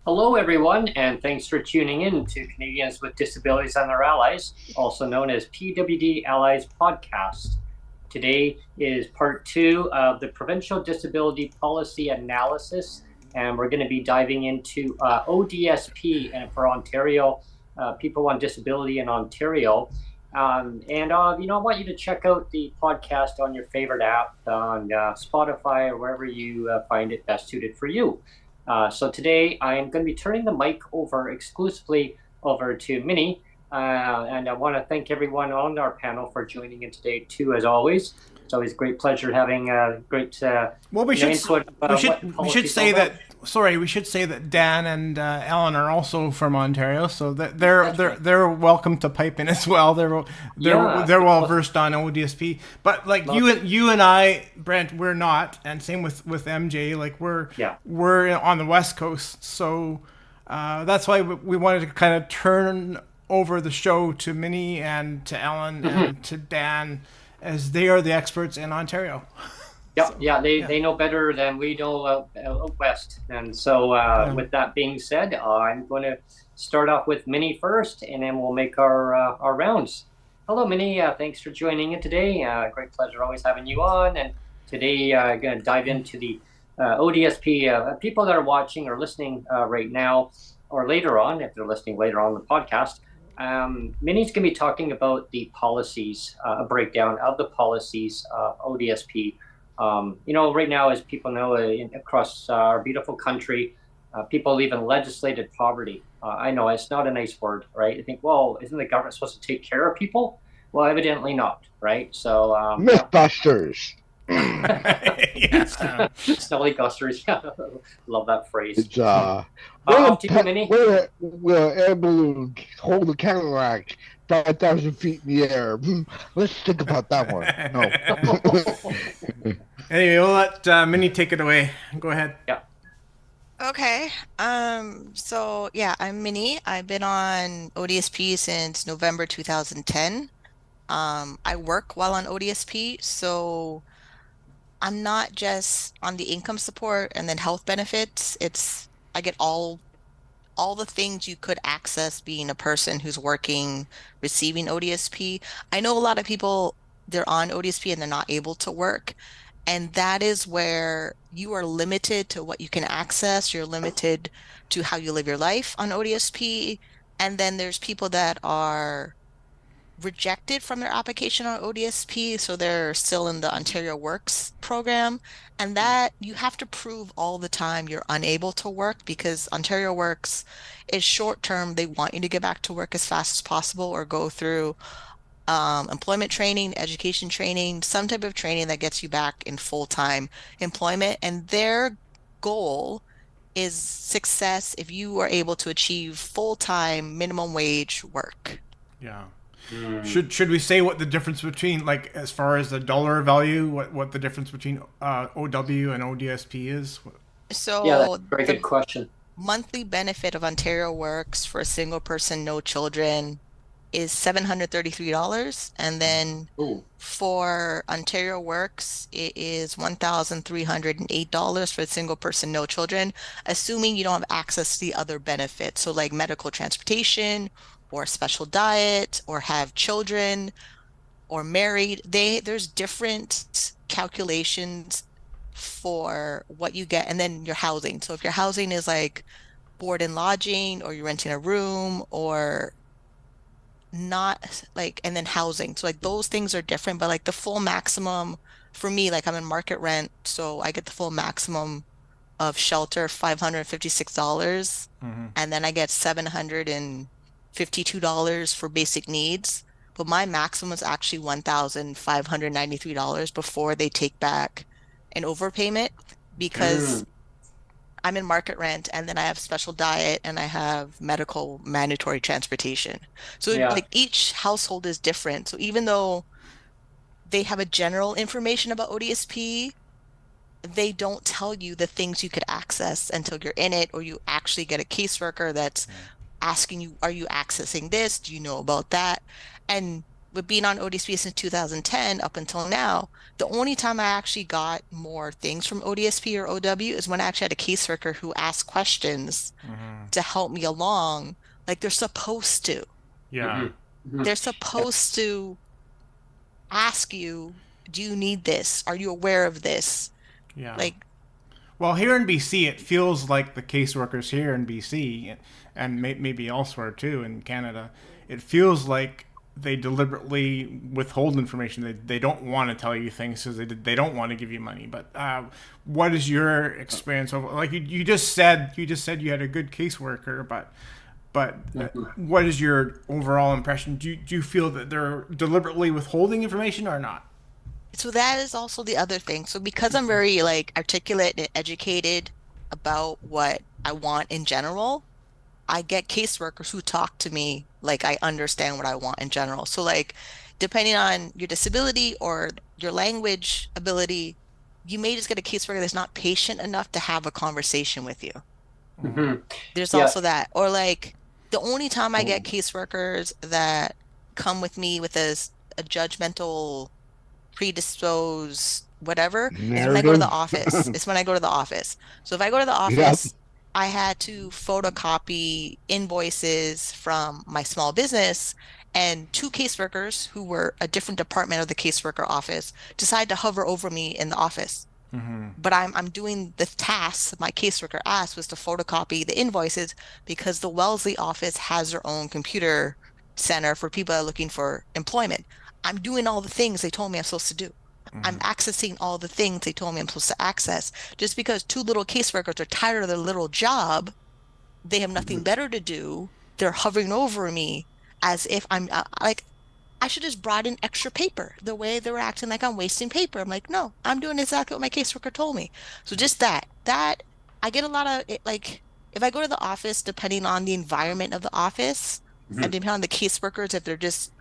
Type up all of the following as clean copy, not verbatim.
Hello, everyone, and thanks for tuning in to Canadians with Disabilities and Their Allies, also known as PWD Allies podcast. Today is part 2 of the Provincial Disability Policy Analysis, and we're going to be diving into ODSP and for Ontario, people on disability in Ontario. I want you to check out the podcast on your favorite app, on Spotify or wherever you find it best suited for you. So today I am going to be turning the mic exclusively over to Minnie, and I want to thank everyone on our panel for joining in today too, as always. It's always a great pleasure having a great we should say that Dan and Ellen are also from Ontario, so that they're welcome to pipe in as well. They're well versed on ODSP, but like you and I, Brent, we're not, and same with MJ. Like we're on the West Coast, so that's why we wanted to kind of turn over the show to Minnie and to Ellen and to Dan, as they are the experts in Ontario. They know better than we know out west. And so with that being said, I'm going to start off with Minnie first, and then we'll make our rounds. Hello, Minnie. Thanks for joining in today. Great pleasure always having you on. And today I'm going to dive into the ODSP. People that are watching or listening right now or later on, if they're listening later on the podcast, Minnie's going to be talking about the policies, a breakdown of the policies, ODSP. Right now, as people know, across our beautiful country, people live in legislated poverty. I know it's not a nice word, right? You think, well, isn't the government supposed to take care of people? Well, evidently not, right? So Mythbusters. Smelly gusters. Love that phrase. It's will an air balloon hold a cataract 5,000 feet in the air? Let's think about that one. No. Anyway, we'll let Minnie take it away. Go ahead. Yeah. Okay. So yeah, I'm Minnie. I've been on ODSP since November 2010. I work while on ODSP, so I'm not just on the income support and then health benefits. I get all the things you could access being a person who's working, receiving ODSP. I know a lot of people, they're on ODSP and they're not able to work. And that is where you are limited to what you can access. You're limited to how you live your life on ODSP. And then there's people that are rejected from their application on ODSP, so they're still in the Ontario Works program, and that you have to prove all the time you're unable to work, because Ontario Works is short term. They want you to get back to work as fast as possible or go through employment training, education training, some type of training that gets you back in full-time employment, and their goal is success if you are able to achieve full-time minimum wage work. Yeah. Should we say what the difference between, like, as far as the dollar value, what the difference between OW and ODSP is? So yeah, that's a very good question. Monthly benefit of Ontario Works for a single person, no children, is $733, and then for Ontario Works it is $1,308 for a single person, no children, assuming you don't have access to the other benefits, so like medical transportation or special diet or have children or married. There's different calculations for what you get, and then your housing. So if your housing is like board and lodging, or you're renting a room, or not like, and then housing. So like those things are different, but like the full maximum for me, like I'm in market rent, so I get the full maximum of shelter, $556, and then I get $752 for basic needs. But my maximum is actually $1,593 before they take back an overpayment, because I'm in market rent, and then I have special diet, and I have medical mandatory transportation. So like each household is different. So even though they have a general information about ODSP, they don't tell you the things you could access until you're in it, or you actually get a caseworker that's asking you, are you accessing this? Do you know about that? And with being on ODSP since 2010 up until now, the only time I actually got more things from ODSP or OW is when I actually had a caseworker who asked questions to help me along, like they're supposed to. Yeah. They're supposed to ask you, do you need this? Are you aware of this? Yeah. Like, well, here in BC, it feels like the caseworkers here in BC, and maybe elsewhere too in Canada, it feels like they deliberately withhold information. They don't want to tell you things because they don't want to give you money. But what is your experience of, like you just said you had a good caseworker, but what is your overall impression? Do you feel that they're deliberately withholding information or not? So that is also the other thing. So because I'm very like articulate and educated about what I want in general, I get caseworkers who talk to me like I understand what I want in general. So like depending on your disability or your language ability, you may just get a caseworker that's not patient enough to have a conversation with you. There's also that. Or like the only time I get caseworkers that come with me with a judgmental, predisposed, whatever, is when I go to the office. It's when I go to the office. So if I go to the office, I had to photocopy invoices from my small business, and two caseworkers who were a different department of the caseworker office decided to hover over me in the office. But I'm doing the tasks my caseworker asked was to photocopy the invoices, because the Wellesley office has their own computer center for people that are looking for employment. I'm doing all the things they told me I'm supposed to do. I'm accessing all the things they told me I'm supposed to access. Just because two little caseworkers are tired of their little job, they have nothing better to do, they're hovering over me as if I'm like, I should just brought in extra paper. The way they were acting like I'm wasting paper. I'm like, no, I'm doing exactly what my caseworker told me. So just that I get a lot of it, like if I go to the office, depending on the environment of the office and depending on the caseworkers, if they're just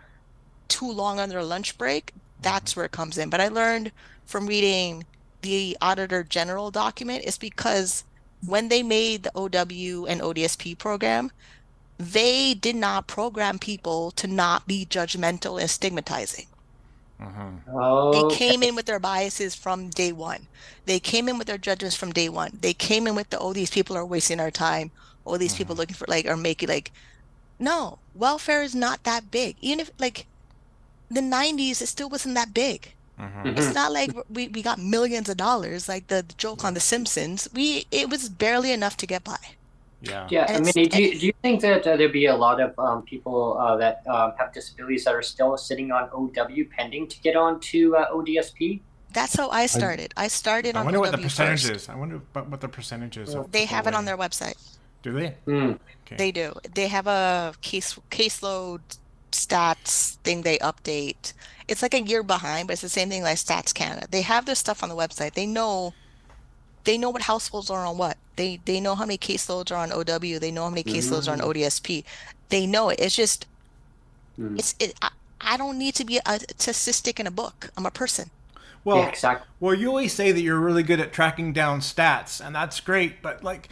too long on their lunch break, that's where it comes in. But I learned from reading the Auditor General document is because when they made the OW and ODSP program, they did not program people to not be judgmental and stigmatizing. They came in with their biases from day one. They came in with their judgments from day one. They came in with the, oh, these people are wasting our time. Oh, these people looking for like, or making like, no, welfare is not that big. Even if like the 90s, it still wasn't that big. It's not like we got millions of dollars, like the joke on The Simpsons. It was barely enough to get by. Yeah. I mean, do you think that there'd be a lot of people that have disabilities that are still sitting on OW pending to get on to ODSP? That's how I started. I started on OW. I wonder what the percentage first. is. I wonder what the percentage is. They have it on their website. Do they? Okay. They do. They have a caseload stats thing they update. It's like a year behind, but it's the same thing like Stats Canada. They have this stuff on the website. They know what households are on what. They know how many caseloads are on OW. They know how many caseloads are on ODSP. They know it. It's just I don't need to be a statistic in a book. I'm a person. Well, yeah, exactly. Well, you always say that you're really good at tracking down stats, and that's great. But like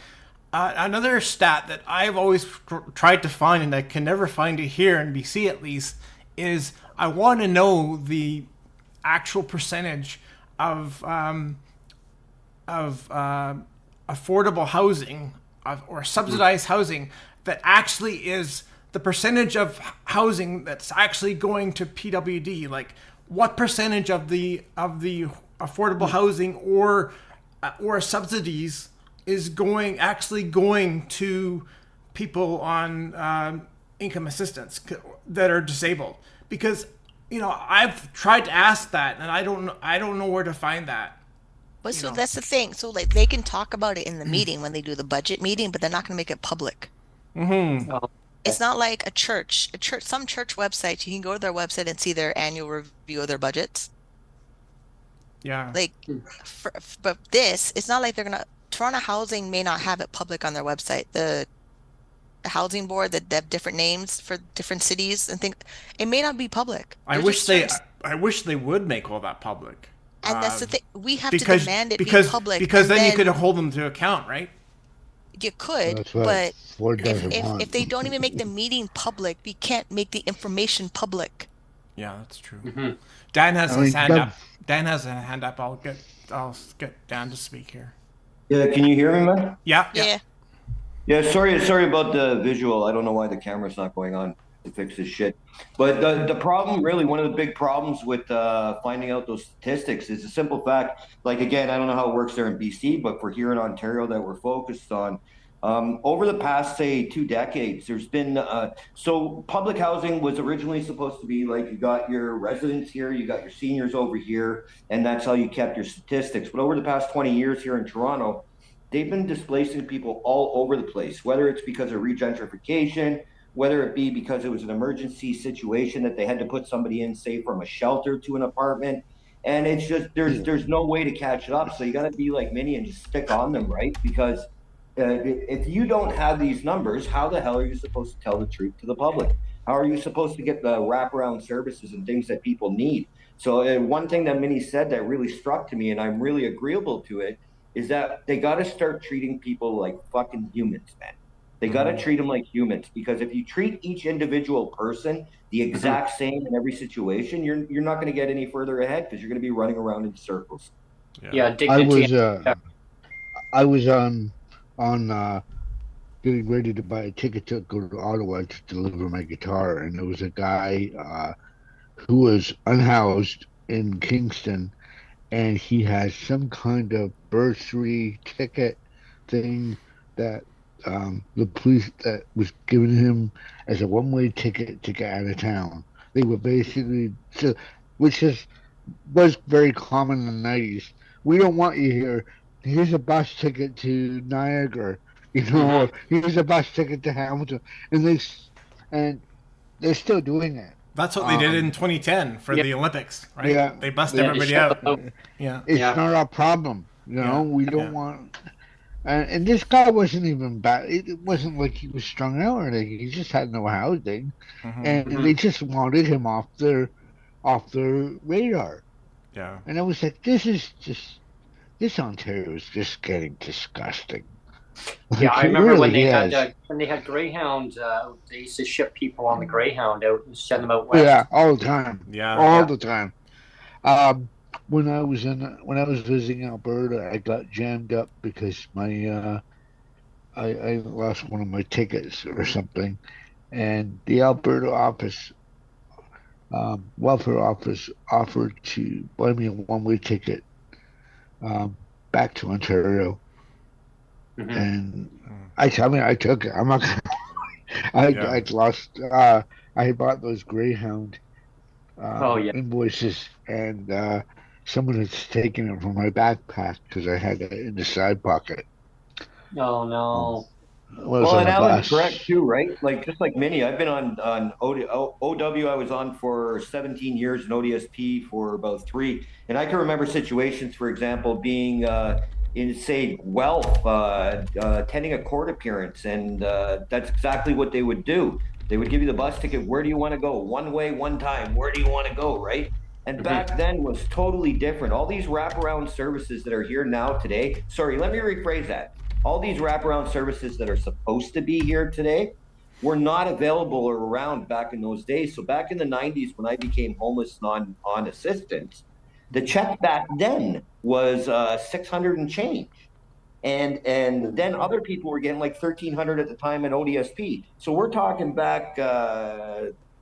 another stat that I've always tried to find, and I can never find it here in BC at least, is I want to know the actual percentage of affordable housing or subsidized housing that actually is the percentage of housing that's actually going to PWD. Like, what percentage of the affordable housing or subsidies is actually going to people on income assistance that are disabled? Because I've tried to ask that, and I don't know where to find that. But so that's the thing. So like they can talk about it in the meeting when they do the budget meeting, but they're not going to make it public. Mm-hmm. Oh, It's not like a church. Some church websites, you can go to their website and see their annual review of their budgets. Yeah. Like, but this, it's not like they're gonna. Toronto Housing may not have it public on their website. The housing board that have different names for different cities and things, it may not be public. I wish they would make all that public. And that's the thing. We have to demand it be public. Because then you could hold them to account, right? You could, but if they don't even make the meeting public, we can't make the information public. Yeah, that's true. Mm-hmm. Dan has his hand up. Dan has a hand up. I'll get Dan to speak here. Yeah, can you hear me, man? Yeah. Yeah, sorry about the visual. I don't know why the camera's not going on to fix this shit. But the problem, really, one of the big problems with finding out those statistics is the simple fact, like, again, I don't know how it works there in BC, but for here in Ontario that we're focused on, over the past, say, 2 decades, there's been, so public housing was originally supposed to be like, you got your residents here, you got your seniors over here, and that's how you kept your statistics. But over the past 20 years here in Toronto, they've been displacing people all over the place, whether it's because of regentrification, whether it be because it was an emergency situation that they had to put somebody in, say, from a shelter to an apartment. And it's just, there's no way to catch it up. So you got to be like Minnie and just stick on them, right? Because if you don't have these numbers, how the hell are you supposed to tell the truth to the public? How are you supposed to get the wraparound services and things that people need? So one thing that Minnie said that really struck to me, and I'm really agreeable to it, is that they got to start treating people like fucking humans, man. They got to treat them like humans, because if you treat each individual person the exact same in every situation, you're not going to get any further ahead, because you're going to be running around in circles. Yeah, dignity. I was on getting ready to buy a ticket to go to Ottawa to deliver my guitar, and there was a guy who was unhoused in Kingston, and he had some kind of bursary ticket thing that the police that was giving him as a one-way ticket to get out of town. They were basically, which was very common in the 90s. We don't want you here. Here's a bus ticket to Niagara, or here's a bus ticket to Hamilton, and they're still doing it. That's what they did in 2010 for the Olympics, right? Yeah, they bust everybody out. Yeah, it's not our problem. We don't want. And this guy wasn't even bad. It wasn't like he was strung out or anything. He just had no housing, and they just wanted him off their radar. Yeah. And I was like, this Ontario is just getting disgusting. Yeah, I remember when they had Greyhound. They used to ship people on the Greyhound out and send them out west. Yeah, all the time. Yeah, all the time. When I was visiting Alberta, I got jammed up because my I lost one of my tickets or something, and the Alberta office, welfare office, offered to buy me a one-way ticket back to Ontario, and I took it. I'm not gonna. I lost. I had bought those Greyhound invoices, and someone had taken it from my backpack because I had it in the side pocket. Oh no. Well, and Alan's correct too, right? Like, just like Minnie, I've been on OW. I was on for 17 years, and ODSP for about 3. And I can remember situations, for example, being in, say, Guelph, attending a court appearance, and that's exactly what they would do. They would give you the bus ticket. Where do you want to go? One way, one time. Where do you want to go, right? And back then was totally different. All these wraparound services that are here now today. Sorry, let me rephrase that. All these wraparound services that are supposed to be here today were not available or around back in those days. So back in the 90s, when I became homeless and on assistance, the check back then was 600 and change. And then other people were getting like 1,300 at the time at ODSP. So we're talking back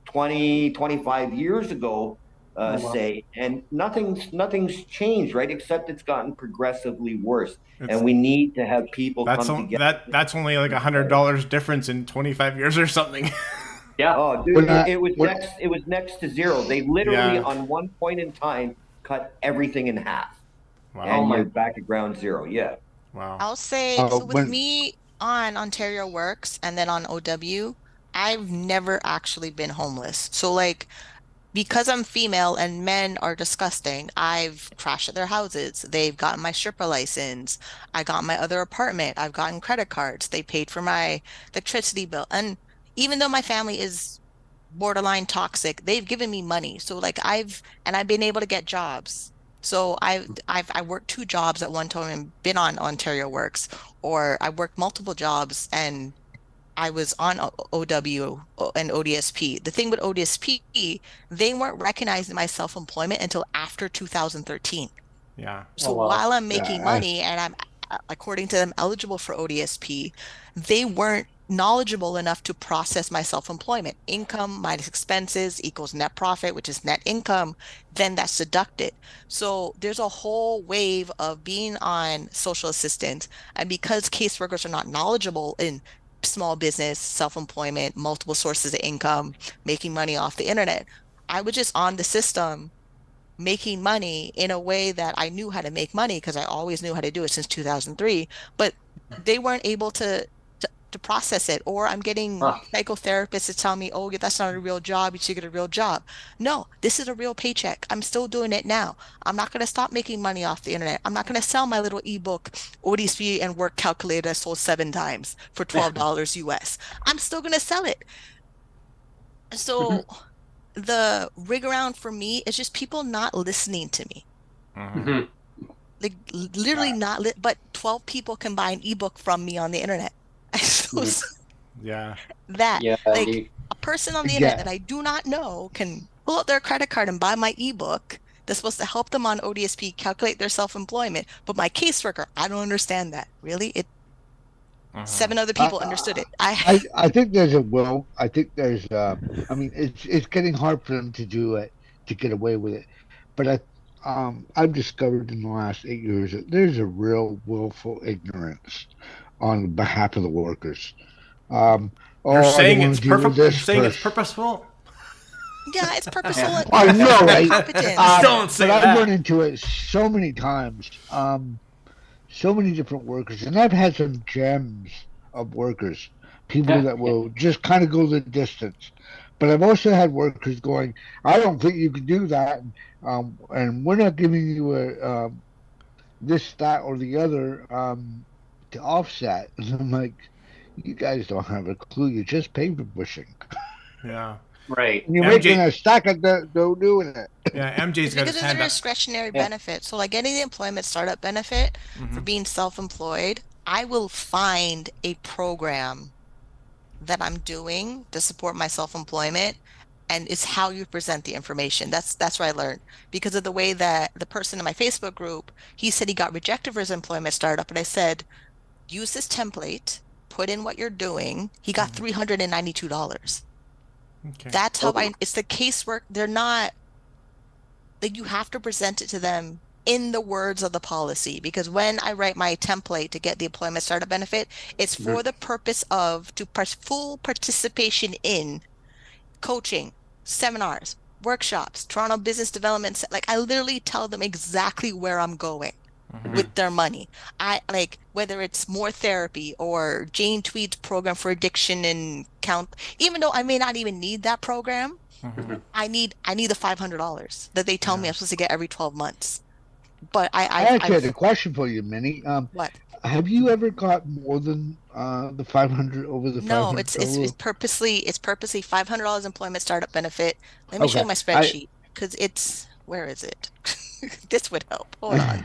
20, 25 years ago, say, and nothing's changed, right? Except it's gotten progressively worse, and we need to have people come together. That's only like $100 difference in 25 years or something. Yeah. Oh, dude, it was next to zero. They literally on one point in time cut everything in half, and you're back at ground zero. Yeah. Wow. I'll say, so with me on Ontario Works and then on OW, I've never actually been homeless. So like, because I'm female and men are disgusting, I've crashed at their houses. They've gotten my stripper license. I got my other apartment. I've gotten credit cards. They paid for my electricity bill. And even though my family is borderline toxic, they've given me money. So like I've been able to get jobs. So I worked 2 jobs at one time and been on Ontario Works, or I worked multiple jobs and I was on OW and ODSP. The thing with ODSP, they weren't recognizing my self-employment until after 2013. Yeah. So while I'm making money and I'm, according to them, eligible for ODSP, they weren't knowledgeable enough to process my self-employment. Income minus expenses equals net profit, which is net income, then that's deducted. So there's a whole wave of being on social assistance. And because caseworkers are not knowledgeable in small business, self-employment, multiple sources of income, making money off the internet, I was just on the system making money in a way that I knew how to make money because I always knew how to do it since 2003, but they weren't able to process it. Or I'm getting psychotherapists to tell me, oh, that's not a real job, you should get a real job. No, this is a real paycheck. I'm still doing it now. I'm not going to stop making money off the internet. I'm not going to sell my little ebook ODSP and work calculator I sold 7 times for $12 US. I'm still going to sell it. So the rig around for me is just people not listening to me. Like literally not but 12 people can buy an ebook from me on the internet. Like a person on the internet that I do not know can pull out their credit card and buy my ebook that's supposed to help them on ODSP calculate their self-employment, but my caseworker, I don't understand that. Really? 7 other people understood it. I think there's I mean, it's getting hard for them to do it, to get away with it, but I've discovered in the last 8 years that there's a real willful ignorance on behalf of the workers. You're saying it's perfect. You're saying it's purposeful. Yeah, it's purposeful. I know, right? Don't say but that. I've run into it so many times. So many different workers, and I've had some gems of workers, people that will just kind of go the distance. But I've also had workers going, I don't think you can do that, and we're not giving you a this, that, or the other to offset. And I'm like, you guys don't have a clue. You're just paper pushing. Yeah. Right. And you're making a stack of dough doing it. Yeah, MJ's got his hand up. Because it's a discretionary benefit. So like getting the employment startup benefit for being self-employed, I will find a program that I'm doing to support my self-employment, and it's how you present the information. That's what I learned. Because of the way that the person in my Facebook group, he said he got rejected for his employment startup, and I said, use this template, put in what you're doing. He got $392. Okay. That's how it's the casework. They're not, like, you have to present it to them in the words of the policy, because when I write my template to get the employment startup benefit, it's for the purpose of full participation in coaching, seminars, workshops, Toronto business development. Like, I literally tell them exactly where I'm going with their money. I like whether it's more therapy or Jane Tweed's program for addiction and count, even though I may not even need that program. I need the $500 that they tell me I'm supposed to get every 12 months. But I actually had a question for you, Minnie. What? Have you ever got more than the 500 over the 500? No, it's purposely $500 employment startup benefit. Let me show you my spreadsheet, because it's, where is it? This would help. Hold on.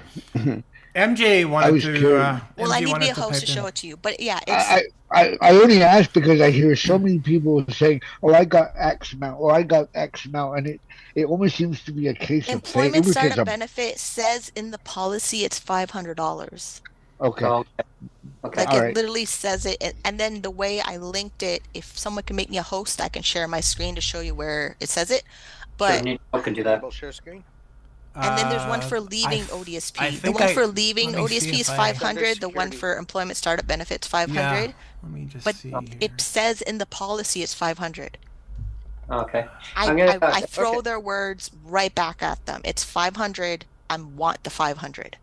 MJ wanted to. Well, I need to be a host to show it to you, but yeah, it's. I only asked because I hear so many people saying, "Oh, I got X amount," or "I got X amount," and it almost seems to be a case of employment startup benefit says in the policy it's $500. Okay. Okay. Like it literally says it, and then the way I linked it, if someone can make me a host, I can share my screen to show you where it says it. But I can do that. Enable share screen. and then there's one for leaving ODSP. The one for leaving ODSP is 500. The one for employment startup benefits 500. Yeah, let me just but see here. it says in the policy it's 500. Okay. I throw their words right back at them. It's 500. I want the 500.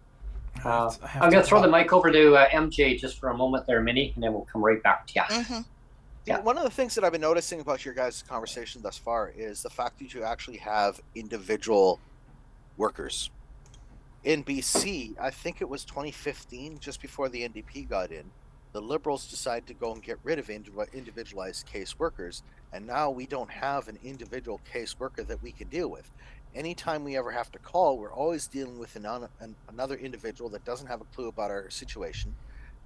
I'm going to throw the mic over to MJ just for a moment there, Minnie, and then we'll come right back to you. Mm-hmm. Yeah. One of the things that I've been noticing about your guys' conversation thus far is the fact that you actually have individual workers. In BC, I think it was 2015, just before the NDP got in, the Liberals decided to go and get rid of individualized case workers, and now we don't have an individual case worker that we can deal with. Anytime we ever have to call, we're always dealing with another individual that doesn't have a clue about our situation,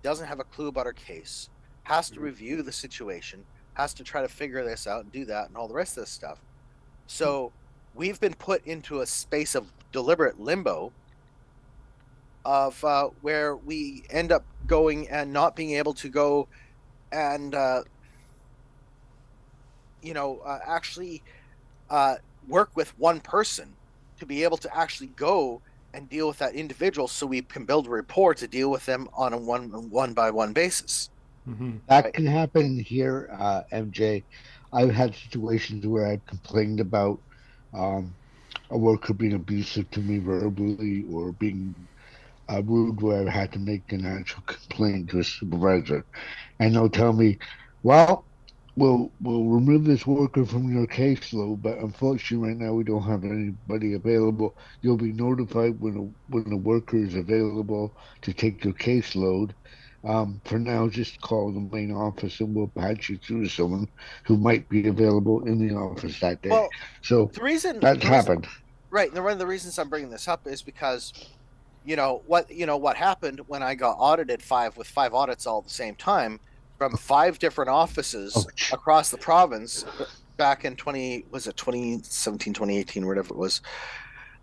doesn't have a clue about our case, has to review the situation, has to try to figure this out and do that and all the rest of this stuff. So we've been put into a space of deliberate limbo of where we end up going and not being able to go and actually work with one person to be able to actually go and deal with that individual, so we can build a rapport to deal with them on a one by one basis. Mm-hmm. That can happen here, MJ. I've had situations where I've complained about a worker being abusive to me verbally or being rude, where I've had to make an actual complaint to a supervisor, and they'll tell me, well, we'll remove this worker from your caseload, but unfortunately right now we don't have anybody available. You'll be notified when the worker is available to take your caseload. For now, just call the main office and we'll patch you through to someone who might be available in the office that day. Well, so that's happened. Right, and one of the reasons I'm bringing this up is because what happened when I got audited with five audits all at the same time from 5 different offices across the province back in 2017, 2018, whatever it was.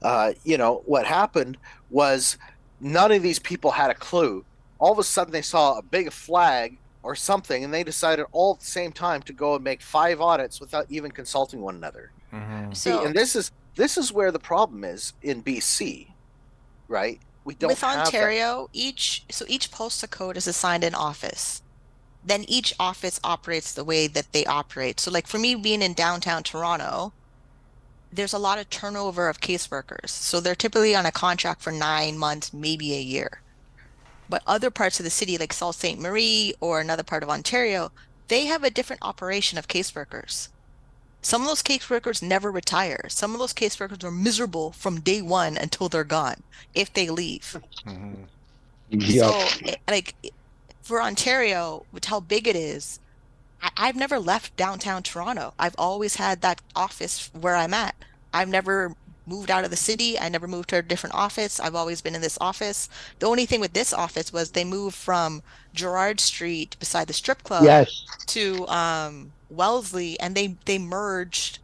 What happened was none of these people had a clue. All of a sudden they saw a big flag or something, and they decided all at the same time to go and make 5 audits without even consulting one another. Mm-hmm. See, and this is where the problem is in BC, right? We don't with have Ontario, each postal code is assigned an office. Then each office operates the way that they operate. So like for me being in downtown Toronto, there's a lot of turnover of caseworkers. So they're typically on a contract for 9 months, maybe a year. But other parts of the city, like Sault Ste. Marie or another part of Ontario, they have a different operation of caseworkers. Some of those caseworkers never retire. Some of those caseworkers are miserable from day one until they're gone, if they leave. Mm-hmm. Yep. For Ontario, with how big it is, I've never left downtown Toronto. I've always had that office where I'm at. I've never moved out of the city. I never moved to a different office. I've always been in this office. The only thing with this office was they moved from Gerrard Street beside the strip club to Wellesley, and they merged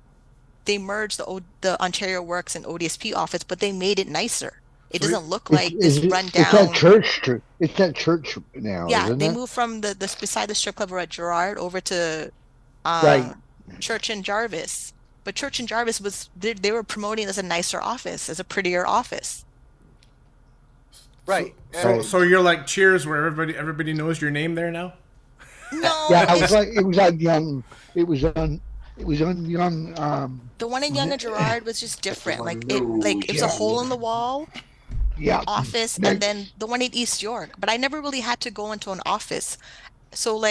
the Ontario Works and ODSP office, but they made it nicer. It doesn't look like this rundown. It's that church. It's that church now. Yeah, isn't they it? moved from the beside the strip club at Gerrard over to Church and Jarvis. But Church and Jarvis they were promoting as a nicer office, as a prettier office. Right. So you're like Cheers, where everybody knows your name there now. No. Yeah, it was on Young. It was on Young. The one in Young and Gerrard was just different. It was a hole in the wall. Yeah. Office, and then the one in East York. But I never really had to go into an office. So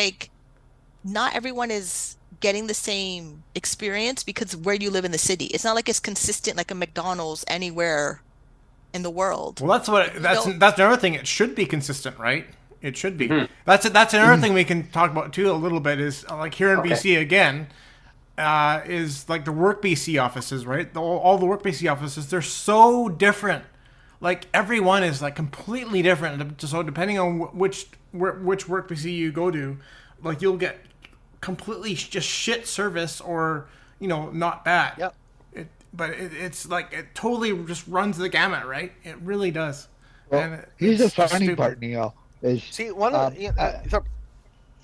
not everyone is getting the same experience because where you live in the city. It's not like it's consistent like a McDonald's anywhere in the world. Well, that's another thing. It should be consistent, right? It should be. Mm-hmm. That's another thing we can talk about too a little bit is like here in BC again. Is like the Work BC offices, right? All the Work BC offices, they're so different. Like everyone is like completely different. So depending on which Work BC you go to, like you'll get completely just shit service or not bad. Yep. It's like it totally just runs the gamut, right? It really does. Well, here's the funny part, Neil. See one of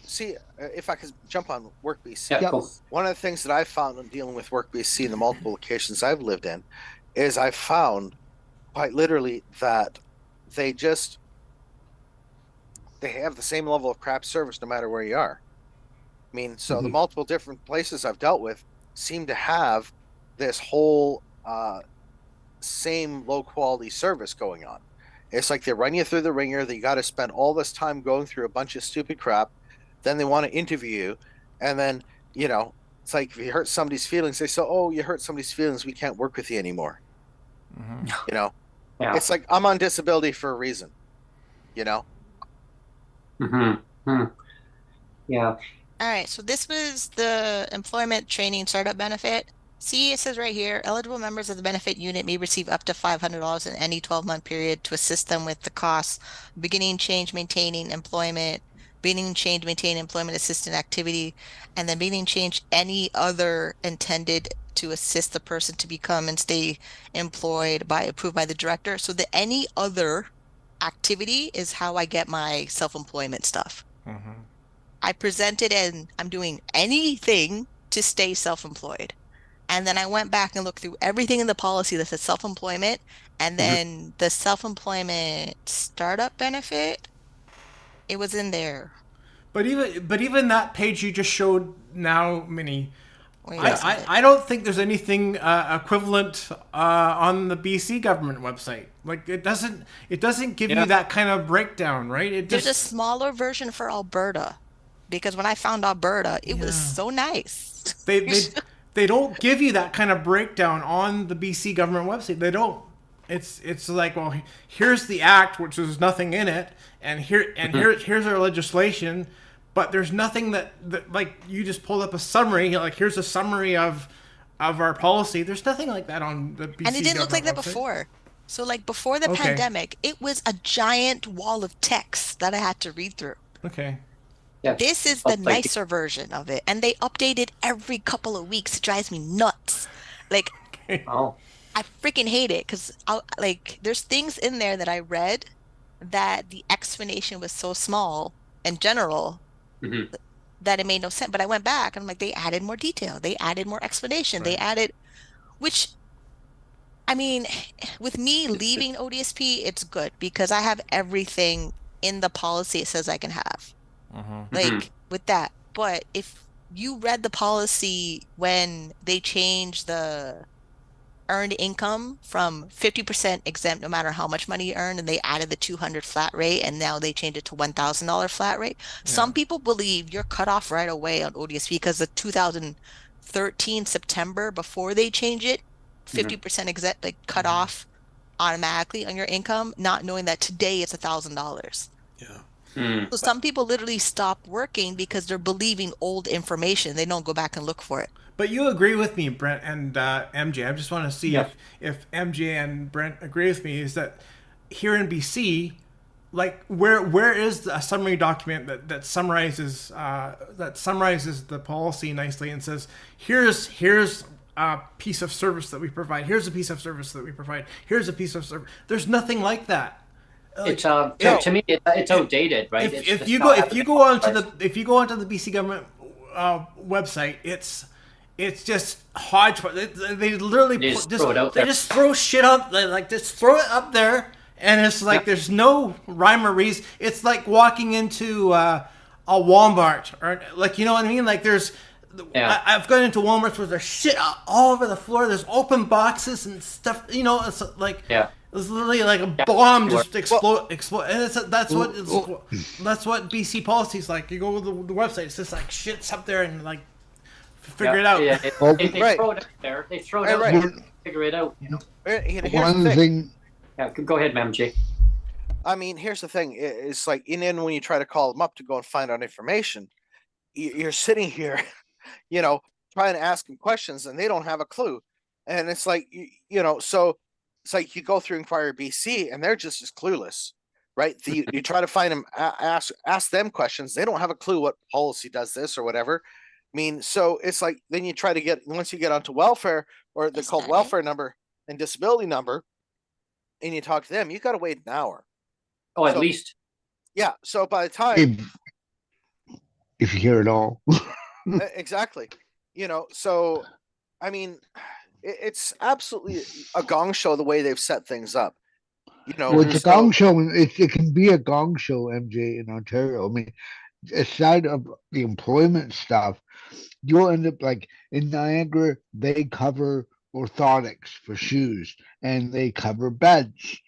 see, if I could jump on Work BC. Yeah, cool. One of the things that I've found in dealing with Work BC in the multiple locations I've lived in is I found quite literally that they have the same level of crap service no matter where you are. I mean, so the multiple different places I've dealt with seem to have this whole same low quality service going on. It's like they run you through the ringer. They got to spend all this time going through a bunch of stupid crap. Then they want to interview you. And then, you know, it's like if you hurt somebody's feelings, they say, oh, you hurt somebody's feelings. We can't work with you anymore. You know, it's like I'm on disability for a reason, you know? Yeah. All right. So this was the employment training startup benefit. See, it says right here, eligible members of the benefit unit may receive up to $500 in any 12-month period to assist them with the costs, beginning, change, maintaining employment, beginning, change, maintain employment assistant activity, and then beginning, change any other intended to assist the person to become and stay employed by approved by the director. So the any other activity is how I get my self-employment stuff. I presented and I'm doing anything to stay self-employed. And then I went back and looked through everything in the policy that says self-employment, and then the self-employment startup benefit, it was in there. But even that page you just showed now, Minnie, Wait, I don't think there's anything equivalent on the BC government website. Like it doesn't give you that kind of breakdown, right? There's a smaller version for Alberta, because when I found Alberta, it was so nice. They don't give you that kind of breakdown on the BC government website. They don't. It's like, well, here's the act, which there's nothing in it, and here's our legislation, but there's nothing that like you just pulled up a summary. Like here's a summary of our policy. There's nothing like that on the BC. And it didn't look like that before. So like before the pandemic, it was a giant wall of text that I had to read through. Okay. Yeah. This is the nicer version of it, and they update it every couple of weeks. It drives me nuts. Like, I freaking hate it because like there's things in there that I read that the explanation was so small and general that it made no sense. But I went back and I'm like, they added more detail, they added more explanation, they added, which, I mean, with me leaving ODSP, it's good because I have everything in the policy it says I can have. Like with that. But if you read the policy when they changed the earned income from 50% exempt no matter how much money you earn, and they added the $200 flat rate, and now they changed it to $1,000 flat rate. Some people believe you're cut off right away on ODSP because the 2013 September, before they change it, 50% exempt, like cut off automatically on your income, not knowing that today it's $1,000. So some people literally stop working because they're believing old information. They don't go back and look for it. But you agree with me, Brent and MJ. I just want to see if MJ and Brent agree with me. Is that here in BC, like where is a summary document that summarizes the policy nicely and says here's a piece of service that we provide. Here's a piece of service that we provide. Here's a piece of service. There's nothing like that. It's to me it's outdated, right? If you go onto the BC government website, it's just hodgepodge. They literally just throw shit up, like just throw it up there, and it's like there's no rhyme or reason. It's like walking into a Walmart, or like, you know what I mean? Like there's. I've gone into Walmart where there's shit all over the floor. There's open boxes and stuff. You know, it's like it's literally like a bomb just explode, and that's what BC policy is like. You go to the website, it's just like shit's up there, and like figure it out. Yeah, they throw it out there. They throw it out there. Figure it out. You know. One thing. Yeah, go ahead, Ma'am J. I mean, here's the thing: it's like, when you try to call them up to go and find out information, you're sitting here, you know, trying to ask them questions, and they don't have a clue. And it's like, so it's like you go through Inquiry BC, and they're just as clueless, right? You try to find them, ask them questions. They don't have a clue what policy does this or whatever. I mean, so it's like, then you try to once you get onto welfare, or they're called welfare number and disability number, and you talk to them, you got to wait an hour. Oh, at least. Yeah. So by the time, if you hear it all. Exactly. You know, so I mean, it's absolutely a gong show the way they've set things up. You know, Well, it's a so gong show, and it can be a gong show, MJ, in Ontario. I mean, aside of the employment stuff, you'll end up like in Niagara, they cover orthotics for shoes and they cover beds.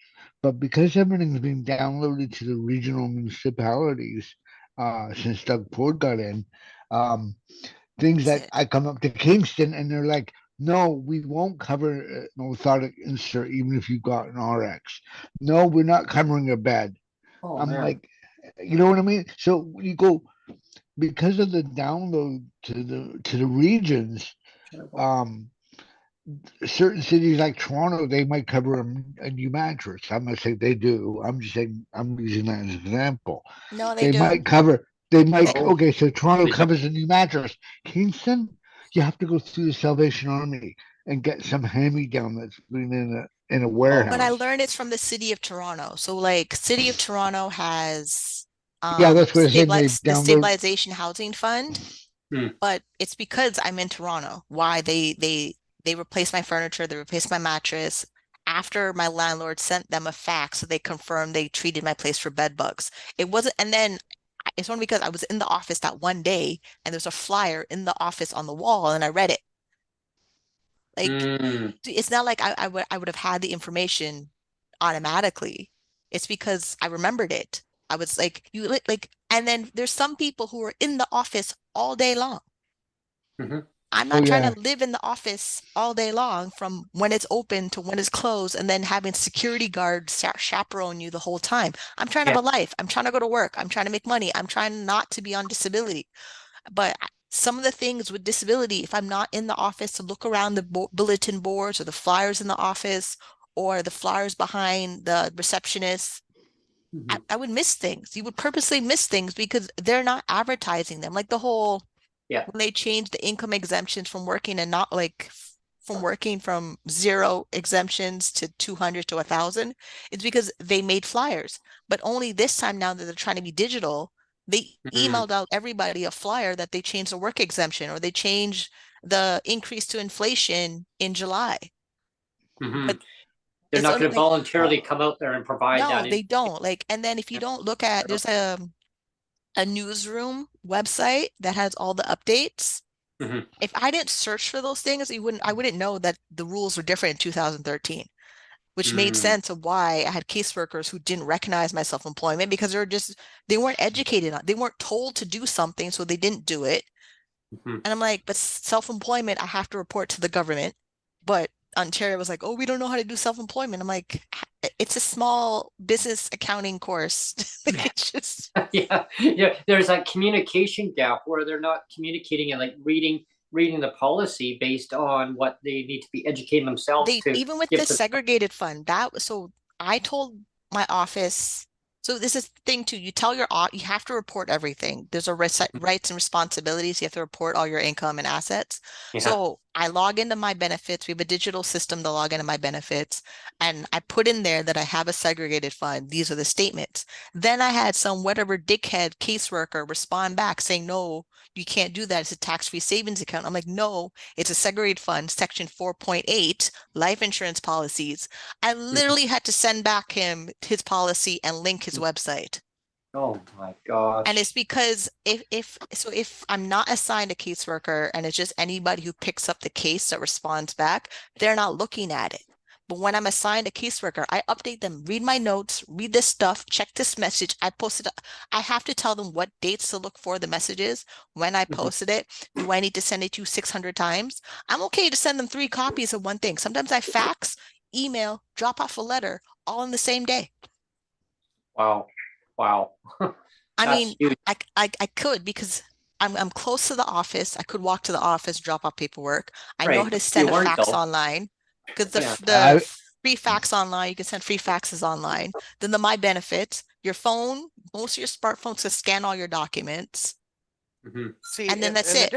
But because everything's been downloaded to the regional municipalities since Doug Ford got in, um, things That's that it. I come up to Kingston and they're like, no, we won't cover an orthotic insert even if you've got an RX. No, we're not covering a bed. Oh I'm man. like, you know what I mean? So you go because of the download to the regions. Um, certain cities like Toronto, they might cover a new mattress. I'm not saying they do. I'm just saying I'm using that as an example. No, they They do. might cover. They might. They, Oh, Okay, so Toronto they don't. covers a new mattress. Kingston, you have to go through the Salvation Army and get some hand-me-down that's been in a Oh, but I warehouse. learned it's from the city of Toronto. So like City of Toronto has Yeah, that's what I'm saying. They the download. stabilization housing fund, hmm. but it's because I'm in Toronto. Why they replaced my furniture, they replaced my mattress after my landlord sent them a fax so they confirmed they treated my place for bed bugs. It wasn't, and then it's only because I was in the office that one day and there's a flyer in the office on the wall and I read it. Like Mm, it's not like I would have had the information automatically. It's because I remembered it. I was like, and then there's some people who are in the office all day long. hmm. I'm Oh not trying yeah, to live in the office all day long from when it's open to when it's closed and then having security guards chaperone you the whole time. I'm trying to Yeah. have a life. I'm trying to go to work. I'm trying to make money. I'm trying not to be on disability. But some of the things with disability, if I'm not in the office to look around the bulletin boards or the flyers in the office or the flyers behind the receptionist, Hmm. I would miss things. You would purposely miss things because they're not advertising them. Like the whole Yeah. when they changed the income exemptions from working and not like from working from zero exemptions to 200 to 1,000, it's because they made flyers. But only this time now that they're trying to be digital, they Mm, emailed out everybody a flyer that they changed the work exemption or they changed the increase to inflation in July. hmm. But They're it's not only going to like, voluntarily come out there and provide no, that they don't. Like, and then if you don't look at, there's a newsroom website that has all the updates. hmm. If I didn't search for those things, I wouldn't know that the rules were different in 2013, which made Mm, sense of why I had caseworkers who didn't recognize my self-employment because they weren't educated on, they weren't told to do something, so they didn't do it. hmm. And I'm like, but self-employment, I have to report to the government. But Ontario was like, oh, we don't know how to do self-employment. I'm like, it's a small business accounting course. Like it's just Yeah, yeah. There's that communication gap where they're not communicating and like reading the policy based on what they need to be educating themselves they to even with give the to. segregated fund that so I told my office so this is the thing too you tell you have to report everything there's a rights and responsibilities you have to report all your income and assets Yeah. so I log into my benefits we have a digital system to log into my benefits and I put in there that I have a segregated fund these are the statements then I had some whatever dickhead caseworker respond back saying no you can't do that it's a tax-free savings account I'm like no it's a segregated fund, section 4.8, life insurance policies. I Mhm. literally had to send back him his policy and link his website. Oh my And it's gosh. because if I'm not assigned a caseworker and it's just anybody who picks up the case that responds back, they're not looking at it. But when I'm assigned a caseworker, I update them, read my notes, read this stuff, check this message. I have to tell them what dates to look for the messages when I Mhm. posted it. Do I need to send it to you 600 times? I'm okay to send them 3 copies of one thing. Sometimes I fax, email, drop off a letter all in the same day. Wow. Wow. I That's mean, huge. I could because I'm close to the office. I could walk to the office, drop off paperwork. I know how Right. to You send a weren't fax though. online because Yeah. the free fax online, you can send free faxes online. Then the My Benefits, your phone, most of your smartphones to scan all your documents, Hmm. see, and then that's it.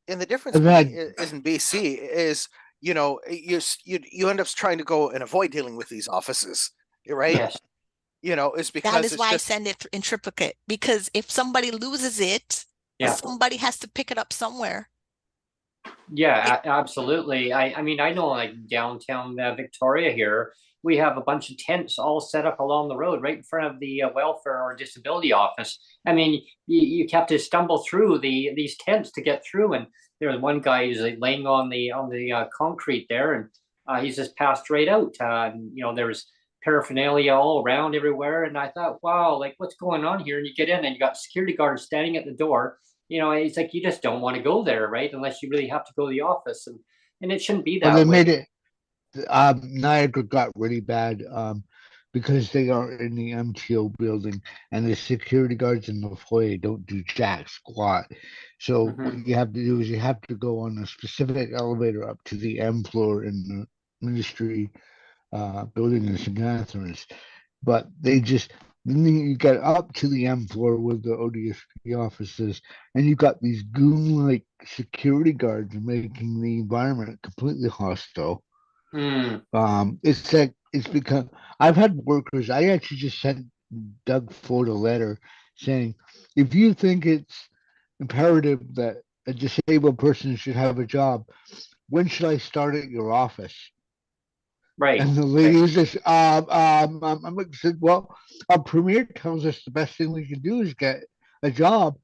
And the difference I've being had is in BC is you end up trying to go and avoid dealing with these offices, right? Yes. is because that is it's why just, I send it in triplicate, because if somebody loses it, somebody has to pick it up somewhere. Yeah, absolutely. I mean, I know like downtown Victoria here, we have a bunch of tents all set up along the road right in front of the welfare or disability office. I mean, you have to stumble through these tents to get through. And there was one guy who's like laying on the concrete there, and he's just passed right out. There was paraphernalia all around everywhere, and I thought, wow, like what's going on here? And you get in, and you got security guards standing at the door. It's like you just don't want to go there, right? Unless you really have to go to the office, and it shouldn't be Well, that they way. made it. Niagara got really bad because they are in the MTO building, and the security guards in the foyer don't do jack squat. So what you have to do is you have to go on a specific elevator up to the M floor in the ministry building in St. Catharines. But then you get up to the M floor with the ODSP offices, and you've got these goon-like security guards making the environment completely hostile. It's become. I've had workers. I actually just sent Doug Ford a letter saying, if you think it's imperative that a disabled person should have a job, when should I start at your office? Right. And the lady was just, said, well, our premier tells us the best thing we can do is get a job.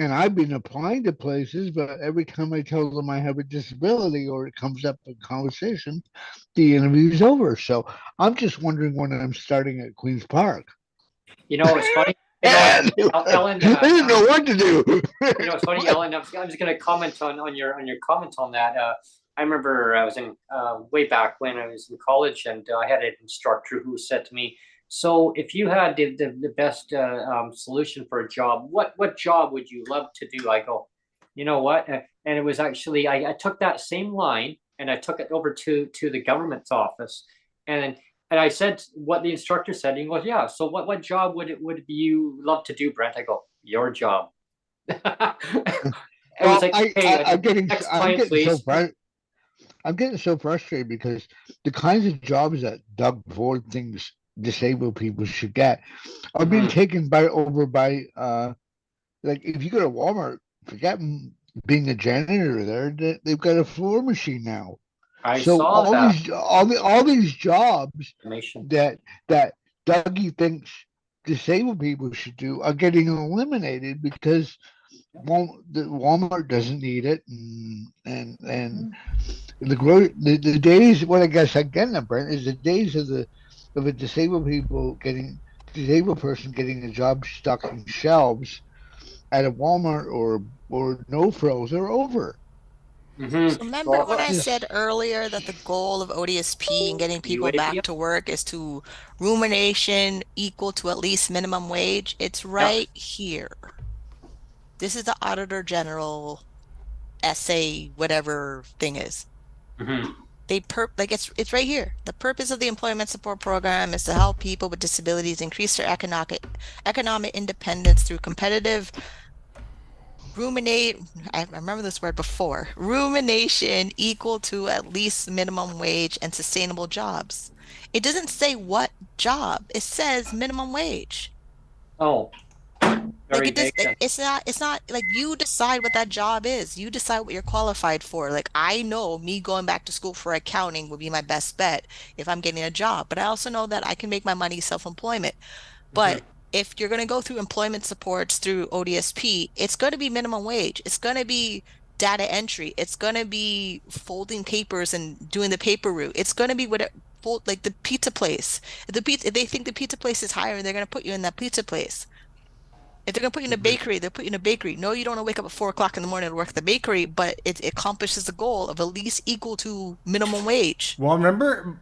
And I've been applying to places, but every time I tell them I have a disability or it comes up in conversation, the interview's over. So I'm just wondering when I'm starting at Queen's Park. It's funny. Ellen, I didn't know what to do. It's funny, Ellen. I'm just going to comment on your comment on that. I remember I was in way back when I was in college, and I had an instructor who said to me, "So if you had the best solution for a job, what job would you love to do?" I go, you know what? And it was actually I took that same line and I took it over to the government's office, and I said what the instructor said. And he goes, "Yeah. So what job would you love to do, Brent?" I go, "Your job." I was like, "Hey, I'm getting so frustrated because the kinds of jobs that Doug Ford thinks disabled people should get are being taken over by like if you go to Walmart, forget being a janitor there, they've got a floor machine now. I saw that. All these jobs that Dougie thinks disabled people should do are getting eliminated because Walmart doesn't need it, and the days. What I guess again, Brent, is the days of a disabled person getting a job stocking shelves at a Walmart or no frills are over. So remember when I said earlier that the goal of ODSP and getting people back to work is to rumination equal to at least minimum wage? It's right here. This is the Auditor General essay, whatever thing is. It's right here. The purpose of the employment support program is to help people with disabilities increase their economic independence through competitive I remember this word before. Rumination equal to at least minimum wage and sustainable jobs. It doesn't say what job. It says minimum wage. Oh. It's not like you decide what that job is. You decide what you're qualified for. Like I know me going back to school for accounting would be my best bet if I'm getting a job, but I also know that I can make my money self-employment. But if you're going to go through employment supports through ODSP, it's going to be minimum wage. It's going to be data entry. It's going to be folding papers and doing the paper route. It's going to be like the pizza place. If they think the pizza place is higher, they're going to put you in that pizza place. If they're going to put you in a bakery, they'll put you in a bakery. No, you don't want to wake up at 4 o'clock in the morning to work at the bakery, but it accomplishes the goal of at least equal to minimum wage. Well, remember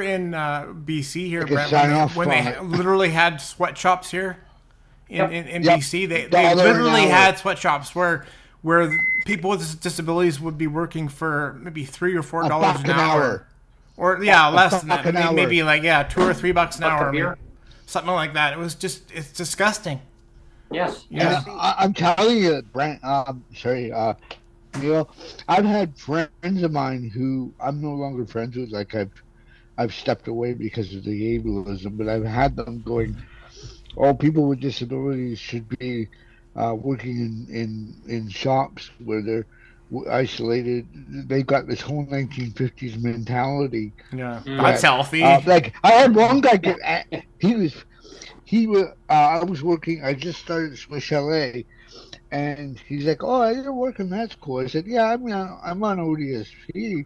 in BC here, Brent, when they literally had sweatshops here in BC, they literally had sweatshops where people with disabilities would be working for maybe $3 or $4 an hour. Or less than that, maybe like $2 or $3 an hour, something like that. It's disgusting. Yes. Yeah. I'm telling you, Brent. Neil, I've had friends of mine who I'm no longer friends with. Like I've I've stepped away because of the ableism, but I've had them going, "Oh, people with disabilities should be working in shops where they're isolated." They've got this whole 1950s mentality. Yeah, that's That, healthy. like I had one guy get, he was I was working. I just started Swiss Chalet, and he's like, "Oh, you're working. That's cool." I said, "Yeah, I'm on ODSP,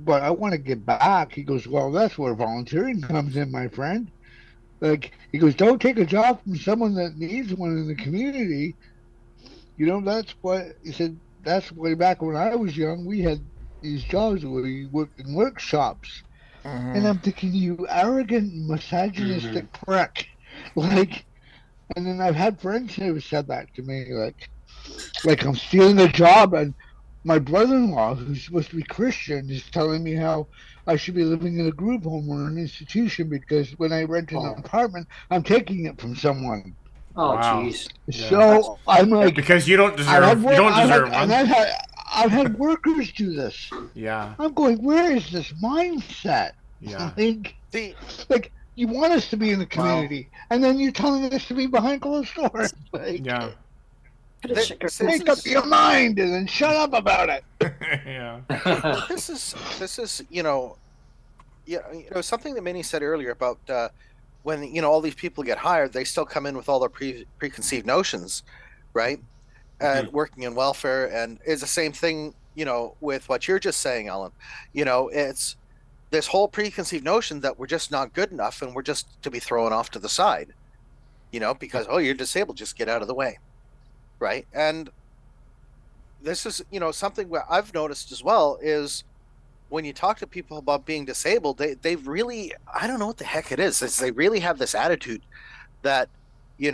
but I want to get back." He goes, "Well, that's where volunteering comes in, my friend." Like, he goes, "Don't take a job from someone that needs one in the community." That's what he said. That's way back when I was young. We had these jobs where we worked in workshops, and I'm thinking, you arrogant, misogynistic prick. Like, and then I've had friends who have said that to me, like I'm stealing a job, and my brother-in-law, who's supposed to be Christian, is telling me how I should be living in a group home or an institution because when I rent an apartment, I'm taking it from someone. Oh, Wow. jeez. So I'm like, because you don't deserve one. I've had workers do this. Yeah. I'm going, where is this mindset? Yeah. Like you want us to be in the community, and then you're telling us to be behind closed doors. Like, Yeah. Make up your mind and then shut up about it. Yeah. This is something that Minnie said earlier about when all these people get hired, they still come in with all their preconceived notions, right? And working in welfare, and is the same thing, with what you're just saying, Alan. It's this whole preconceived notion that we're just not good enough and we're just to be thrown off to the side, because you're disabled, just get out of the way. Right. And this is, something where I've noticed as well is when you talk to people about being disabled, they really, I don't know what the heck it is. They really have this attitude that, you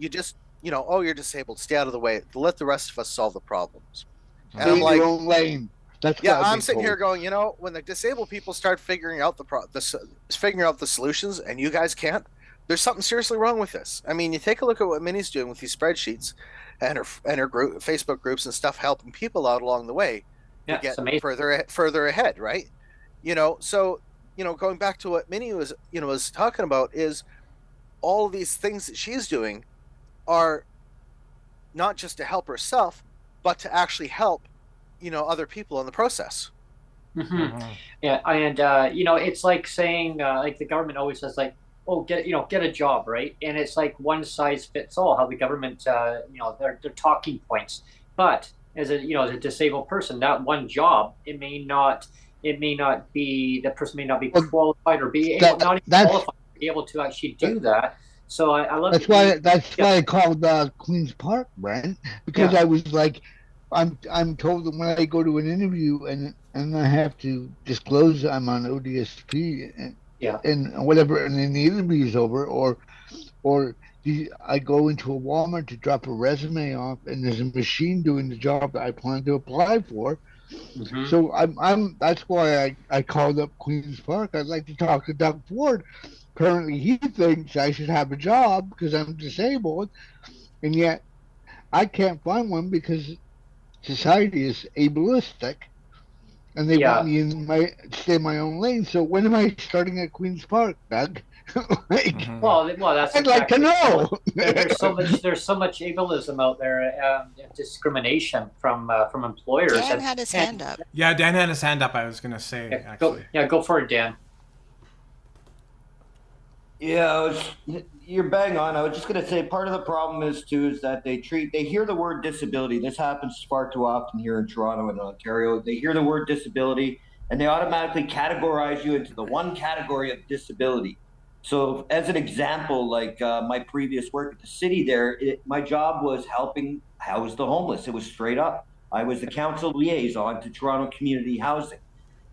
just, you're disabled, stay out of the way, let the rest of us solve the problems. And I'm like, your own lane. I'm sitting here going, when the disabled people start figuring out figuring out the solutions and you guys can't, there's something seriously wrong with this. I mean, you take a look at what Minnie's doing with these spreadsheets and her group, Facebook groups and stuff, helping people out along the way to get further ahead, right? So going back to what Minnie was talking about is all of these things that she's doing are not just to help herself, but to actually help other people in the process. Yeah, and it's like saying like the government always says like, oh, get a job, right? And it's like one size fits all. How the government, they're talking points. But as a disabled person, that one job, it may not be, the person may not be qualified or be able to be able to actually do that. So I love. That's why I called Queen's Park, Brent, because I was like, I'm told that when I go to an interview and I have to disclose I'm on ODSP. And whatever, and then the interview's over, or I go into a Walmart to drop a resume off, and there's a machine doing the job that I plan to apply for. So I'm that's why I called up Queen's Park. I'd like to talk to Doug Ford. Apparently, he thinks I should have a job because I'm disabled, and yet I can't find one because society is ableistic. And they want me stay in my own lane. So when am I starting at Queen's Park, Doug? Well, that's. I'd like to know. There's so much ableism out there, discrimination from employers. Dan had his hand up. Yeah, Dan had his hand up. I was going to say actually. Go for it, Dan. Yeah, you're bang on. I was just going to say part of the problem is that they hear the word disability. This happens far too often here in Toronto and Ontario. They hear the word disability and they automatically categorize you into the one category of disability. So as an example, like my previous work at the city there, my job was helping house the homeless. It was straight up. I was the council liaison to Toronto Community Housing.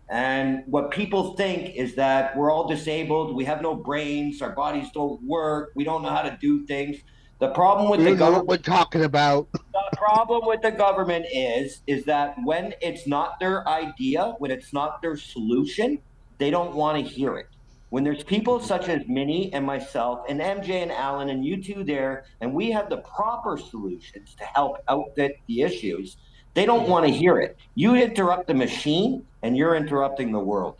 And what people think is that we're all disabled, we have no brains, our bodies don't work, we don't know how to do things. The problem with the government, what we're talking about. The problem with the government is that when it's not their idea, when it's not their solution, they don't want to hear it. When there's people such as Minnie and myself and MJ and Alan and you two there, and we have the proper solutions to help outfit the issues, they don't want to hear it. You interrupt the machine, and you're interrupting the world.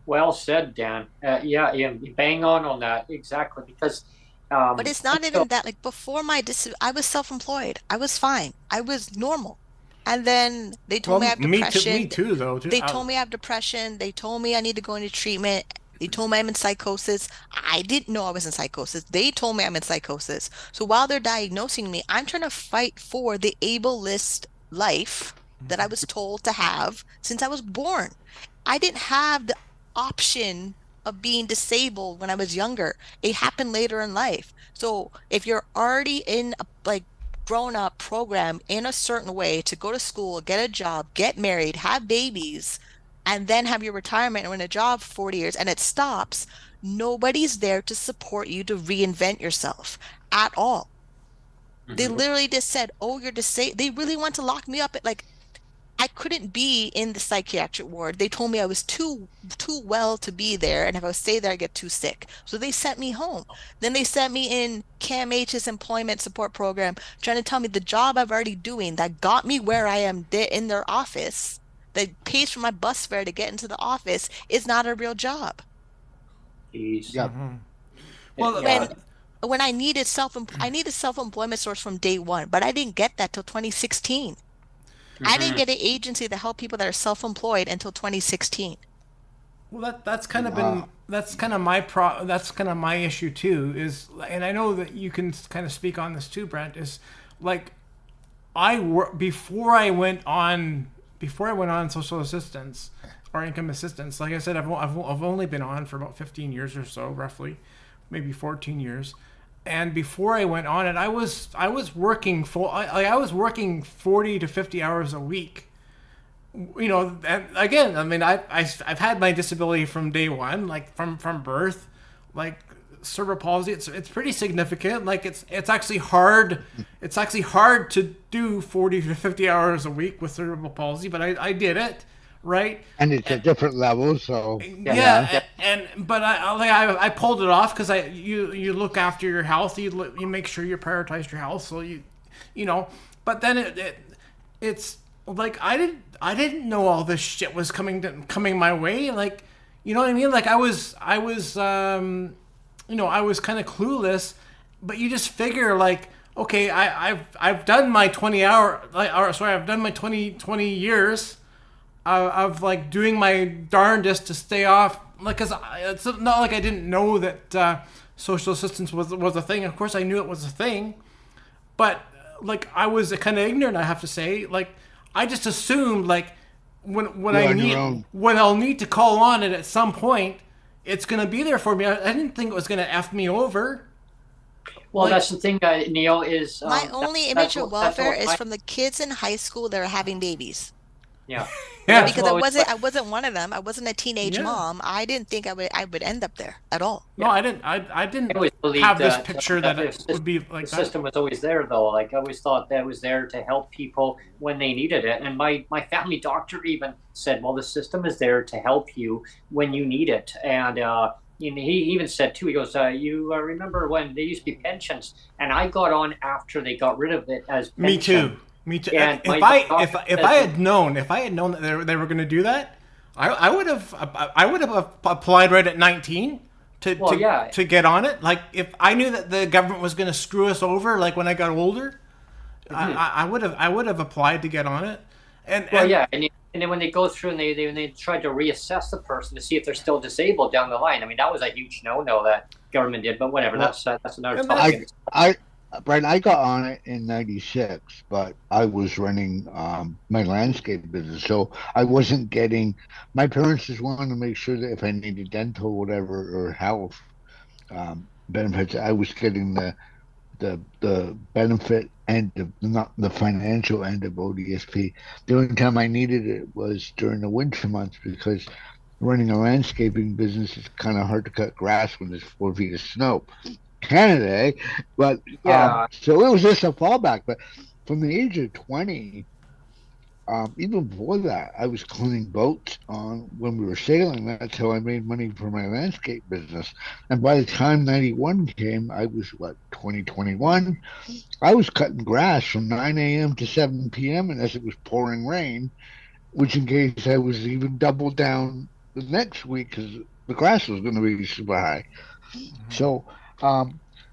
Well said, Dan. Yeah, you bang on that exactly because. But it's not even that. Like before I was self-employed. I was fine. I was normal. And then they told me I have depression. Me too, though. They told me I have depression. They told me I need to go into treatment. They told me I'm in psychosis. I didn't know I was in psychosis. They told me I'm in psychosis. So while they're diagnosing me, I'm trying to fight for the ableist life that I was told to have since I was born. I didn't have the option of being disabled when I was younger. It happened later in life. So if you're already in a grown up program in a certain way to go to school, get a job, get married, have babies, and then have your retirement or in a job for 40 years and it stops, nobody's there to support you to reinvent yourself at all. They literally just said, oh, you're disabled. They really want to lock me up at I couldn't be in the psychiatric ward. They told me I was too well to be there, and if I stay there, I get too sick. So they sent me home. Then they sent me in CAMH's employment support program, trying to tell me the job I've already doing that got me where I am in their office, that pays for my bus fare to get into the office, is not a real job. Jeez. Yeah. Well, when I needed self-employment source from day one, but I didn't get that till 2016. I didn't get an agency to help people that are self-employed until 2016. Well, that's kind of my issue too. And I know that you can kind of speak on this too, Brent. Is like before I went on social assistance or income assistance. Like I said, I've only been on for about 15 years or so, roughly, maybe 14 years. And before I went on it, I was working I was working 40 to 50 hours a week. You know, and again, I mean, I've had my disability from day one, like from birth, like cerebral palsy. It's pretty significant. Like it's actually hard. It's actually hard to do 40 to 50 hours a week with cerebral palsy, but I did it. Right, and it's at different levels, so but I pulled it off because you look after your health, you make sure you prioritize your health, so you know. But then it's like I didn't know all this shit was coming my way, like, you know what I mean? Like I was you know, I was kind of clueless, but you just figure like, okay, I've done my 20 years. Of like doing my darndest to stay off, like, cause it's not like I didn't know that social assistance was a thing. Of course, I knew it was a thing, but like I was kind of ignorant. I have to say, like I just assumed like when I'll need to call on it at some point, it's gonna be there for me. I didn't think it was gonna f me over. Well, like, that's the thing, Neil. Is my only image of welfare is from the kids in high school that are having babies. Yeah. Because I wasn't one of them. I wasn't a teenage mom. I didn't think I would end up there at all. No, I didn't. I didn't have this picture that it would be like that. The system was always there, though. Like I always thought that it was there to help people when they needed it. And my family doctor even said, "Well, the system is there to help you when you need it." And he even said too. He goes, "You remember when there used to be pensions?" And I got on after they got rid of it as pension. Me too. Me too. And if I had known that they were going to do that, I would have applied right at 19 to get on it. Like if I knew that the government was going to screw us over, like when I got older, I would have applied to get on it. And then when they go through and they try to reassess the person to see if they're still disabled down the line. I mean, that was a huge no that government did. But whatever, that's another topic. Brian, I got on it in '96, but I was running my landscape business, so I wasn't getting. My parents just wanted to make sure that if I needed dental, or whatever, or health benefits, I was getting the benefit end of, not the financial end of ODSP. The only time I needed it was during the winter months, because running a landscaping business is kind of hard to cut grass when there's 4 feet of snow. Canada, eh? But so it was just a fallback. But from the age of 20, even before that, I was cleaning boats when we were sailing. That's how I made money for my landscape business. And by the time 91 came, I was 2021. I was cutting grass from 9 a.m. to 7 p.m. unless it was pouring rain, which in case I was even double down the next week because the grass was going to be super high. So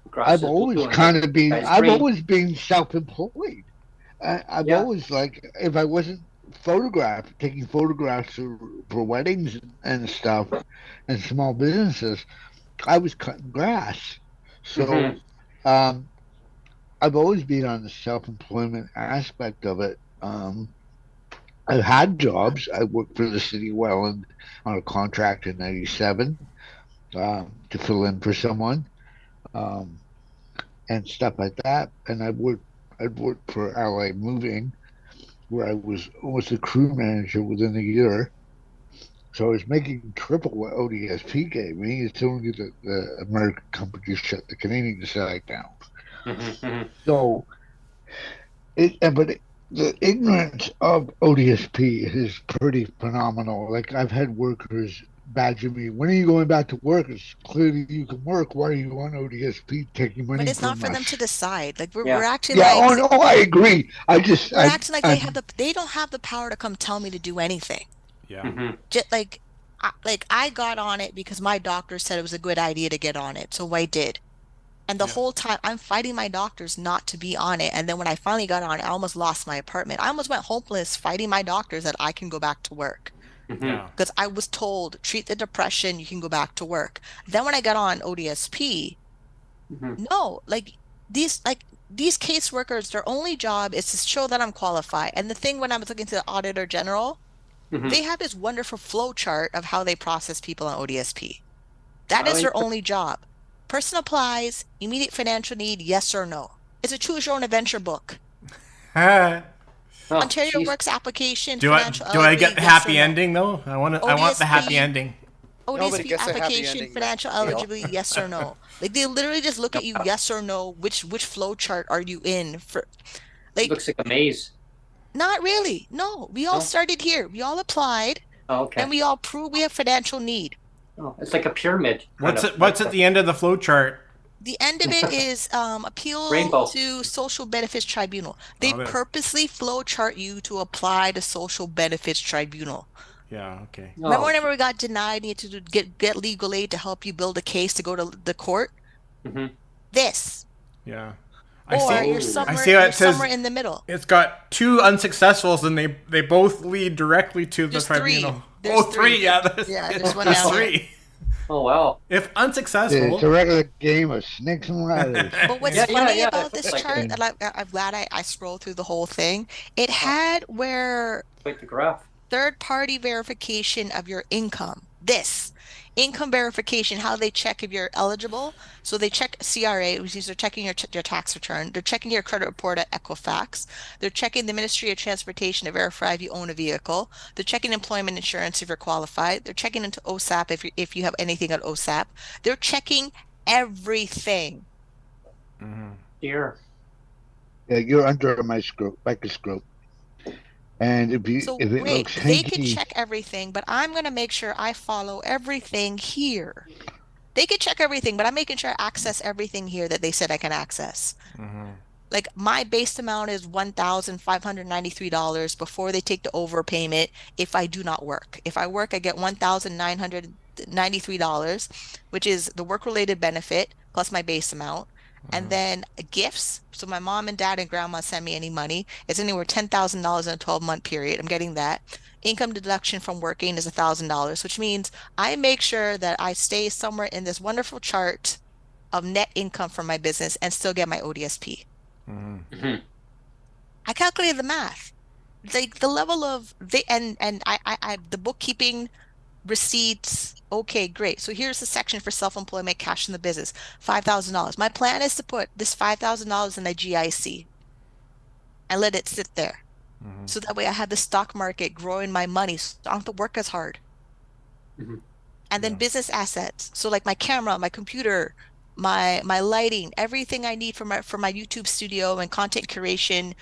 Grass I've is always blue and kind of been, guy's I've green. always been self-employed. I've Yeah. always like, if I wasn't taking photographs for weddings and stuff and small businesses, I was cutting grass. So um, I've always been on the self-employment aspect of it. I've had jobs. I worked for the city of Welland on a contract in '97 to fill in for someone um, and stuff like that. And I'd worked for Ally Moving, where I was almost a crew manager within a year. So I was making triple what ODSP gave me. It's only the American company shut the Canadian side down. So the ignorance of ODSP is pretty phenomenal. Like I've had workers badger me, when are you going back to work? It's clearly you can work. Why are you on ODSP taking But money it's not from for them us? to decide. Like we're Yeah. acting Yeah, oh like no, I agree. we're acting like they don't have the power to come tell me to do anything. Yeah. Just like I got on it because my doctor said it was a good idea to get on it, so I did. And the Yeah. whole time I'm fighting my doctors not to be on it. And then when I finally got on it, I almost lost my apartment. I almost went homeless fighting my doctors that I can go back to work. Yeah. Because I was told, treat the depression, you can go back to work. Then when I got on ODSP, no, these caseworkers, their only job is to show that I'm qualified. And the thing when I was looking to the Auditor General, they have this wonderful flow chart of how they process people on ODSP. That is their only job. Person applies, immediate financial need, yes or no. It's a choose your own adventure book. Oh, Ontario geez. Works application, Do I financial do I eligibility, get the yes happy or no. ending though? I want the happy ODSP, ending. Nobody ODSP gets a happy application, ending, financial Neil. eligibility, yes or no. Like they literally just look at you, yes or no. Which flow chart are you in for? Like Looks like a maze. not really. No, we all No? started here. We all applied, Oh, okay. and we all proved we have financial need. Oh, it's like a pyramid. What's at the end of the flow chart? The end of it is appeal Rainbow. to Social Benefits Tribunal. They there. purposely flow chart you to apply to Social Benefits Tribunal. Yeah. Okay. Remember Oh, whenever we got denied, you had to get legal aid to help you build a case to go to the court? This. Yeah. Or you're somewhere in the middle. It's got two unsuccessfuls, and they both lead directly to the There's tribunal. There's three. Yeah. There's one There's down there. three. oh wow. If unsuccessful, It's a regular game of snakes and ladders. But what's Yeah, funny yeah, about it this looks like chart, that I'm glad I scrolled through the whole thing, it had where Like the graph. third-party verification of your income. This income verification, how they check if you're eligible. So they check CRA, which means they're checking your tax return. They're checking your credit report at Equifax. They're checking the Ministry of Transportation to verify if you own a vehicle. They're checking employment insurance if you're qualified. They're checking into OSAP if you have anything at OSAP. They're checking everything. Dear. Yeah, you're under a microscope. And if it looks they could hinky, check everything, but I'm going to make sure I follow everything here. They could check everything, but I'm making sure I access everything here that they said I can access. Like my base amount is $1,593 before they take the overpayment if I do not work. If I work, I get $1,993, which is the work-related benefit plus my base amount. And then gifts. So my mom and dad and grandma send me any money. It's anywhere $10,000 in a 12-month period. I'm getting that. Income deduction from working is $1,000, which means I make sure that I stay somewhere in this wonderful chart of net income from my business and still get my ODSP. I calculated the math. Like the level of the bookkeeping receipts. Okay, great. So here's the section for self-employment, cash in the business, $5,000. My plan is to put this $5,000 in a GIC and let it sit there. So that way I have the stock market growing my money, so I don't have to work as hard. And then business assets. So like my camera, my computer, my lighting, everything I need for my YouTube studio and content curation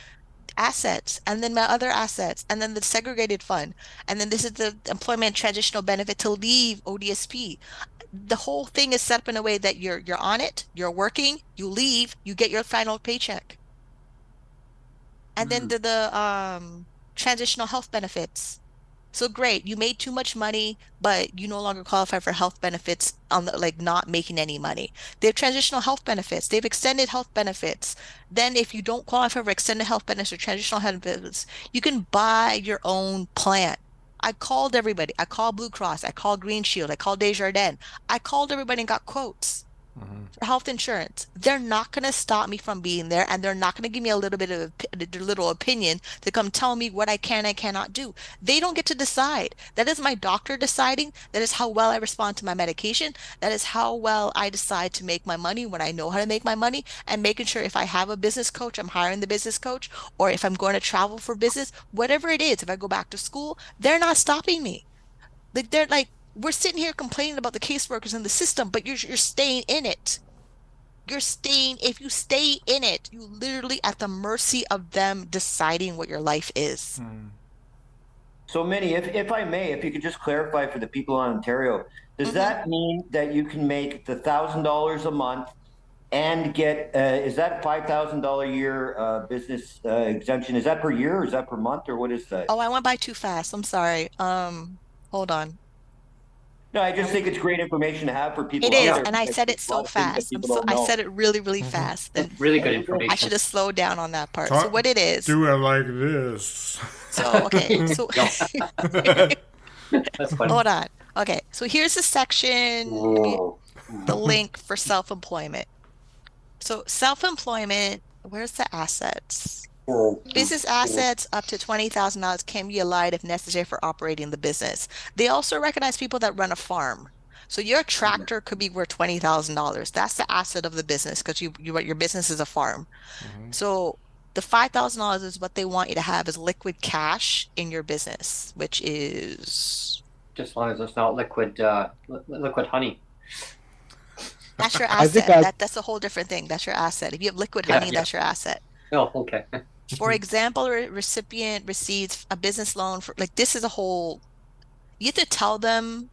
assets, and then my other assets, and then the segregated fund, and then this is the employment transitional benefit to leave ODSP. The whole thing is set up in a way that you're on it, you're working, you leave, you get your final paycheck. And then the transitional health benefits. So great, you made too much money, but you no longer qualify for health benefits on the, like not making any money. They have transitional health benefits. They have extended health benefits. Then if you don't qualify for extended health benefits or transitional health benefits, you can buy your own plan. I called everybody. I called Blue Cross. I called Green Shield. I called Desjardins. I called everybody and got quotes for health insurance. They're not going to stop me from being there, and they're not going to give me a little bit of a little opinion to come tell me what I can and cannot do. They don't get to decide. That is my doctor deciding. That is how well I respond to my medication. That is how well I decide to make my money when I know how to make my money, and making sure if I have a business coach, I'm hiring the business coach, or if I'm going to travel for business, whatever it is, if I go back to school, they're not stopping me. Like they're like, we're sitting here complaining about the caseworkers in the system, but you're staying in it. You're staying, if you stay in it, you literally at the mercy of them deciding what your life is. So Minnie, if I may, if you could just clarify for the people in Ontario, does that mean that you can make the $1,000 a month and get, is that $5,000 a year business exemption? Is that per year or is that per month or what is that? Oh, I went by too fast. I'm sorry. Hold on. No, I just think it's great information to have for people It out is, there. and I because said there's it a lot so of things that fast. people don't I know. said it really, really fast. And Really good I information. should have slowed down on that part. So what it is. Do it like this. So, okay. So That's funny. hold on. Okay. So here's the section, the link for self-employment. So self-employment, where's the assets? Business assets up to $20,000 can be allowed if necessary for operating the business. They also recognize people that run a farm. So your tractor could be worth $20,000. That's the asset of the business because your business is a farm. So the $5,000 is what they want you to have as liquid cash in your business, which is just as long as it's not liquid honey. that's your I think asset. That's a whole different thing. That's your asset. If you have liquid honey, that's your asset. Oh, okay. For example, a recipient receives a business loan for, like, this is a whole, you have to tell them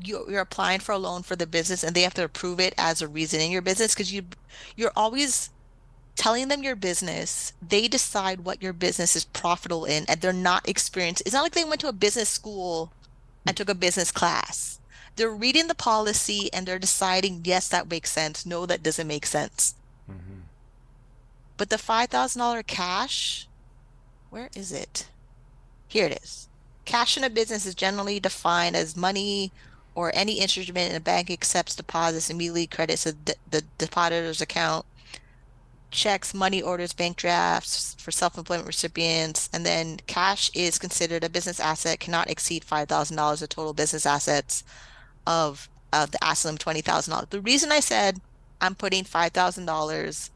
you're applying for a loan for the business and they have to approve it as a reason in your business because you're always telling them your business. They decide what your business is profitable in and they're not experienced. It's not like they went to a business school and took a business class. They're reading the policy and they're deciding, yes, that makes sense. No, that doesn't make sense. But the $5,000 cash, where is it? Here it is. Cash in a business is generally defined as money or any instrument in a bank accepts deposits, immediately credits the depositor's account, checks, money orders, bank drafts for self-employment recipients, and then cash is considered a business asset, cannot exceed $5,000 of total business assets of the asset of $20,000. The reason I said I'm putting $5,000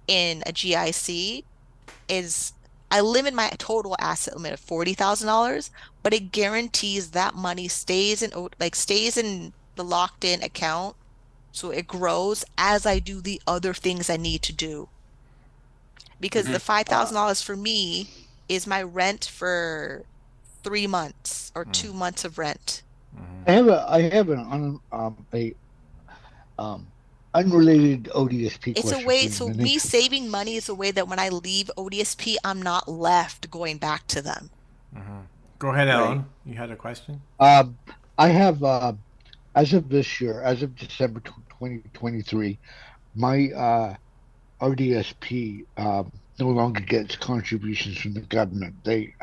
in a GIC is I limit my total asset limit of $40,000, but it guarantees that money stays in the locked in account. So it grows as I do the other things I need to do. Because the $5,000 for me is my rent for 3 months or 2 months of rent. I have an unrelated ODSP It's question. a way, so me saving money is a way that when I leave ODSP, I'm not left going back to them. Go ahead, Alan. You had a question? I have, as of this year, as of December 2023, my RDSP no longer gets contributions from the government. I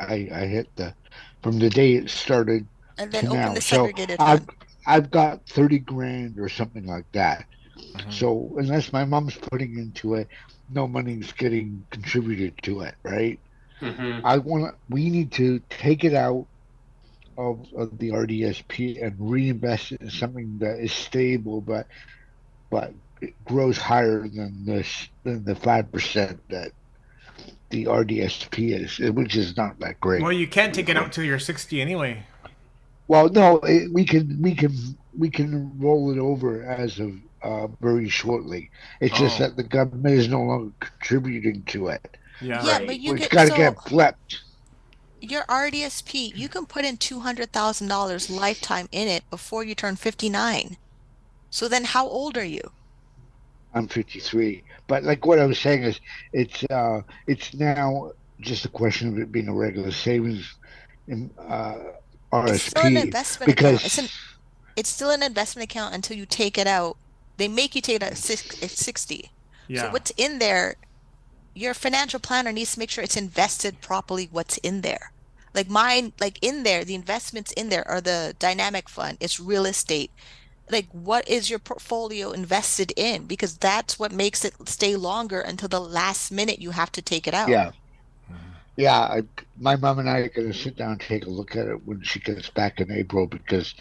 hit from the day it started and then to open now. the So segregated fund. I've got 30 grand or something like that. So unless my mom's putting into it, no money's getting contributed to it, right? We need to take it out of the RDSP and reinvest it in something that is stable, but it grows higher than the 5% that the RDSP is, which is not that great. Well, you can't take it out till you're 60 anyway. Well, no, we can roll it over as of very shortly. It's just that the government is no longer contributing to it. Yeah, but you it's got to get flipped. Your RDSP, you can put in $200,000 lifetime in it before you turn 59. So then how old are you? I'm 53. But like what I was saying is it's now just a question of it being a regular savings It's still an RSP investment account. because It's still an investment account until you take it out. They make you take it at 60. So Yeah. what's in there, your financial planner needs to make sure it's invested properly what's in there. Like mine, like in there, the investments in there are the dynamic fund, it's real estate. Like what is your portfolio invested in? Because that's what makes it stay longer until the last minute you have to take it out. yeah, yeah. My mom and I are going to sit down and take a look at it when she gets back in April because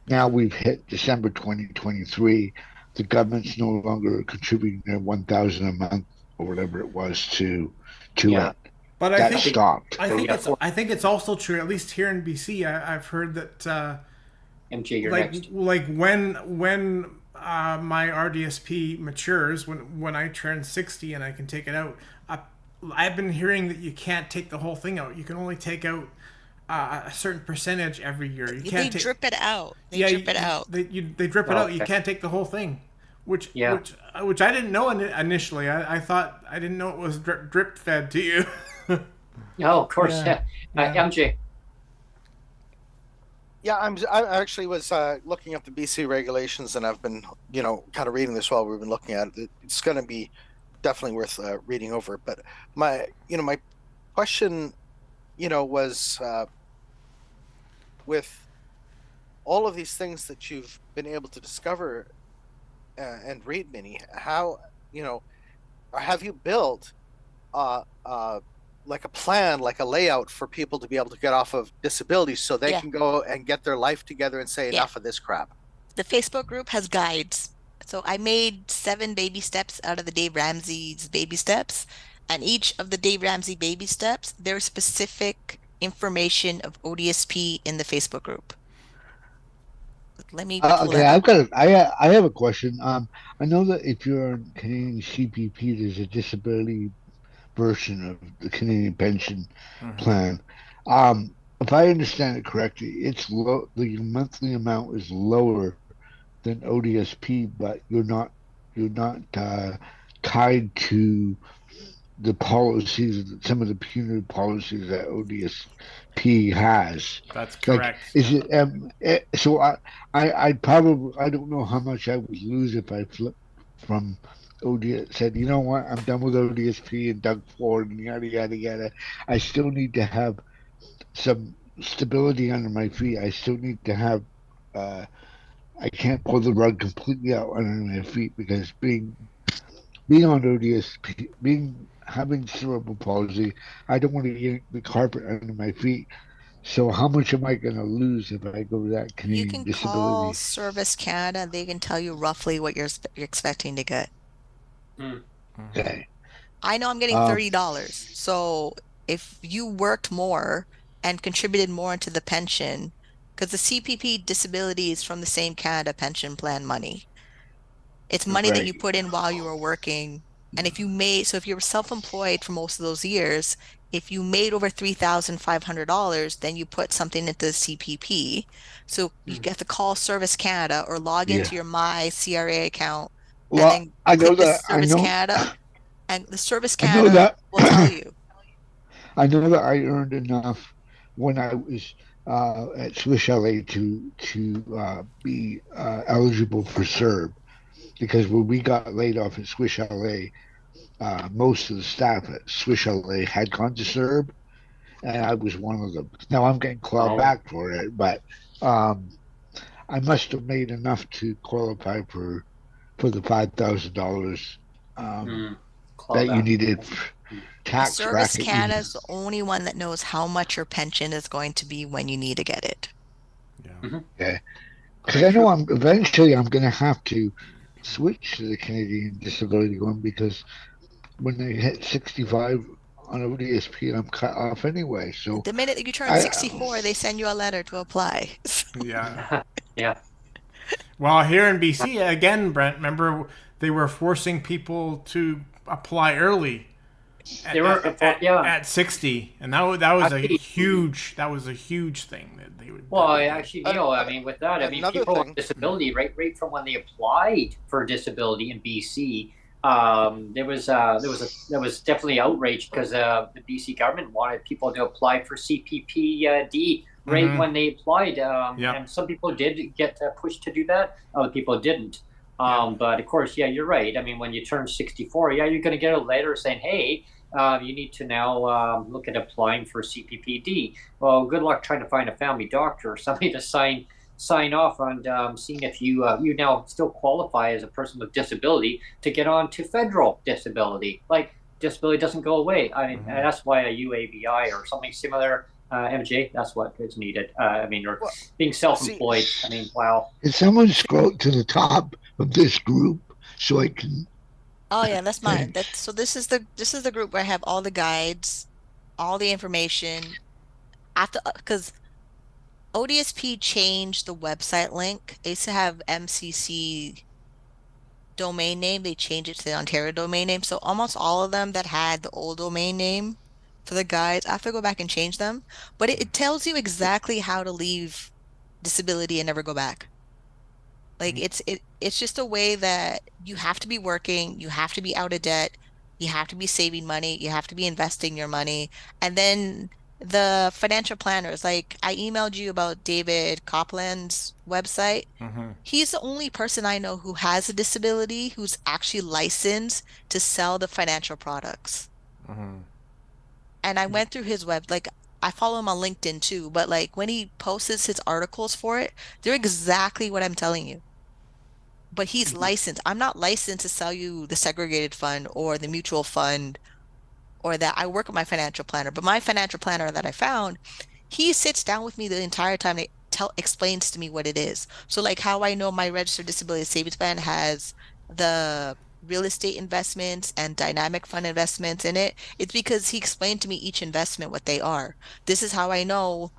now we've hit December 2023. The government's no longer contributing their 1,000 a month or whatever it was to Yeah. it. But That stopped. I think it's also true. At least here in BC, I've heard that MJ, you're like next. like when my RDSP matures, when I turn 60 and I can take it out, I've been hearing that you can't take the whole thing out. You can only take out a certain percentage every year. You can't They drip it out. They yeah, drip it out. They drip it out. You Okay. can't take the whole thing, which Yeah. which I didn't know initially. I thought I didn't know it was drip fed to you. Oh, of course. Yeah. Yeah. MJ. Yeah, I actually was looking up the BC regulations, and I've been, kind of reading this while we've been looking at it. It's going to be definitely worth reading over. But my question, was with all of these things that you've been able to discover and read, Minnie, how, or have you built like a plan, like a layout for people to be able to get off of disability so they Yeah. can go and get their life together and say Yeah. enough of this crap? The Facebook group has guides. So I made 7 baby steps out of the Dave Ramsey's baby steps. And each of the Dave Ramsey baby steps, there's specific information of ODSP in the Facebook group. Let me pull Okay, that up. I have a question. I know that if you're on Canadian CPP, there's a disability version of the Canadian pension plan. If I understand it correctly, it's low. The monthly amount is lower than ODSP, but you're not tied to the policies, some of the punitive policies that ODSP has. That's correct. Is it? So I probably, I don't know how much I would lose if I flipped from said, you know what, I'm done with ODSP and dug forward and yada yada yada. I still need to have some stability under my feet. I still need to have. I can't pull the rug completely out under my feet because being on ODSP, having cerebral palsy, I don't want to get the carpet under my feet. So how much am I going to lose if I go to that Canadian You can disability? call Service Canada. They can tell you roughly what you're expecting to get. Okay. I know I'm getting $30. So if you worked more and contributed more into the pension, because the CPP disability is from the same Canada pension plan money. It's money that you put in while you were working. And if you were self-employed for most of those years, if you made over $3,500, then you put something into the CPP. So you get to call Service Canada or log into your My CRA account. Well, and then I know click the that. Service Canada, and the Service I know Canada that. will tell you. I know that I earned enough when I was at Swiss LA to be eligible for CERB, because when we got laid off at Swiss LA, most of the staff at Swiss LA had gone to CERB, and I was one of them. Now I'm getting clawed back for it, but I must have made enough to qualify for the $5,000 that you needed. Tax Service bracket. Canada is the only one that knows how much your pension is going to be when you need to get it. Yeah. Okay. Because I know eventually I'm going to have to switch to the Canadian disability one, because when they hit 65 on ODSP, I'm cut off anyway. So The minute that you turn 64, they send you a letter to apply. Yeah. Yeah. Well, here in BC, again, Brent, remember they were forcing people to apply early. At 60, and that was a huge thing that they would. Well, actually, I mean, with that, I mean, people thing. with disability, right from when they applied for disability in BC, there was definitely outrage because the BC government wanted people to apply for CPPD right when they applied, and some people did get pushed to do that. Other people didn't. But of course, yeah, you're right. I mean, when you turn 64, yeah, you're going to get a letter saying, "Hey, you need to now look at applying for CPPD." Well, good luck trying to find a family doctor or somebody to sign off on seeing if you now still qualify as a person with disability to get on to federal disability. Like, disability doesn't go away. I mean, that's why a UABI or something similar, MJ, that's what is needed. I mean, or being self-employed. I mean, wow. Can someone scroll to the top of this group so I can? Oh yeah, that's mine. So this is the group where I have all the guides, all the information. After, because ODSP changed the website link. They used to have MCC domain name. They changed it to the Ontario domain name. So almost all of them that had the old domain name for the guides, I have to go back and change them. But it tells you exactly how to leave disability and never go back. Like it's just a way that you have to be working, you have to be out of debt, you have to be saving money, you have to be investing your money. And then the financial planners, like I emailed you about David Copland's website. He's the only person I know who has a disability who's actually licensed to sell the financial products. And I went through his web, like I follow him on LinkedIn too, but like when he posts his articles for it, they're exactly what I'm telling you. But he's licensed. I'm not licensed to sell you the segregated fund or the mutual fund or that. I work with my financial planner, but my financial planner that I found, he sits down with me the entire time and explains to me what it is. So like how I know my registered disability savings plan has the real estate investments and dynamic fund investments in it, it's because he explained to me each investment what they are. This is how I know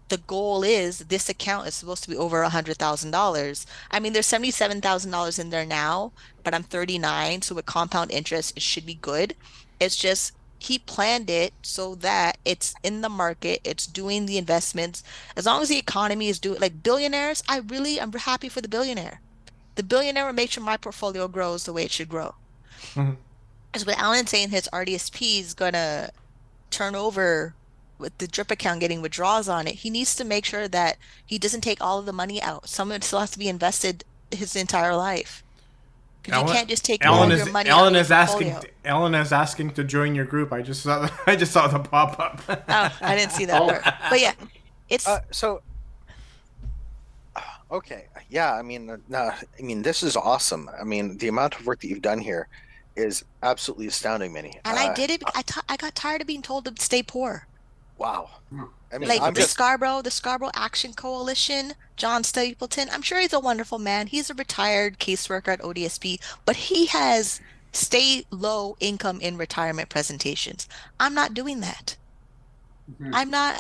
the goal is this account is supposed to be over $100,000. I mean, there's $77,000 in there now, but I'm 39, so with compound interest, it should be good. It's just he planned it so that it's in the market, it's doing the investments. As long as the economy is doing, like billionaires, I'm happy for the billionaire. The billionaire will make sure my portfolio grows the way it should grow. Because with Alan saying his RDSP is gonna turn over with the drip account getting withdrawals on it, he needs to make sure that he doesn't take all of the money out. Some of it still has to be invested his entire life. Because you can't just take all your money out of your portfolio. Ellen is asking to join your group. I just saw the pop up. Oh, I didn't see that part. But yeah, it's okay. Yeah, I mean, this is awesome. I mean, the amount of work that you've done here is absolutely astounding, Minnie. And I did it. I got tired of being told to stay poor. Wow. I mean, like the Scarborough Action Coalition, John Stapleton, I'm sure he's a wonderful man. He's a retired caseworker at ODSP, but he has stay low income in retirement presentations. I'm not doing that. I'm not.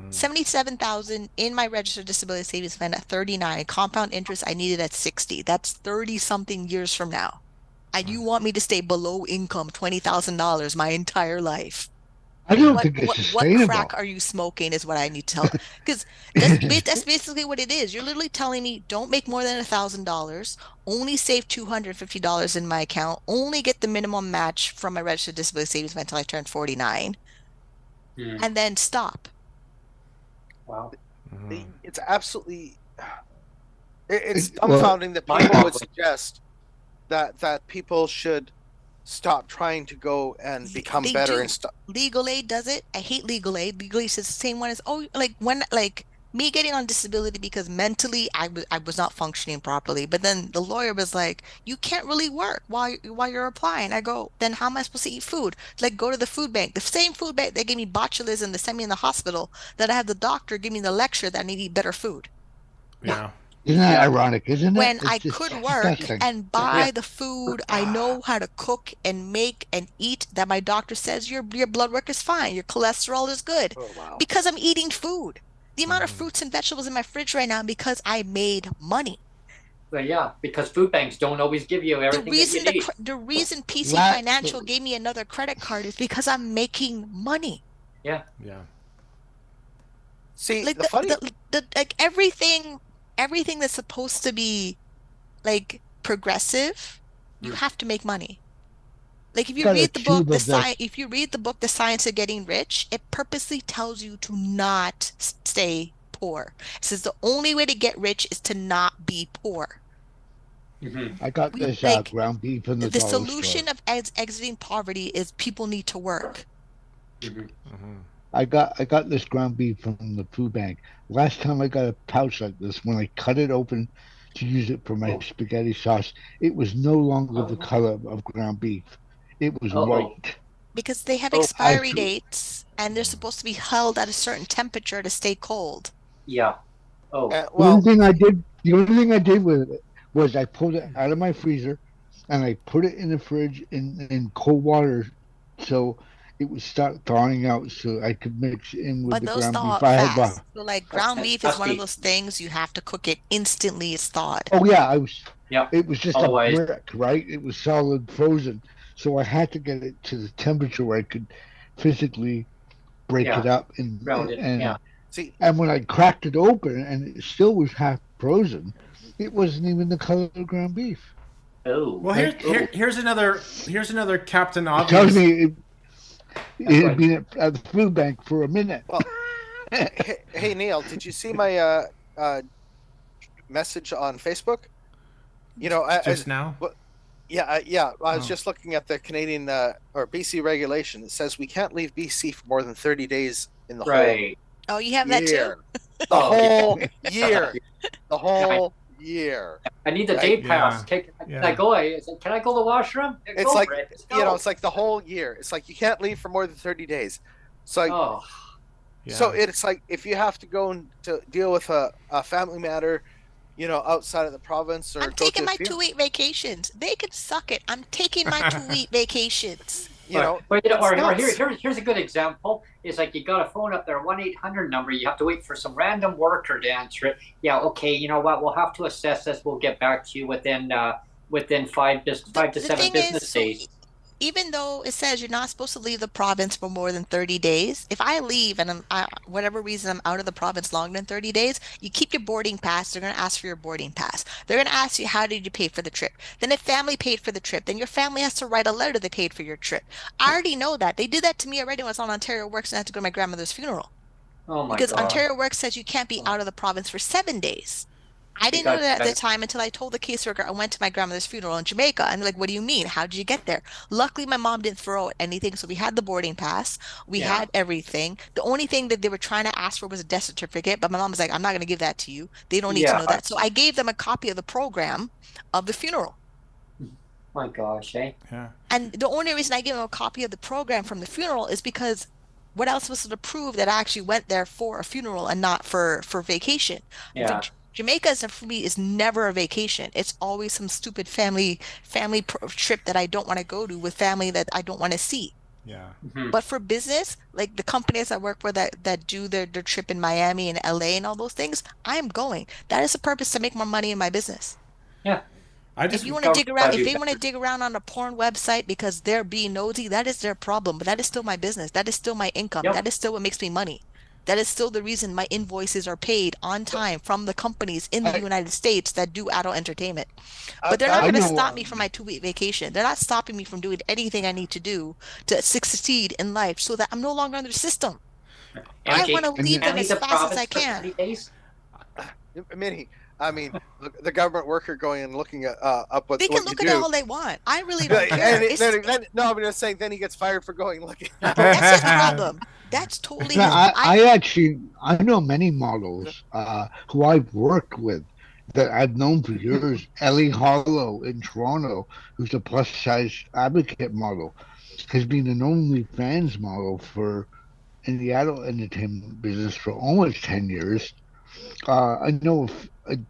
77,000 in my registered disability savings fund at 39, compound interest I needed at 60. That's 30 something years from now. And you want me to stay below income $20,000 my entire life? I don't think it's sustainable. What crack are you smoking is what I need to tell. Because that's basically what it is. You're literally telling me don't make more than $1,000, only save $250 in my account, only get the minimum match from my registered disability savings fund until I turn 49, and then stop. Wow. It's absolutely, it's dumbfounding that people would suggest that people should stop trying to go and become better and stuff. Legal aid does it. I hate legal aid. Legal aid is the same one as me getting on disability because mentally I was not functioning properly. But then the lawyer was like, you can't really work while you're applying. I go, then how am I supposed to eat food? Like, go to the food bank. The same food bank that gave me botulism, they sent me in the hospital, that I have the doctor give me the lecture that I need to eat better food. Yeah. Isn't that ironic, isn't it? When I could work and buy the food I know how to cook and make and eat, that my doctor says your blood work is fine, your cholesterol is good, because I'm eating food. The amount of fruits and vegetables in my fridge right now because I made money. Well, yeah, because food banks don't always give you everything that you need. The reason PC Financial gave me another credit card is because I'm making money. Yeah. See, like everything that's supposed to be like progressive, you have to make money. Like if you Got a read the book, tube of this. if you read the book, The Science of Getting Rich, it purposely tells you to not stay poor. It says the only way to get rich is to not be poor. I got We- this like, ground beef in the The dollar solution store. of exiting poverty is people need to work. I got this ground beef from the food bank. Last time I got a pouch like this, when I cut it open to use it for my spaghetti sauce, it was no longer the color of ground beef. It was white. Because they have Oh, expiry dates and they're supposed to be held at a certain temperature to stay cold. Yeah. Oh. The Well, only thing I did with it was I pulled it out of my freezer and I put it in the fridge in cold water, so it would start thawing out, so I could mix in with But the those ground thaw beef I had fast. bought. So like ground beef is one of Nasty. those things you have to cook it instantly. It's thawed. Oh yeah, I was. Yeah. It was just Otherwise- a brick, right? It was solid frozen, so I had to get it to the temperature where I could physically break Yeah. it up and Ground it, and, yeah. see, and when I cracked it open and it still was half frozen, it wasn't even the color of ground beef. Oh. Well, here's another Captain It tells Obvious. me it had right. been at the food bank for a minute. well, hey Neil, did you see my message on Facebook? You know, Just now. I was Oh. just looking at the Canadian or BC regulation. It says we can't leave BC for more than 30 days in the Right. Oh, you have whole that year. too? The Oh, whole year. The whole year. I need the Right? day pass. Yeah. Can I go? Can I go to the washroom? It's Go, like, Brent. Let's you know, go. it's like the whole year. It's like you can't leave for more than 30 days. So, Oh. so it's like if you have to go and to deal with a family matter, you know, outside of the province, or I'm go taking to my a field, 2-week vacations. They can suck it. I'm taking my 2-week vacations. you know, But you know, it's or nuts. here's a good example. It's like you got a phone up there, 1-800 number. You have to wait for some random worker to answer it. Yeah, okay. You know what? We'll have to assess this. We'll get back to you within 5 to 7 business days. Even though it says you're not supposed to leave the province for more than 30 days, if I leave and whatever reason I'm out of the province longer than 30 days, you keep your boarding pass. They're going to ask for your boarding pass. They're going to ask you, how did you pay for the trip? Then if family paid for the trip, then your family has to write a letter they paid for your trip. I already know that. They did that to me already when I was on Ontario Works and I had to go to my grandmother's funeral. Oh my Because God. Ontario Works says you can't be out of the province for 7 days. I didn't know that at the time until I told the caseworker I went to my grandmother's funeral in Jamaica. And they're like, what do you mean? How did you get there? Luckily, my mom didn't throw out anything. So we had the boarding pass. We had everything. The only thing that they were trying to ask for was a death certificate. But my mom was like, I'm not going to give that to you. They don't need to know that. So I gave them a copy of the program of the funeral. My gosh, eh? Yeah. And the only reason I gave them a copy of the program from the funeral is because what else was to prove that I actually went there for a funeral and not for vacation? Yeah. Jamaica for me is never a vacation. It's always some stupid family trip that I don't want to go to with family that I don't want to see. Yeah. Mhm. But for business, like the companies I work for that do their trip in Miami and LA and all those things, I am going. That is the purpose, to make more money in my business. Yeah. If you want to dig around, if they want to dig around on a porn website because they're being nosy, that is their problem. But that is still my business. That is still my income. Yep. That is still what makes me money. That is still the reason my invoices are paid on time from the companies in the United States that do adult entertainment. But they're not I going to know, stop me from my 2-week vacation. They're not stopping me from doing anything I need to do to succeed in life so that I'm no longer under the system. I Okay. want to leave them Can't as leave the fast as I province for can. 30 days? Minnie, I mean, the government worker going and looking at up what They can what look you at it do. all they want. I really don't care. And It's- no, I'm just saying. Then he gets fired for going looking. That's his problem. That's totally his. Yeah, I know many models who I've worked with that I've known for years. Ellie Hollow in Toronto, who's a plus size advocate model, has been an OnlyFans model in the adult entertainment business for almost 10 years. I know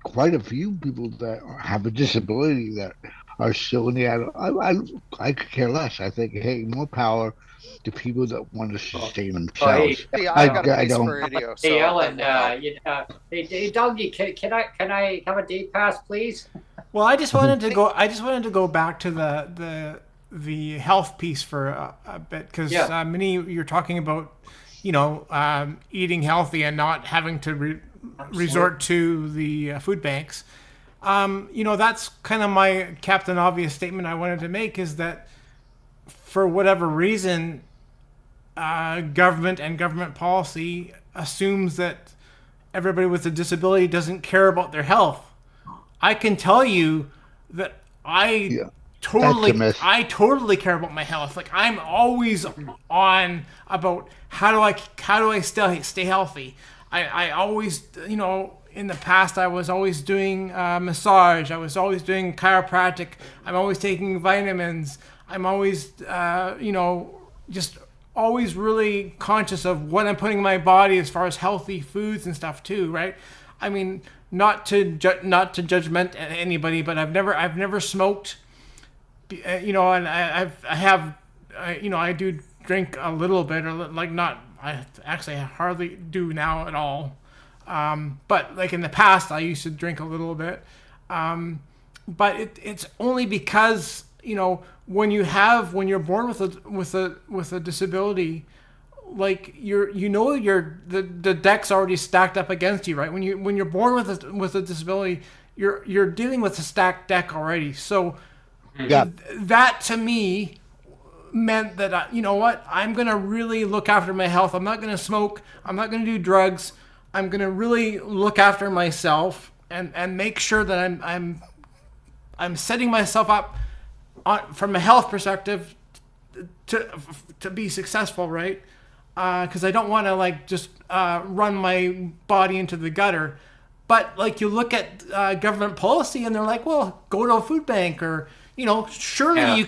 quite a few people that have a disability that are still in the adult. I could care less. I think, hey, more power to people that want to sustain themselves. See, I got a I face don't- for radio. So Hey, Ellen, that hey, Dougie, can I have a day pass, please? Well, I just wanted to go back to the health piece for a bit, because Minnie, you're talking about, eating healthy and not having to resort to the food banks. that's kind of my Captain Obvious statement I wanted to make, is that for whatever reason, government and government policy assumes that everybody with a disability doesn't care about their health. I can tell you that I totally care about my health. Like, I'm always on about how do I stay healthy. I always, in the past, I was always doing massage. I was always doing chiropractic. I'm always taking vitamins. I'm always, just always really conscious of what I'm putting in my body as far as healthy foods and stuff too, right? I mean, not to judgment anybody, but I've never smoked, and I do drink a little bit, or like not. I hardly do now at all. But like in the past, I used to drink a little bit. But it's only because, when you're born with a disability, like the deck's already stacked up against you, right? When you're born with a disability, you're dealing with a stacked deck already. So that to me meant that I'm going to really look after my health. I'm not going to smoke. I'm not going to do drugs. I'm going to really look after myself and make sure that I'm setting myself up from a health perspective to be successful, right? Because I don't want to just run my body into the gutter. But you look at government policy and they're like, well, go to a food bank, or surely you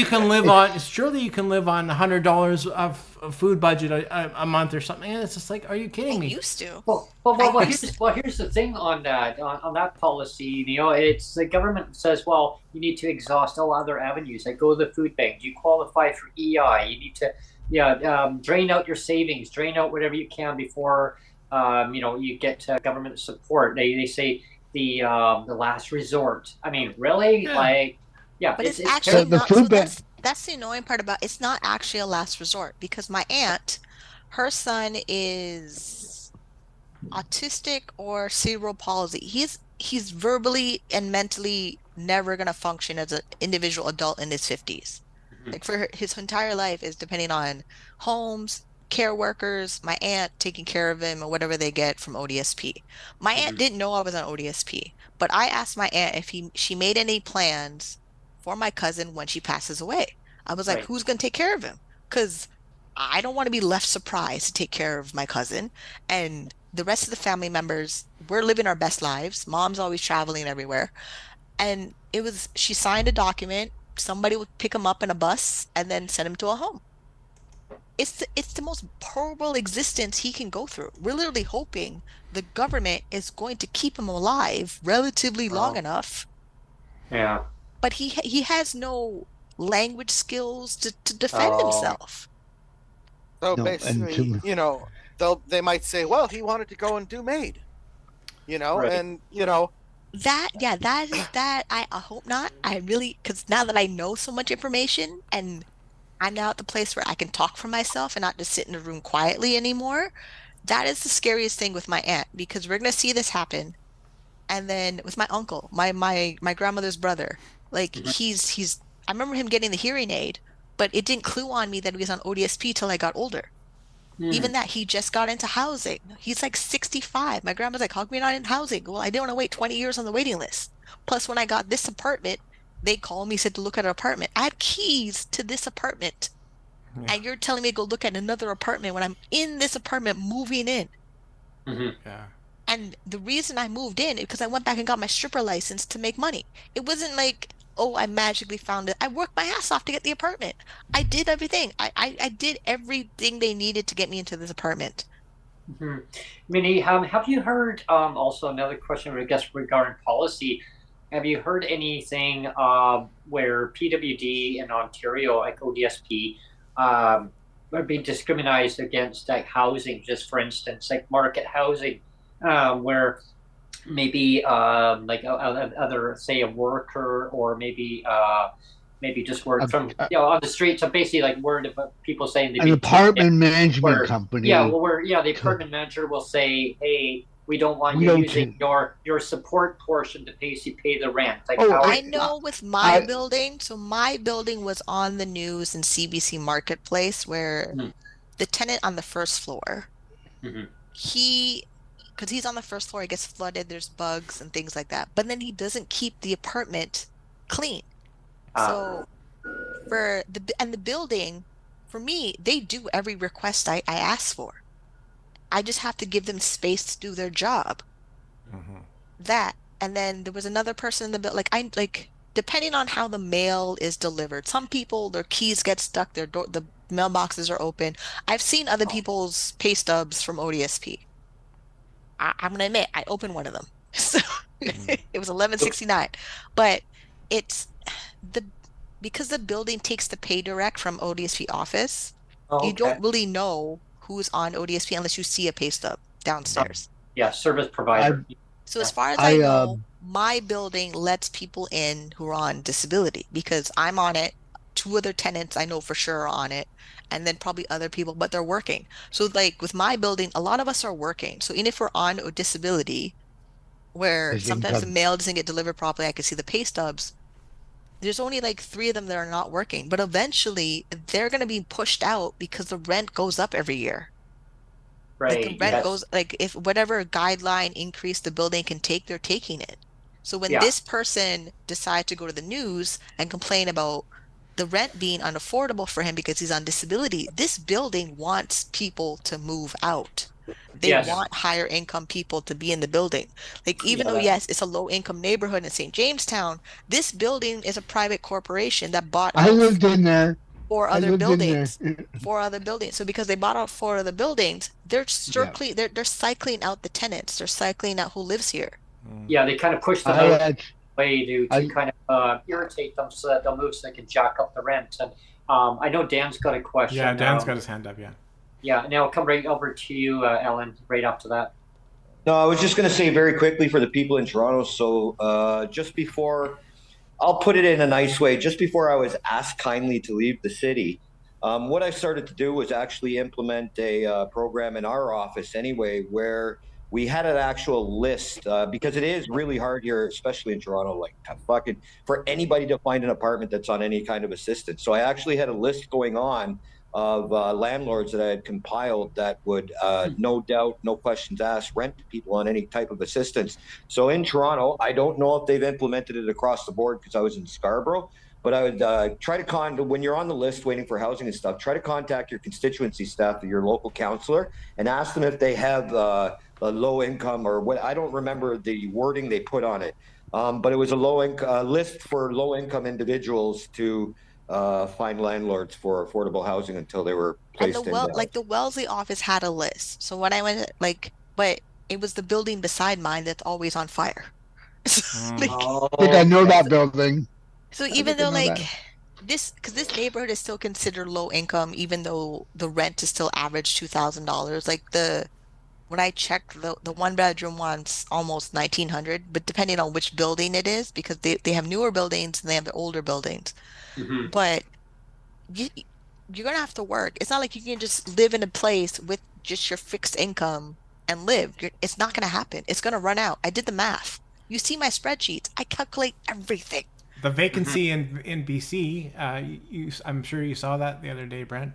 can live on $100 of food budget a month or something. And it's just like, are you kidding me? I used to. Here's the thing on that policy. It's the government says, well, you need to exhaust all other avenues. Like, go to the food bank. You qualify for EI. You need to drain out your savings, drain out whatever you can before you get government support. They say the last resort. I mean, really? Yeah. But it's actually not. So that's the annoying part about it's not actually a last resort, because my aunt, her son is autistic or cerebral palsy. He's verbally and mentally never gonna function as an individual adult in his 50s. Like, for his entire life is depending on homes, care workers, my aunt taking care of him, or whatever they get from ODSP. My aunt didn't know I was on ODSP, but I asked my aunt if she made any plans for my cousin when she passes away. I was like, who's going to take care of him? Because I don't want to be left surprised to take care of my cousin. And the rest of the family members, we're living our best lives. Mom's always traveling everywhere. And she signed a document. Somebody would pick him up in a bus and then send him to a home. It's the most horrible existence he can go through. We're literally hoping the government is going to keep him alive relatively long enough. Yeah. But he has no language skills to defend himself. So basically, they might say, well, he wanted to go and do MAID, and that I hope not. I really, because now that I know so much information and I'm now at the place where I can talk for myself and not just sit in a room quietly anymore. That is the scariest thing with my aunt, because we're going to see this happen. And then with my uncle, my grandmother's brother, like he's I remember him getting the hearing aid, but it didn't clue on me that he was on ODSP till I got older. Even that, he just got into housing. He's like 65. My grandma's like, how come you're not in housing? Well, I didn't want to wait 20 years on the waiting list. Plus, when I got this apartment, they called me, said to look at an apartment. I had keys to this apartment. And you're telling me to go look at another apartment when I'm in this apartment moving in. Yeah. And the reason I moved in is because I went back and got my stripper license to make money. It wasn't like, oh, I magically found it. I worked my ass off to get the apartment. I did everything. I did everything they needed to get me into this apartment. Minnie, have you heard, also another question, I guess, regarding policy. Have you heard anything where PWD in Ontario, like ODSP, are being discriminated against, like housing, just for instance, like market housing, where maybe like other, say, a worker, or maybe just work from on the street. So basically, like word of people saying an apartment management company. Yeah, well, the apartment manager will say, hey, we don't want We you don't using t- your support portion to basically pay the rent. Like Oh, how I know with my I building, so my building was on the news in CBC Marketplace where Mhm. the tenant on the first floor, Mhm. he, because he's on the first floor, it gets flooded, there's bugs and things like that. But then he doesn't keep the apartment clean. Uh, So for the building, for me, they do every request I ask for. I just have to give them space to do their job. That. And then there was another person in the building, like depending on how the mail is delivered. Some people, their keys get stuck, the mailboxes are open. I've seen other people's pay stubs from ODSP. I'm gonna admit, I opened one of them. So it was 1169. But it's the because the building takes the pay direct from ODSP office, you okay. don't really know who's on ODSP unless you see a pay stub downstairs. Yeah, service I provider. So as Yeah. far as I I know, my building lets people in who are on disability because I'm on it. Two other tenants I know for sure are on it, and then probably other people, but they're working. So like with my building, a lot of us are working. So even if we're on a disability, where his sometimes the income. mail doesn't get delivered properly, I can see the pay stubs. There's only like three of them that are not working, but eventually they're going to be pushed out because the rent goes up every year. Like the Right. rent Yes. goes, like if whatever guideline increase the building can take, they're taking it. So when Yeah. this person decides to go to the news and complain about the rent being unaffordable for him because he's on disability, this building wants people to move out. They Yes. want higher income people to be in the building. Like even Yeah. though yes, it's a low income neighborhood in St. Jamestown, this building is a private corporation that bought I out lived in there. four I other lived in there. buildings. Four other buildings. So because they bought out four other buildings, they're Yeah. circling, they're cycling out the tenants. They're cycling out who lives here. Yeah. They kind of push them I out had way to I kind of irritate them so that they'll move so they can jack up the rent. And I know Dan's got a question. Yeah, Dan's got his hand up. Yeah. Yeah, and I'll come right over to you, Ellen, right after that. No, I was just going to say very quickly for the people in Toronto. So just before, I'll put it in a nice way, just before I was asked kindly to leave the city, what I started to do was actually implement a program in our office anyway, where we had an actual list because it is really hard here, especially in Toronto, like fucking for anybody to find an apartment that's on any kind of assistance. So I actually had a list going on of landlords that I had compiled that would, no doubt, no questions asked, rent to people on any type of assistance. So in Toronto, I don't know if they've implemented it across the board because I was in Scarborough, but I would try to when you're on the list waiting for housing and stuff, try to contact your constituency staff or your local councillor and ask them if they have a low income or what. I don't remember the wording they put on it, but it was a low income list for low income individuals to find landlords for affordable housing until they were And placed in the like the Wellesley office had a list. So when I went but it was the building beside mine that's always on fire. Like, Oh, think I know okay. that building. so I even think I though know like that. because this neighborhood is still considered low income, even though the rent is still average $2,000. Like when I checked the one bedroom one's almost 1900, but depending on which building it is, because they have newer buildings and they have the older buildings. Mhm. But you you're gonna have to work. It's not like you can just live in a place with just your fixed income and live. It's not gonna happen. It's gonna run out. I did the math. You see my spreadsheets. I calculate everything. The vacancy in BC, I'm sure you saw that the other day, Brent.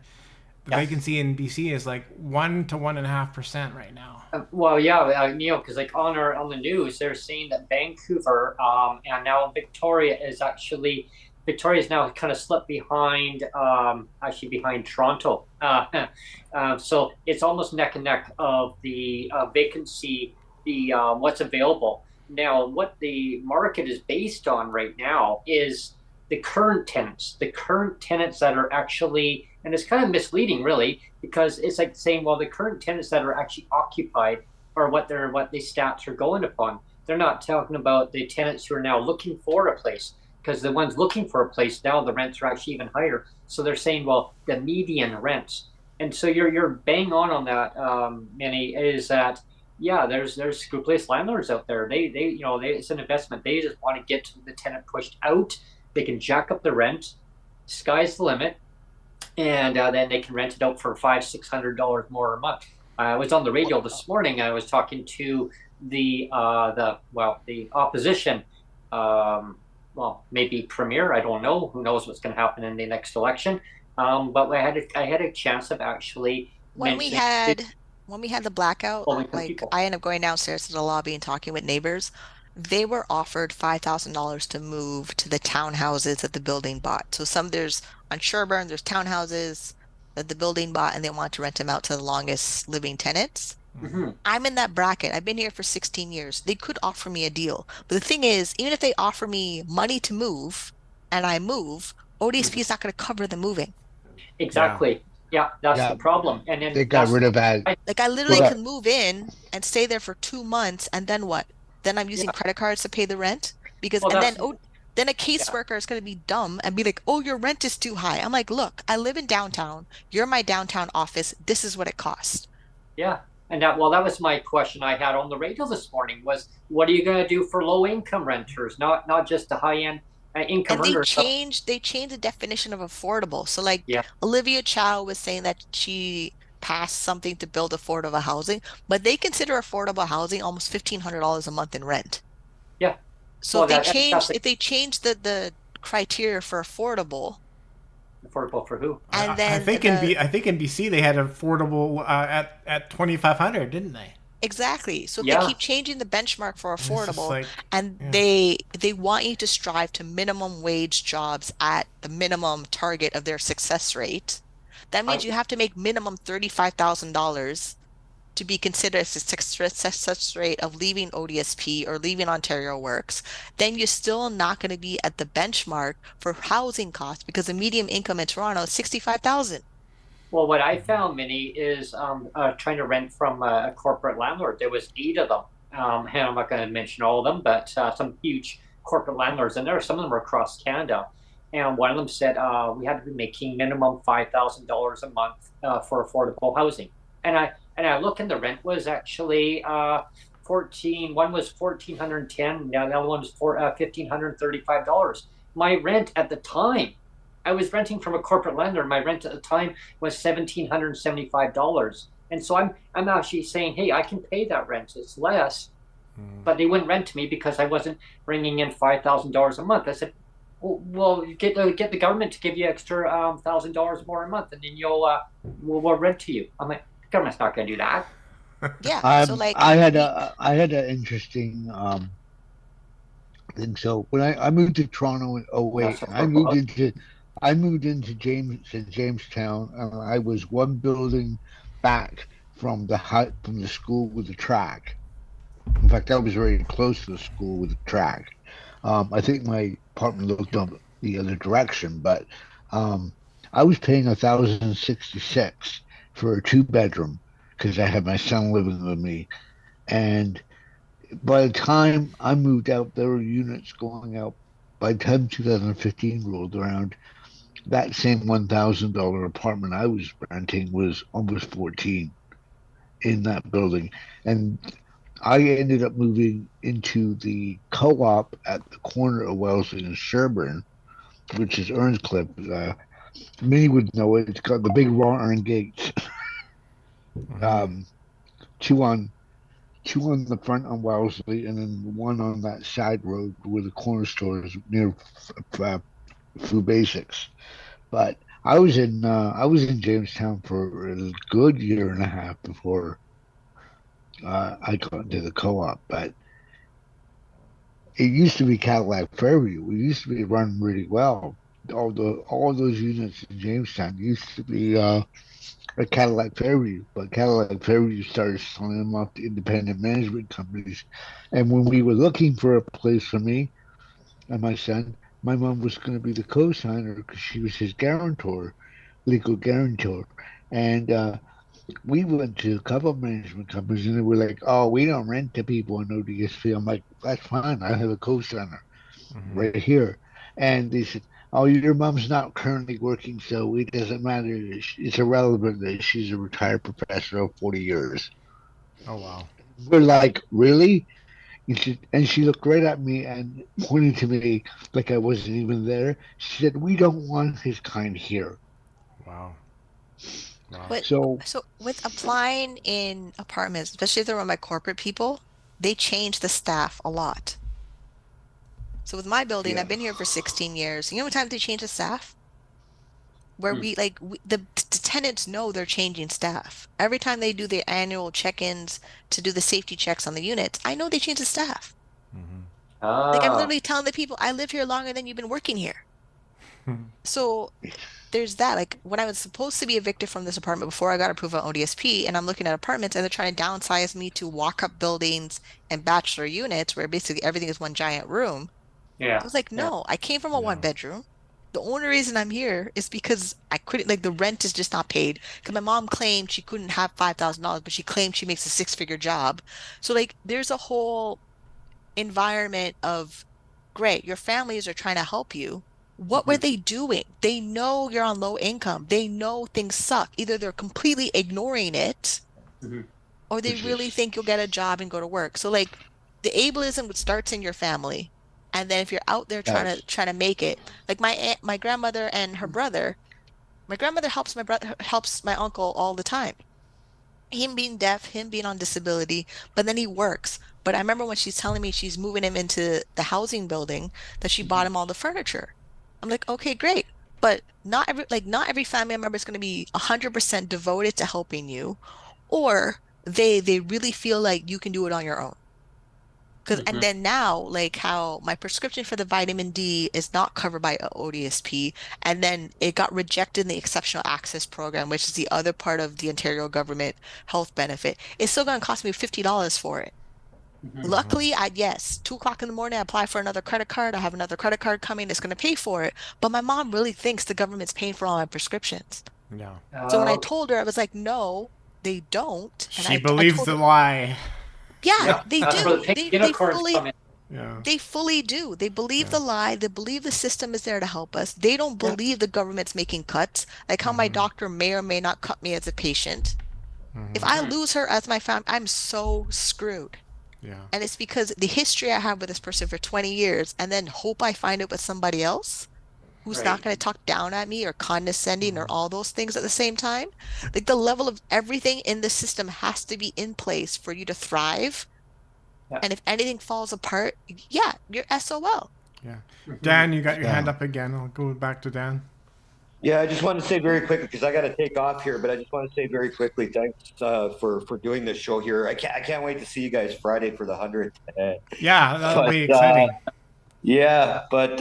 The Yeah. vacancy in BC is like 1 to 1.5% right now. Well, yeah, because like on the news, they're saying that Vancouver and now Victoria is now kind of slipped behind, actually behind Toronto. So it's almost neck and neck of the vacancy, the what's available. Now, what the market is based on right now is the current tenants that are actually, and it's kind of misleading really, because it's like saying, well, the current tenants that are actually occupied are what the stats are going upon. They're not talking about the tenants who are now looking for a place, because the ones looking for a place now, the rents are actually even higher. So they're saying, well, the median rents. And so you're bang on that, Minnie, is that, yeah, there's scrupulous landlords out there. They it's an investment. They just want to get the tenant pushed out. They can jack up the rent. Sky's the limit, and then they can rent it out for $500-$600 more a month. I was on the radio this morning. I was talking to the opposition, well, maybe premier. I don't know. Who knows what's going to happen in the next election? But I had a chance of actually When we had the blackout, like I ended up going downstairs to the lobby and talking with neighbors. They were offered $5,000 to move to the townhouses that the building bought. So there's on Sherburne, there's townhouses that the building bought, and they want to rent them out to the longest living tenants. Mm-hmm. I'm in that bracket. I've been here for 16 years. They could offer me a deal. But the thing is, even if they offer me money to move and I move, ODSP is not going to cover the moving. Exactly. Yeah, that's the problem. And then they got rid of that. Like I literally can move in and stay there for 2 months, and then what? Then I'm using credit cards to pay the rent because, then a caseworker is going to be dumb and be like, "Oh, your rent is too high." I'm like, "Look, I live in downtown. You're my downtown office. This is what it costs." Yeah, and that was my question I had on the radio this morning was, what are you going to do for low income renters, not just the high end income earners? They changed the definition of affordable. So like Olivia Chow was saying that she passed something to build affordable housing, but they consider affordable housing almost $1,500 a month in rent. Yeah. So if they change the criteria for affordable for who? And then I think in BC they had affordable at 2,500, didn't they? Exactly. So they keep changing the benchmark for affordable, they want you to strive to minimum wage jobs at the minimum target of their success rate. That means you have to make minimum $35,000 to be considered a success rate of leaving ODSP or leaving Ontario Works. Then you're still not going to be at the benchmark for housing costs because the median income in Toronto is $65,000. Well, what I found, Minnie, is trying to rent from a corporate landlord. There was 8 of them. And I'm not going to mention all of them, but some huge corporate landlords in there. Some of them were across Canada. And one of them said we had to be making minimum $5,000 a month for affordable housing. And I look, and the rent was actually one was $1,410, the other one was $1,535. My rent at the time, I was renting from a corporate landlord. My rent at the time was $1,775, and so I'm actually saying, hey, I can pay that rent. It's less, but they wouldn't rent to me because I wasn't bringing in $5,000 a month. I said, well, get the government to give you extra $1,000 more a month, and then we'll rent to you. I'm like, the government's not going to do that. Yeah. So like I had an interesting thing. So when I moved to Toronto in 2008, I moved into Jamestown, and I was one building back from the school with the track. In fact, I was very close to the school with the track. I think my apartment looked up the other direction, but I was paying $1,066 for a 2-bedroom because I had my son living with me. And by the time I moved out, there were units going out. By the time 2015 rolled around, that same $1,000 apartment I was renting was almost 14 in that building. And I ended up moving into the co-op at the corner of Wellesley and Sherburne, which is Earnscliffe. Many would know it. It's got the big wrought iron gates. Two on the front on Wellesley, and then one on that side road where the corner store is near Food Basics. But I was in Jamestown for a good year and a half before I got into the co-op. But it used to be Cadillac Fairview. It used to be run really well. All those units in Jamestown used to be a Cadillac Fairview, but Cadillac Fairview started selling them off to independent management companies. And when we were looking for a place for me and my son, my mom was going to be the co-signer because she was his legal guarantor. And we went to a couple of management companies, and they were like, "Oh, we don't rent to people on ODSP." I'm like, "That's fine. I have a co-signer right here." And they said, "Oh, your mom's not currently working, so it doesn't matter. It's irrelevant that she's a retired professor of 40 years." Oh, wow. We're like, "Really?" And she looked right at me and pointed to me like I wasn't even there. She said, "We don't want his kind here." Wow. So with applying in apartments, especially if they're run by corporate people, they change the staff a lot. So with my building, I've been here for 16 years. You know how many times they change the staff? Where the tenants know they're changing staff. Every time they do their annual check-ins to do the safety checks on the units, I know they change the staff. Like, I'm literally telling the people, I live here longer than you've been working here. So there's that. Like, when I was supposed to be evicted from this apartment before I got approved on ODSP, and I'm looking at apartments and they're trying to downsize me to walk-up buildings and bachelor units where basically everything is one giant room. Yeah. I was like, no, I came from a one-bedroom. The only reason I'm here is because I couldn't, like, the rent is just not paid. Because my mom claimed she couldn't have $5,000, but she claimed she makes a six-figure job. So, like, there's a whole environment of, great, your families are trying to help you. What were they doing? They know you're on low income. They know things suck. Either they're completely ignoring it, or they really think you'll get a job and go to work. So, like, the ableism starts in your family. And then if you're out there trying to make it, like my grandmother and her brother, my grandmother helps my uncle all the time. Him being deaf, him being on disability, but then he works. But I remember when she's telling me she's moving him into the housing building, that she bought him all the furniture. I'm like, okay, great. But not every family member is going to be 100% devoted to helping you, or they really feel like you can do it on your own. And then now, like, how my prescription for the vitamin D is not covered by ODSP, and then it got rejected in the exceptional access program, which is the other part of the Ontario government health benefit. It's still going to cost me $50 for it. Luckily, 2:00 in the morning, I apply for another credit card. I have another credit card coming that's going to pay for it. But my mom really thinks the government's paying for all my prescriptions. Yeah. So when I told her, I was like, no, they don't. And She believes the lie. Yeah, they do. They fully do. They believe the lie. They believe the system is there to help us. They don't believe the government's making cuts, like how my doctor may or may not cut me as a patient. If I lose her as my family, I'm so screwed. Yeah. And it's because the history I have with this person for 20 years, and then hope I find it with somebody else who's not going to talk down at me or condescending or all those things at the same time. Like, the level of everything in the system has to be in place for you to thrive. And if anything falls apart, you're SOL. Yeah. Dan, you got your hand up again. I'll go back to Dan. Yeah, I just want to say very quickly, because I got to take off here, but I just want to say very quickly, thanks for doing this show here. I can't wait to see you guys Friday for the 100th. Yeah, that'll be exciting. Yeah, but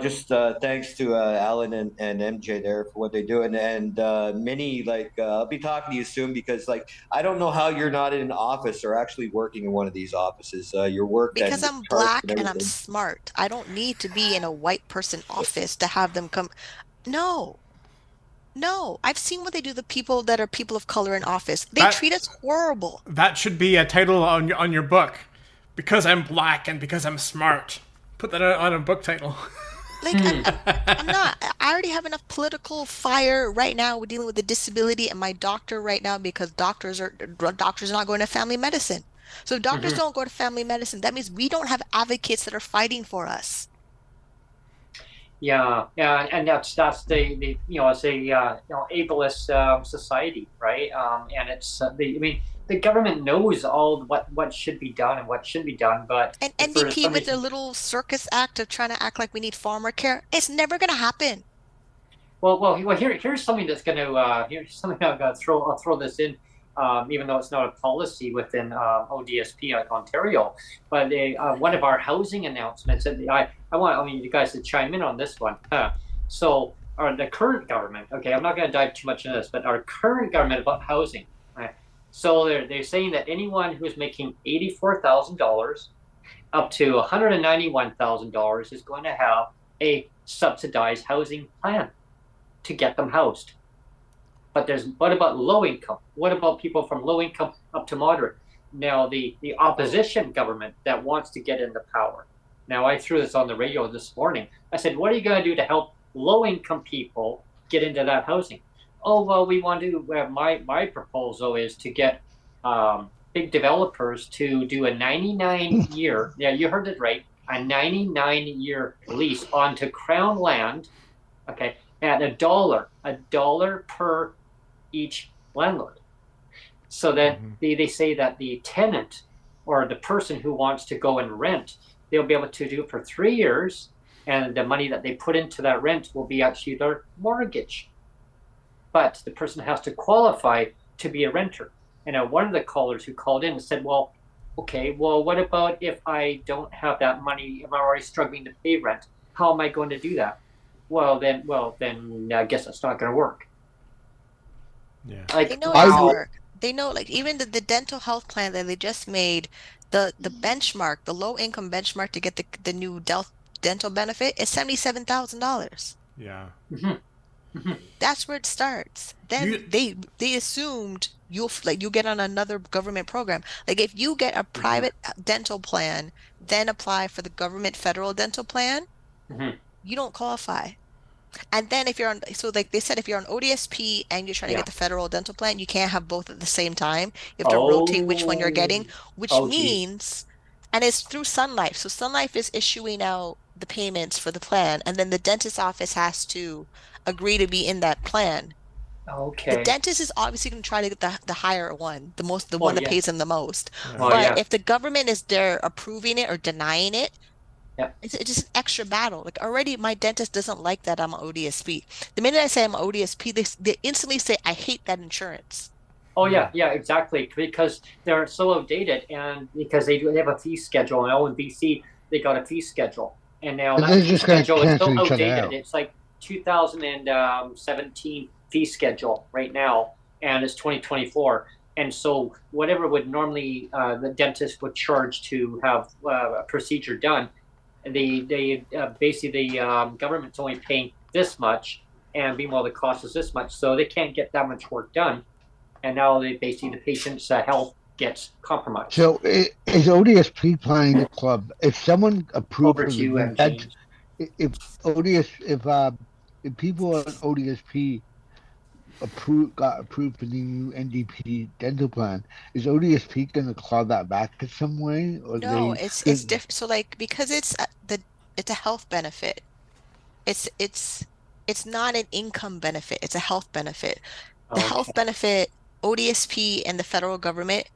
just thanks to Alan and MJ there for what they do, and Minnie, I'll be talking to you soon, because I don't know how you're not in an office or actually working in one of these offices. Your work because I'm black and I'm smart. I don't need to be in a white person office to have them come. No, I've seen what they do. The people that are people of color in office, they treat us horrible. That should be a title on your book, because I'm black and because I'm smart. Put that on a book title. Like, I'm not. I already have enough political fire right now. We're dealing with the disability and my doctor right now, because doctors are not going to family medicine. So if doctors don't go to family medicine, that means we don't have advocates that are fighting for us. Yeah, and that's it's a ableist society, right? And it's the government knows all what should be done and what shouldn't be done, but and NDP with their little circus act of trying to act like we need farmer care, it's never going to happen. Well, here's something that's going to here's something I'm going to I'll throw this in, even though it's not a policy within ODSP Ontario, but one of our housing announcements, and I want you guys to chime in on this one. So the current government, okay, I'm not going to dive too much into this, but our current government about housing. So they're saying that anyone who's making $84,000 up to $191,000 is going to have a subsidized housing plan to get them housed. But what about low income? What about people from low income up to moderate? Now the opposition government that wants to get into power. Now I threw this on the radio this morning. I said, what are you going to do to help low income people get into that housing? Oh, well, we want to, my proposal is to get big developers to do a 99-year, yeah, you heard it right, a 99-year lease onto Crown land, okay, at $1 per each landlord. So that they say that the tenant, or the person who wants to go and rent, they'll be able to do it for 3 years, and the money that they put into that rent will be actually their mortgage. But the person has to qualify to be a renter. And one of the callers who called in said, well, okay, well, what about if I don't have that money? Am I already struggling to pay rent? How am I going to do that? Well, then I guess it's not going to work. Yeah. They know it doesn't work. They know, like, even the dental health plan that they just made, the benchmark, the low income benchmark to get the new dental benefit is $77,000. Yeah. That's where it starts. Then they assumed you'll get on another government program. Like, if you get a private dental plan, then apply for the government federal dental plan, you don't qualify. And then if you're on, so like they said, if you're on ODSP and you're trying to get the federal dental plan, you can't have both at the same time. You have to rotate which one you're getting, which means, and it's through Sun Life. So Sun Life is issuing out the payments for the plan, and then the dentist office has to agree to be in that plan. Okay. The dentist is obviously going to try to get the higher one, the one that pays them the most. Oh, but if the government is there approving it or denying it, it's just an extra battle. Like, already my dentist doesn't like that I'm an ODSP. The minute I say I'm an ODSP, they instantly say, I hate that insurance. Oh yeah, exactly. Because they're so outdated, and because they have a fee schedule. And in BC, they got a fee schedule. And now that fee schedule is so outdated. It's like 2017 fee schedule right now, and it's 2024. And so whatever would normally the dentist would charge to have a procedure done, they basically the government's only paying this much, and meanwhile the cost is this much, so they can't get that much work done, and now the patient's health gets compromised. So is ODSP playing the club? If someone approved if people on ODSP got approved for the new NDP dental plan, is ODSP going to claw that back in some way? Or no, it's different. So, like, because it's a health benefit. It's not an income benefit. It's a health benefit. The health benefit, ODSP and the federal government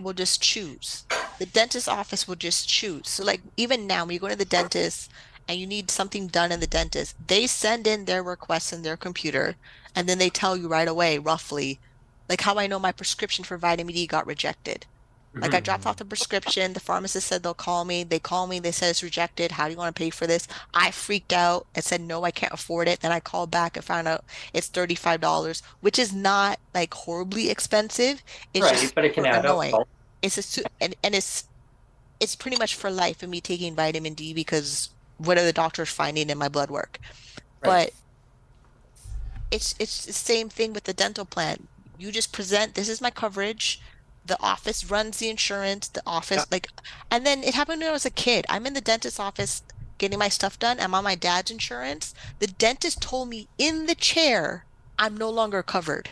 will just choose. The dentist office will just choose. So, like, even now when you go to the dentist and you need something done in the dentist, they send in their requests in their computer, and then they tell you right away, roughly, like how I know my prescription for vitamin D got rejected. Like, I dropped off the prescription, the pharmacist said they'll call me, they said it's rejected, how do you want to pay for this? I freaked out and said, no, I can't afford it. Then I called back and found out it's $35, which is not like horribly expensive. It's just but it can add annoying. up. And it's pretty much for life of me taking vitamin D because what are the doctors finding in my blood work? But it's the same thing with the dental plan. You just present, this is my coverage. The office runs the insurance, and then it happened when I was a kid. I'm in the dentist's office getting my stuff done. I'm on my dad's insurance. The dentist told me in the chair, I'm no longer covered.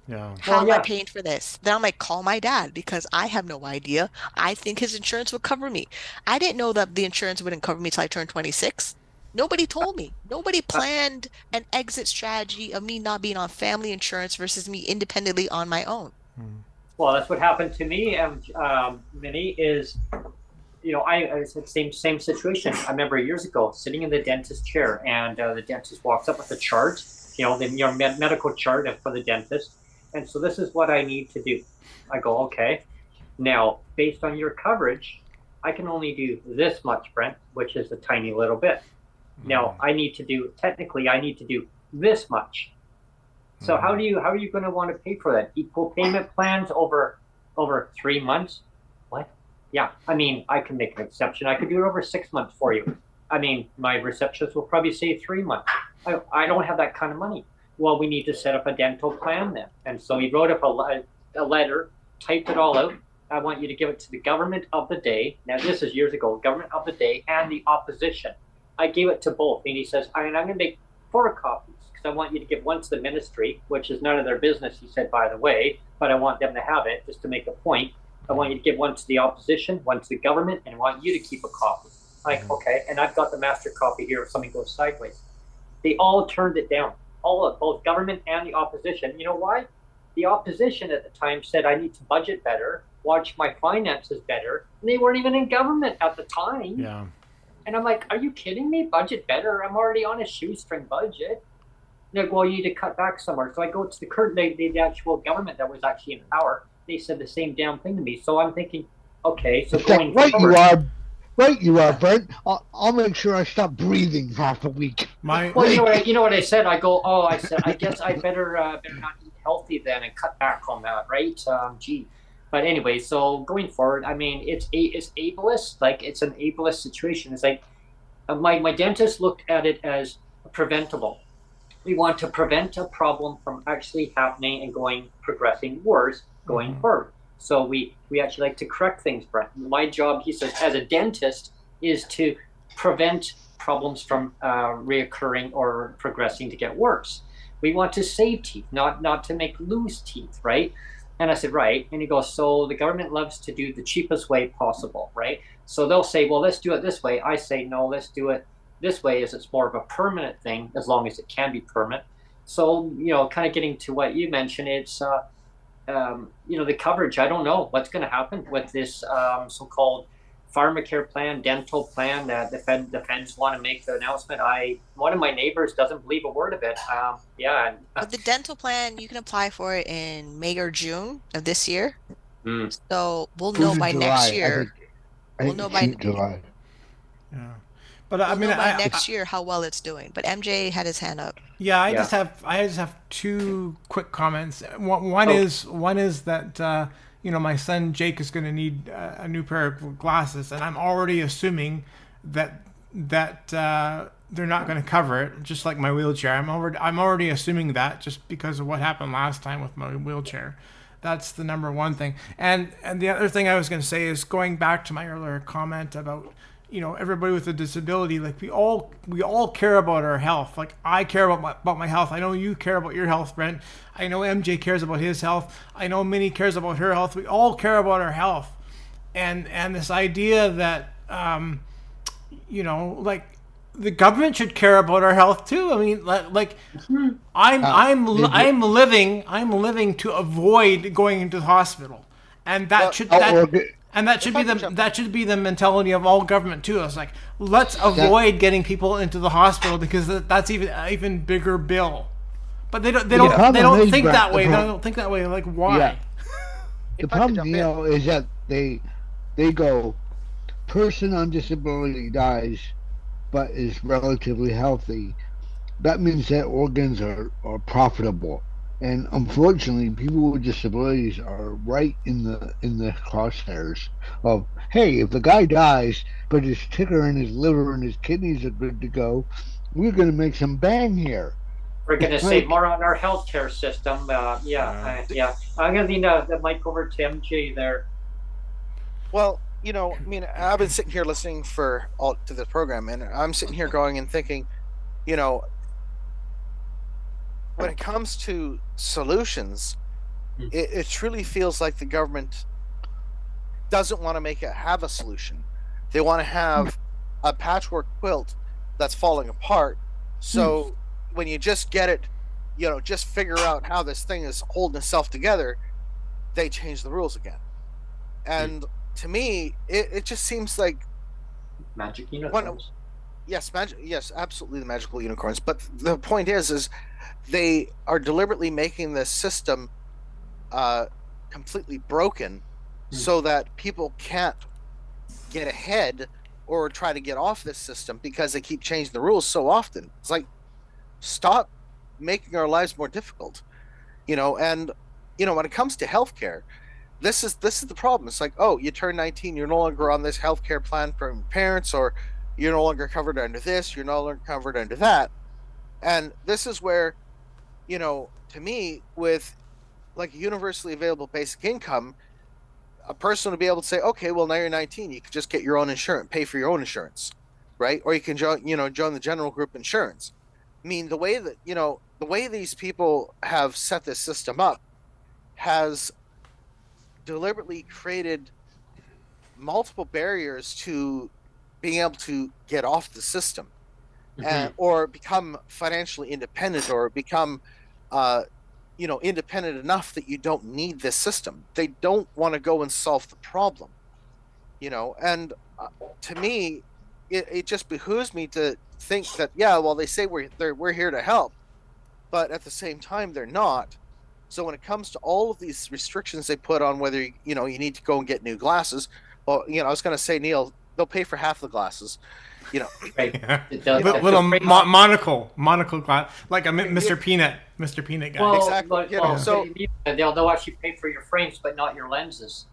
Yeah. How am I paying for this? Then I'm like, call my dad because I have no idea. I think his insurance would cover me. I didn't know that the insurance wouldn't cover me till I turned 26. Nobody told me. Nobody planned an exit strategy of me not being on family insurance versus me independently on my own. Well, that's what happened to me. Minnie is, I said same situation. I remember years ago sitting in the dentist chair, and the dentist walks up with a chart, your medical chart for the dentist. And so this is what I need to do. I go, okay. Now, based on your coverage, I can only do this much, Brent, which is a tiny little bit. Now, I need to do this much. So how are you going to want to pay for that? Equal payment plans over 3 months? What? Yeah, I mean, I can make an exception. I could do it over 6 months for you. I mean, my receptionist will probably say 3 months. I don't have that kind of money. Well, we need to set up a dental plan then. And so he wrote up a letter, typed it all out. I want you to give it to the government of the day. Now, this is years ago, government of the day and the opposition. I gave it to both. And he says, I'm going to make photocopies because I want you to give one to the ministry, which is none of their business, he said, by the way, but I want them to have it just to make a point. I want you to give one to the opposition, one to the government, and I want you to keep a copy. Like, okay, and I've got the master copy here if something goes sideways. They all turned it down, both government and the opposition. You know why? The opposition at the time said I need to budget better, watch my finances better. And they weren't even in government at the time. Yeah. And I'm like, are you kidding me? Budget better? I'm already on a shoestring budget. They're like, well, you need to cut back somewhere. So I go to the actual government that was actually in power. They said the same damn thing to me. So I'm thinking, okay, so going forward. Right you are, Brent. I'll make sure I stop breathing half a week. Well, you know what I said? I go, I guess I better not eat healthy then and cut back on that, right? Gee. But anyway, so going forward, I mean, it's ableist. Like, it's an ableist situation. It's like my dentist looked at it as preventable. We want to prevent a problem from actually happening and progressing worse going forward. So we actually like to correct things, Brent. My job, he says, as a dentist, is to prevent problems from reoccurring or progressing to get worse. We want to save teeth, not to make lose teeth, right? And I said, right. And he goes, so the government loves to do the cheapest way possible, right? So they'll say, well, let's do it this way. I say, no, let's do it this way, as it's more of a permanent thing, as long as it can be permanent. So, kind of getting to what you mentioned, it's, the coverage. I don't know what's going to happen with this so-called pharmacare plan, dental plan that the feds want to make the announcement. One of my neighbors doesn't believe a word of it. But the dental plan, you can apply for it in May or June of this year. So we'll know by next year. We'll know by July. Yeah. But I mean, by next year how well it's doing. But MJ had his hand up. Yeah, I just have two quick comments. One is that my son Jake is going to need a new pair of glasses, and I'm already assuming that they're not going to cover it, just like my wheelchair. I'm already assuming that just because of what happened last time with my wheelchair. That's the number one thing. And the other thing I was going to say is, going back to my earlier comment about everybody with a disability, like we all care about our health. Like, I care about my health. I know you care about your health, Brent. I know MJ cares about his health. I know Minnie cares about her health. We all care about our health. And this idea that like the government should care about our health too. I mean, I'm living to avoid going into the hospital, and that should be the mentality of all government too. It's like, let's avoid getting people into the hospital because that's even bigger bill. But they don't think that way. They don't think that way. Like, why? Yeah. The problem, is that they go, person on disability dies, but is relatively healthy. That means that organs are profitable. And unfortunately, people with disabilities are right in the crosshairs of, hey, if the guy dies, but his ticker and his liver and his kidneys are good to go, we're going to make some bang here. We're going to save more on our healthcare system. I'm going to lean the mic over to MJ there. Well, I've been sitting here listening to the program, and I'm sitting here going and thinking, when it comes to solutions, it truly feels like the government doesn't want to have a solution. They want to have a patchwork quilt that's falling apart. So when you just get it, just figure out how this thing is holding itself together, they change the rules again. And to me, it just seems like magic unicorns. Yes, absolutely, the magical unicorns. But the point is they are deliberately making this system completely broken so that people can't get ahead or try to get off this system because they keep changing the rules so often. It's like, stop making our lives more difficult. And when it comes to healthcare, this is the problem. It's like, oh, you turn 19, you're no longer on this healthcare plan from your parents, or you're no longer covered under this, you're no longer covered under that. And this is where, to me, with like a universally available basic income, a person would be able to say, okay, well, now you're 19, you can just get your own insurance, pay for your own insurance, right? Or you can join the general group insurance. I mean, the way these people have set this system up has deliberately created multiple barriers to being able to get off the system, or become financially independent, or become independent enough that you don't need this system. They don't want to go and solve the problem, and to me, it just behooves me to think that, they say we're here to help, but at the same time, they're not. So when it comes to all of these restrictions they put on whether, you need to go and get new glasses, well, I was going to say, Neil, they'll pay for half the glasses, Right. Little monocle glass, like a Mr. Peanut guy. Well, Exactly. so they'll actually pay for your frames, but not your lenses.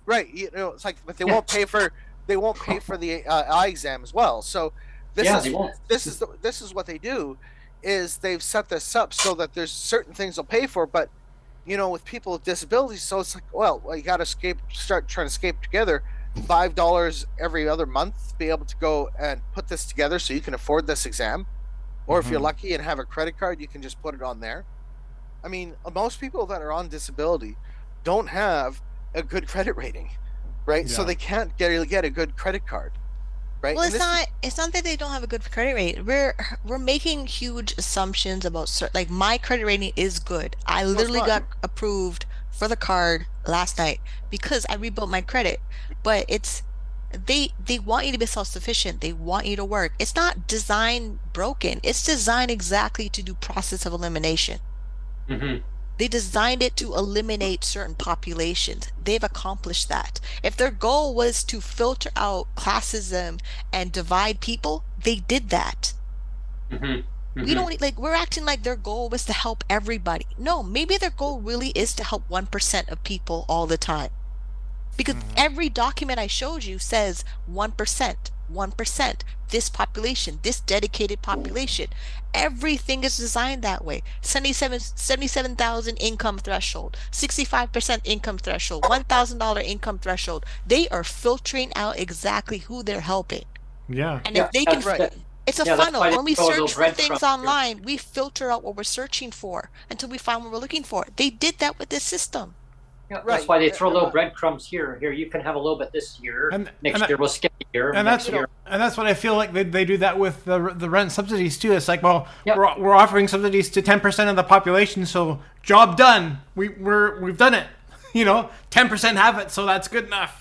Right. It's like, but they won't pay for the eye exam as well. So this is what they do, is they've set this up so that there's certain things they'll pay for, but with people with disabilities, so it's like, well, you got to start trying to scrape together $5 every other month to be able to go and put this together so you can afford this exam, or if you're lucky and have a credit card, you can just put it on there. I mean, most people that are on disability don't have a good credit rating, right? So they can't get a good credit card, right? Well, it's not that they don't have a good credit rate. We're making huge assumptions about like my credit rating is good. I literally got approved for the card last night because I rebuilt my credit. But it's they want you to be self-sufficient. They want you to work. It's not design broken. It's designed exactly to do process of elimination. They designed it to eliminate certain populations. They've accomplished that. If their goal was to filter out classism and divide people, they did that. We don't we're acting like their goal was to help everybody. No, maybe their goal really is to help 1% of people all the time. Because every document I showed you says 1%, this population, this dedicated population. Everything is designed that way. 77,000 income threshold, 65% income threshold, $1,000 income threshold. They are filtering out exactly who they're helping. Yeah. And if they can, it's a funnel. When we search for things online, we filter out what we're searching for until we find what we're looking for. They did that with this system. Yeah, that's why they throw little breadcrumbs here. Here, you can have a little bit this year. Next year, we'll skip a year. And that's what I feel like they do that with the rent subsidies too. It's like, well, we're offering subsidies to 10% of the population, so job done. We've done it. 10% have it, so that's good enough.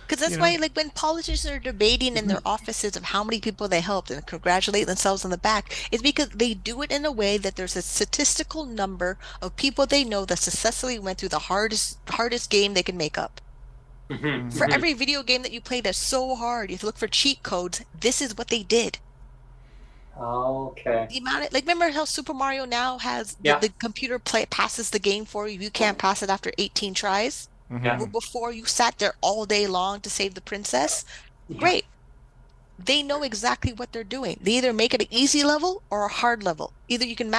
Because that's why, like, when politicians are debating in their offices of how many people they helped and congratulate themselves on the back, it's because they do it in a way that there's a statistical number of people they know that successfully went through the hardest game they can make up. For every video game that you play that's so hard, you have to look for cheat codes. This is what they did. Okay. The amount remember how Super Mario now has the computer passes the game for you. You can't pass it after 18 tries. Well, before you sat there all day long to save the princess. Great. They know exactly what they're doing. They either make it an easy level or a hard level. Either you can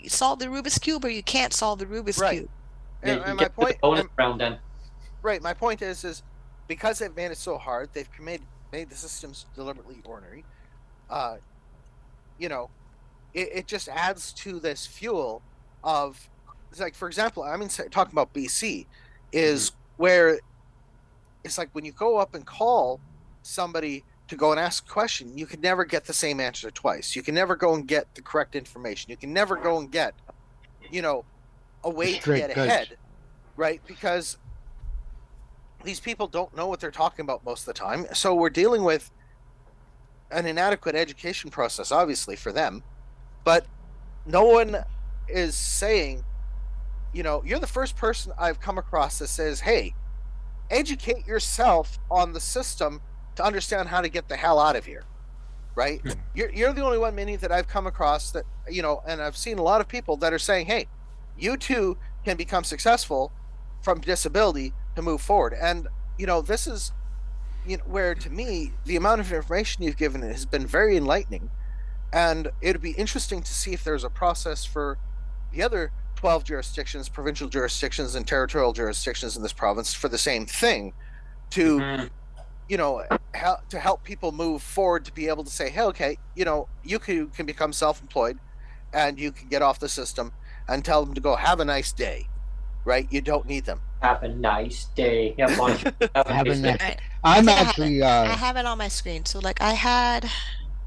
solve the Rubik's Cube or you can't solve the Rubik's Cube. And my point, Right. My point is because they've made it so hard, they've made the systems deliberately ornery. It just adds to this fuel of, it's like, for example, talking about BC is where it's like when you go up and call somebody to go and ask a question, you can never get the same answer twice. You can never go and get the correct information. You can never go and get, a way to get ahead, right? Because these people don't know what they're talking about most of the time. So we're dealing with an inadequate education process, obviously, for them. But no one is saying, you're the first person I've come across that says, hey, educate yourself on the system to understand how to get the hell out of here, right? You're the only one, Minnie, that I've come across that, and I've seen a lot of people that are saying, hey, you too can become successful from disability to move forward. And, this is where, to me, the amount of information you've given has been very enlightening. And it'd be interesting to see if there's a process for the other 12 jurisdictions, provincial jurisdictions, and territorial jurisdictions in this province for the same thing, to to help people move forward, to be able to say, hey, okay, you can become self-employed and you can get off the system, and tell them to go have a nice day, right? You don't need them. Have a nice day. Yeah, have a nice day. I'm actually I have it on my screen. So like I had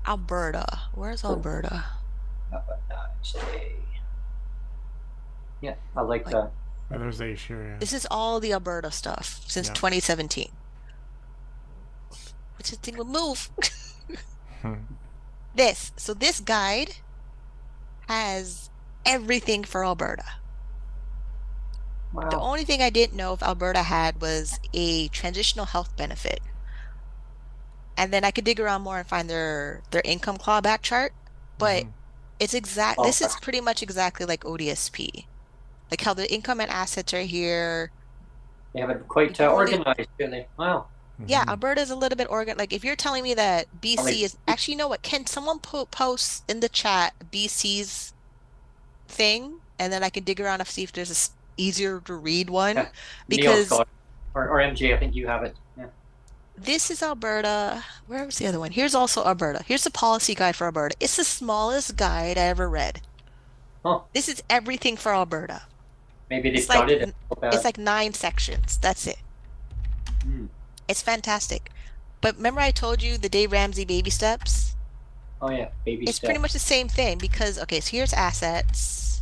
Alberta. Where's Alberta? Have a nice day. Yeah, I like that. Oh, there's AISH here, yeah. This is all the Alberta stuff since 2017. Which is thing would move. So this guide has everything for Alberta. Wow. The only thing I didn't know if Alberta had was a transitional health benefit. And then I could dig around more and find their income clawback chart. But it's this is pretty much exactly like ODSP. Like how the income and assets are here. They have it quite organized, do they? Wow. Yeah, Alberta is a little bit organized. Like if you're telling me that BC is actually, you know what? Can someone post in the chat BC's thing, and then I can dig around and see if there's a easier to read one? Yeah. Because or MJ, I think you have it. Yeah. This is Alberta. Where was the other one? Here's also Alberta. Here's the policy guide for Alberta. It's the smallest guide I ever read. Huh. This is everything for Alberta. Maybe they started it. It's like 9 sections. That's it. It's fantastic. But remember I told you the Dave Ramsey baby steps? Oh yeah, baby steps. It's pretty much the same thing because, okay, so here's assets.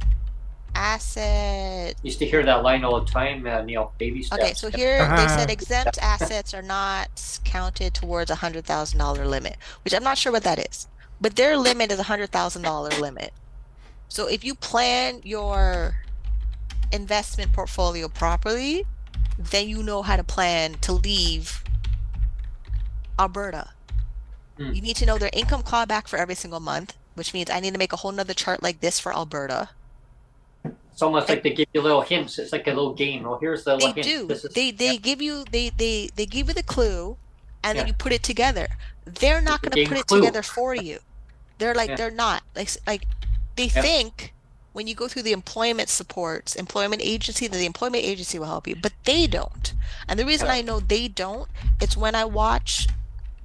Used to hear that line all the time, Neil, baby steps. Okay, so here they said exempt assets are not counted towards a $100,000 limit, which I'm not sure what that is. But their limit is a $100,000 limit. So if you plan your investment portfolio properly, then you know how to plan to leave Alberta. You need to know their income clawback for every single month, which means I need to make a whole nother chart like this for Alberta. It's almost like they give you little hints. It's like a little game. Well, here's the little They hint. do. They give you they give you the clue, and then you put it together. They're not going to put it together for you. They're like they're not like they think when you go through the employment supports, employment agency, that the employment agency will help you, but they don't. And the reason I know they don't, it's when I watch.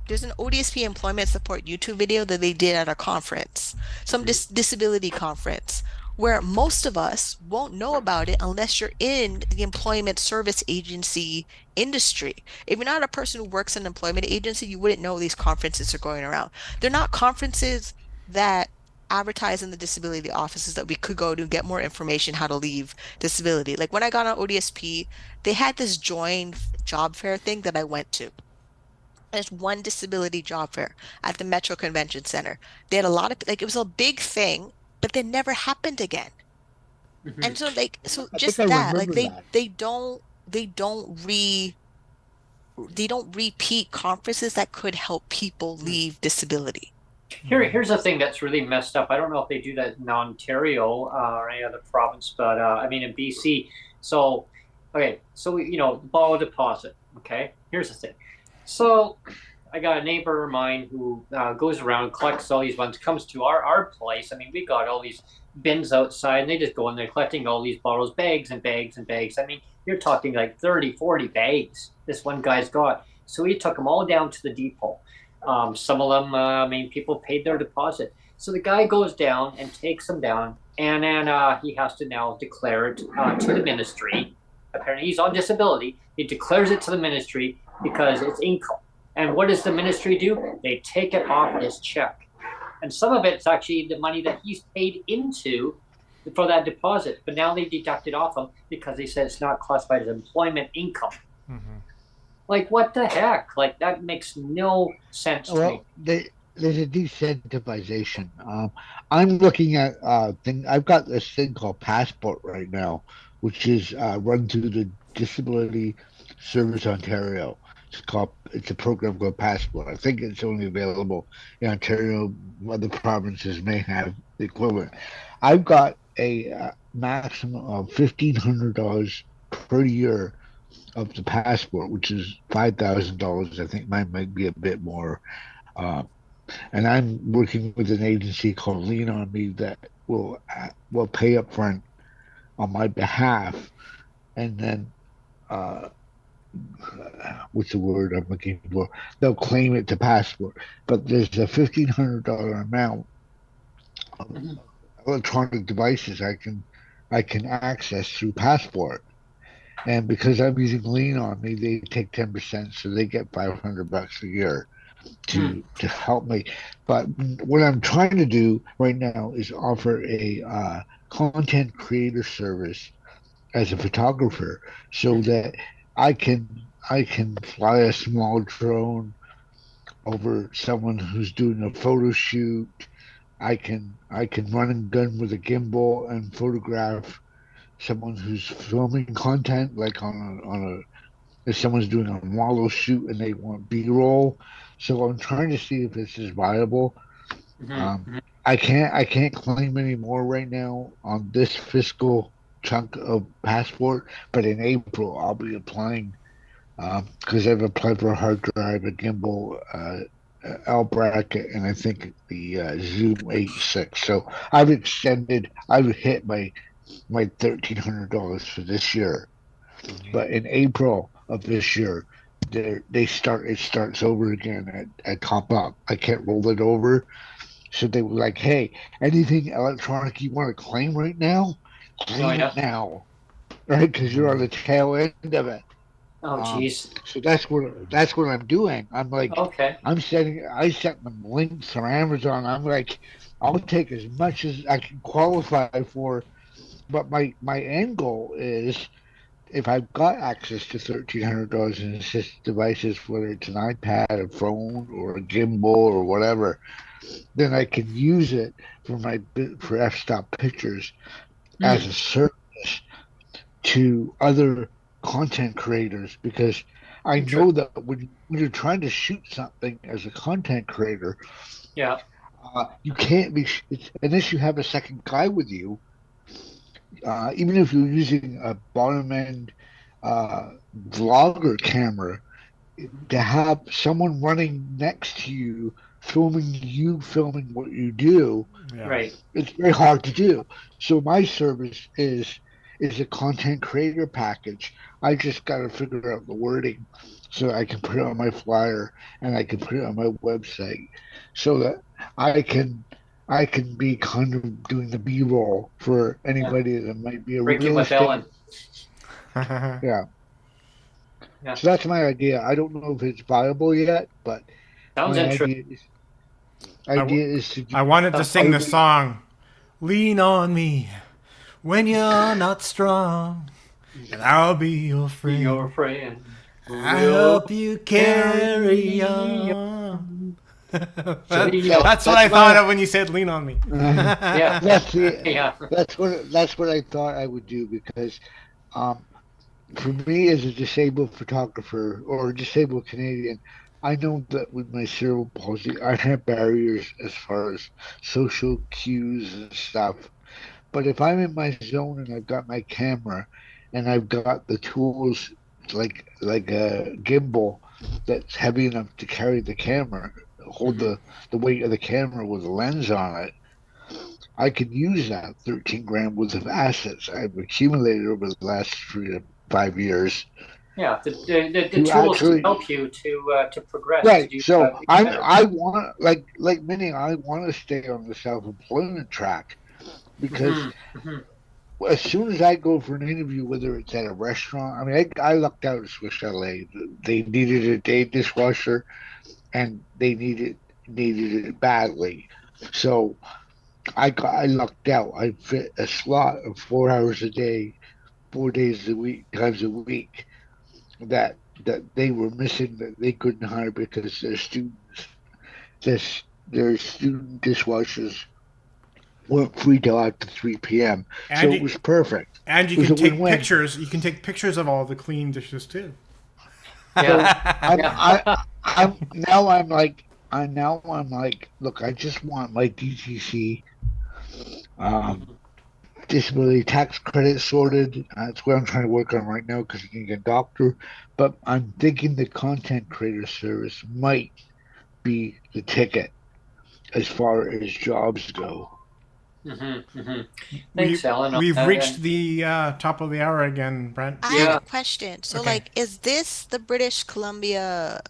There's an ODSP employment support YouTube video that they did at a conference, some disability conference, where most of us won't know about it unless you're in the employment service agency industry. If you're not a person who works in an employment agency, you wouldn't know these conferences are going around. They're not conferences that advertise in the disability offices that we could go to get more information how to leave disability. Like when I got on ODSP, they had this joint job fair thing that I went to. There's one disability job fair at the Metro Convention Center. They had a lot of, like, it was a big thing, but they never happened again. And so just that, like they don't repeat conferences that could help people leave disability. Here's the thing that's really messed up. I don't know if they do that in Ontario or any other province, but I mean in BC. So, okay, so borrow deposit. Okay, here's the thing. So I got a neighbor of mine who goes around, collects all these ones, comes to our place. I mean, we got all these bins outside, and they just go in there collecting all these bottles, bags and bags and bags. I mean, you're talking like 30, 40 bags this one guy's got. So he took them all down to the depot. Some of them, I mean, people paid their deposit. So the guy goes down and takes them down, and then he has to now declare it to the ministry. Apparently he's on disability. He declares it to the ministry because it's income. And what does the ministry do? They take it off his check. And some of it's actually the money that he's paid into for that deposit. But now they deduct it off him because they said it's not classified as employment income. Like, what the heck? Like, that makes no sense to me. There's a decentralization. I'm looking at I've got this thing called Passport right now, which is run through the Disability Service Ontario. It's a program called Passport. I think it's only available in Ontario. Other provinces may have the equivalent. I've got a maximum of $1,500 per year of the Passport, which is $5,000. I think mine might be a bit more. And I'm working with an agency called Lean On Me that will pay up front on my behalf, and then what's the word I'm looking for? They'll claim it to Passport. But there's a $1,500 amount of electronic devices I can access through Passport. And because I'm using Lean On Me, they take 10%, so they get $500 a year to help me. But what I'm trying to do right now is offer a content creator service as a photographer, so that I can fly a small drone over someone who's doing a photo shoot. I can run and gun with a gimbal and photograph someone who's filming content, like on a if someone's doing a model shoot and they want B-roll. So I'm trying to see if this is viable. I can't claim any more right now on this fiscal chunk of passport, but in April I'll be applying because I've applied for a hard drive, a gimbal, L bracket, and I think the Zoom H6. So I've hit my $1,300 for this year. But in April of this year, it starts over again at top up. I can't roll it over. So they were like, hey, anything electronic you want to claim right now, claim it now. Right? Because you're on the tail end of it. Oh, jeez. So that's what I'm doing. I'm like, okay. I set them links on Amazon. I'm like, I'll take as much as I can qualify for. But my end goal is, if I've got access to $1,300 in assistive devices, whether it's an iPad, a phone, or a gimbal, or whatever, then I can use it for f-stop pictures as a service to other content creators, because I know that when you're trying to shoot something as a content creator, you can't be, unless you have a second guy with you. Even if you're using a bottom end vlogger camera, to have someone running next to you filming what you do, it's very hard to do. So my service is a content creator package. I just got to figure out the wording so I can put it on my flyer and I can put it on my website, so that I can be kind of doing the B-roll for anybody that might be a real estate. Yeah. So that's my idea. I don't know if it's viable yet, but sounds interesting. Idea is to. I wanted to sing the song, "Lean on me when you're not strong, and I'll be your friend. Your friend. I'll help you carry on." That's what I thought of when you said "lean on me." That's what I thought I would do, because for me, as a disabled photographer or a disabled Canadian, I know that with my cerebral palsy, I have barriers as far as social cues and stuff. But if I'm in my zone and I've got my camera and I've got the tools like a gimbal that's heavy enough to carry the camera, hold the weight of the camera with a lens on it, I can use that 13 grand worth of assets I've accumulated over the last 3 to 5 years. Yeah, the tools actually help you to progress. Right. So I want, like Minnie, I want to stay on the self-employment track, because as soon as I go for an interview, whether it's at a restaurant, I mean, I lucked out at Swiss LA. They needed a day dishwasher, and they needed it badly. So I lucked out. I fit a slot of 4 hours a day, 4 days a week, times a week, that they were missing, that they couldn't hire because their student dishwashers weren't free till after 3 p.m. And so it was perfect. And you can take pictures. You can take pictures of all the clean dishes too. Yeah. I'm like, look, I just want my DTC disability tax credit sorted. That's what I'm trying to work on right now, because I can get a doctor. But I'm thinking the content creator service might be the ticket as far as jobs go. Thanks, Alan. We've reached the top of the hour again, Brent. I have a question. So, is this the British Columbia?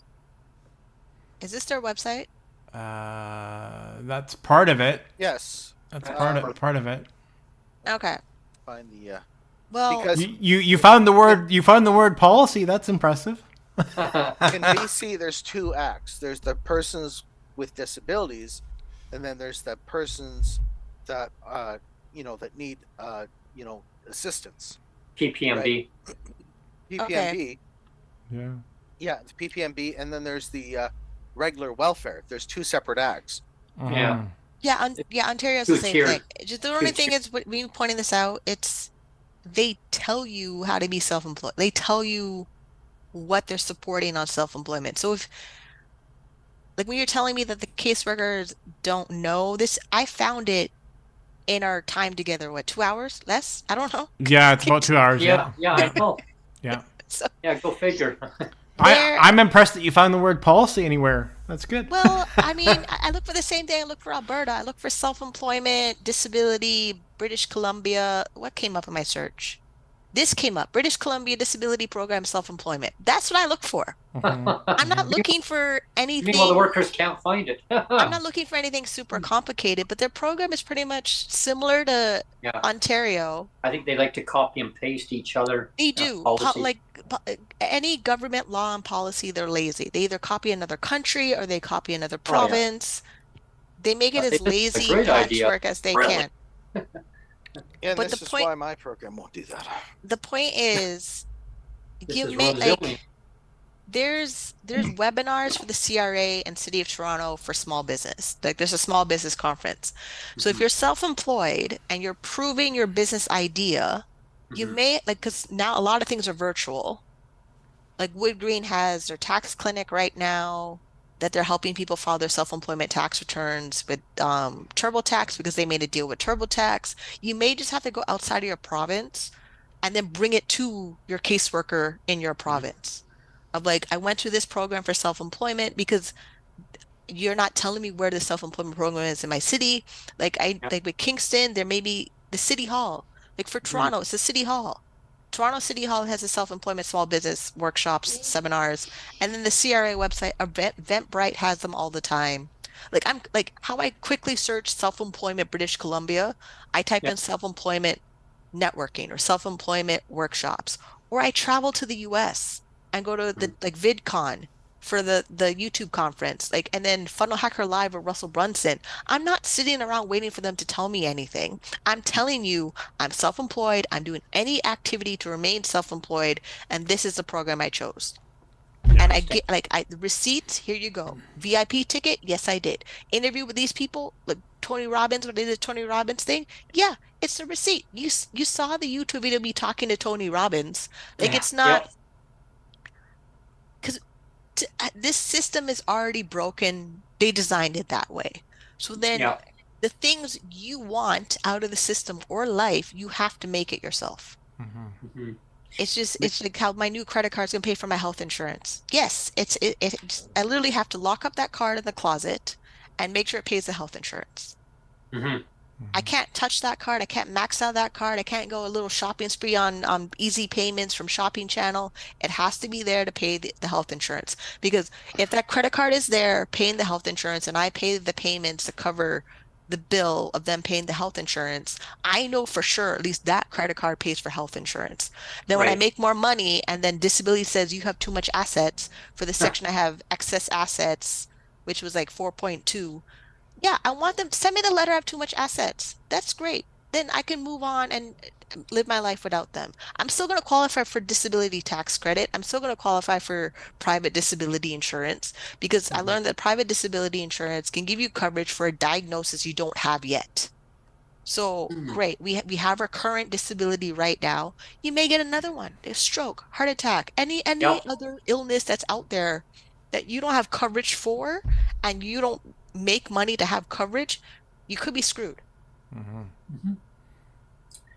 Is this their website? That's part of it. Yes. That's part of it. Okay. Find the well, because you found the word policy. That's impressive. in BC, there's 2 acts. There's the persons with disabilities, and then there's the persons that that need assistance. PPMB. Right? PPMB. Okay. Yeah. Yeah, the PPMB, and then there's the regular welfare. There's two separate acts. Yeah. Yeah, Ontario's the same thing. Just the only thing Two-tiered. is, me pointing this out, they tell you how to be self-employed. They tell you what they're supporting on self-employment. So if, like, when you're telling me that the caseworkers don't know this, I found it in our time together. What, 2 hours? Less? I don't know. Yeah, it's about 2 hours. Yeah, I know. Yeah. So Yeah, go figure. I'm impressed that you found the word policy anywhere. That's good. well, I mean, I look for the same thing. I look for Alberta. I look for self-employment, disability, British Columbia. What came up in my search? This came up, British Columbia Disability Program Self-Employment. That's what I look for. I'm not looking for anything. Meanwhile, the workers can't find it. I'm not looking for anything super complicated, but their program is pretty much similar to Ontario. I think they like to copy and paste each other. They do. Any government law and policy, they're lazy. They either copy another country or they copy another province. They make it as lazy patchwork as they can. And but this is why my program won't do that. The point is, there's webinars for the CRA and City of Toronto for small business. Like, there's a small business conference. So if you're self-employed and you're proving your business idea, you may, because now a lot of things are virtual. Like, Wood Green has their tax clinic right now that they're helping people file their self-employment tax returns with TurboTax, because they made a deal with TurboTax. You may just have to go outside of your province and then bring it to your caseworker in your province. Of like, I went through this program for self-employment because you're not telling me where the self-employment program is in my city. Like with Kingston, there may be the city hall. Like for Toronto, it's the city hall. Toronto City Hall has a self-employment small business workshops, seminars, and then the CRA website, Eventbrite has them all the time. Like, I'm like, how I quickly search self-employment British Columbia, I type in self-employment networking or self-employment workshops, or I travel to the US and go to the VidCon for the YouTube conference, and then Funnel Hacker Live with Russell Brunson. I'm not sitting around waiting for them to tell me anything. I'm telling you, I'm self-employed. I'm doing any activity to remain self-employed, and this is the program I chose. And I get the receipts. Here you go. VIP ticket. Yes, I did. Interview with these people, like Tony Robbins, when they did the Tony Robbins thing. Yeah, it's the receipt. You saw the YouTube video of me talking to Tony Robbins. It's not. This system is already broken. They designed it that way. So then the things you want out of the system or life, you have to make it yourself. It's like how my new credit card is going to pay for my health insurance. Yes, I literally have to lock up that card in the closet and make sure it pays the health insurance. I can't touch that card. I can't max out that card. I can't go a little shopping spree on easy payments from Shopping Channel. It has to be there to pay the health insurance. Because if that credit card is there paying the health insurance and I pay the payments to cover the bill of them paying the health insurance, I know for sure at least that credit card pays for health insurance. Then when I make more money and then disability says you have too much assets, for the section I have excess assets, which was like 4.2. Yeah, I want them to send me the letter I have too much assets. That's great. Then I can move on and live my life without them. I'm still going to qualify for disability tax credit. I'm still going to qualify for private disability insurance because I learned that private disability insurance can give you coverage for a diagnosis you don't have yet. So great. We have our current disability right now. You may get another one. A stroke, heart attack, any other illness that's out there that you don't have coverage for and you don't make money to have coverage, you could be screwed.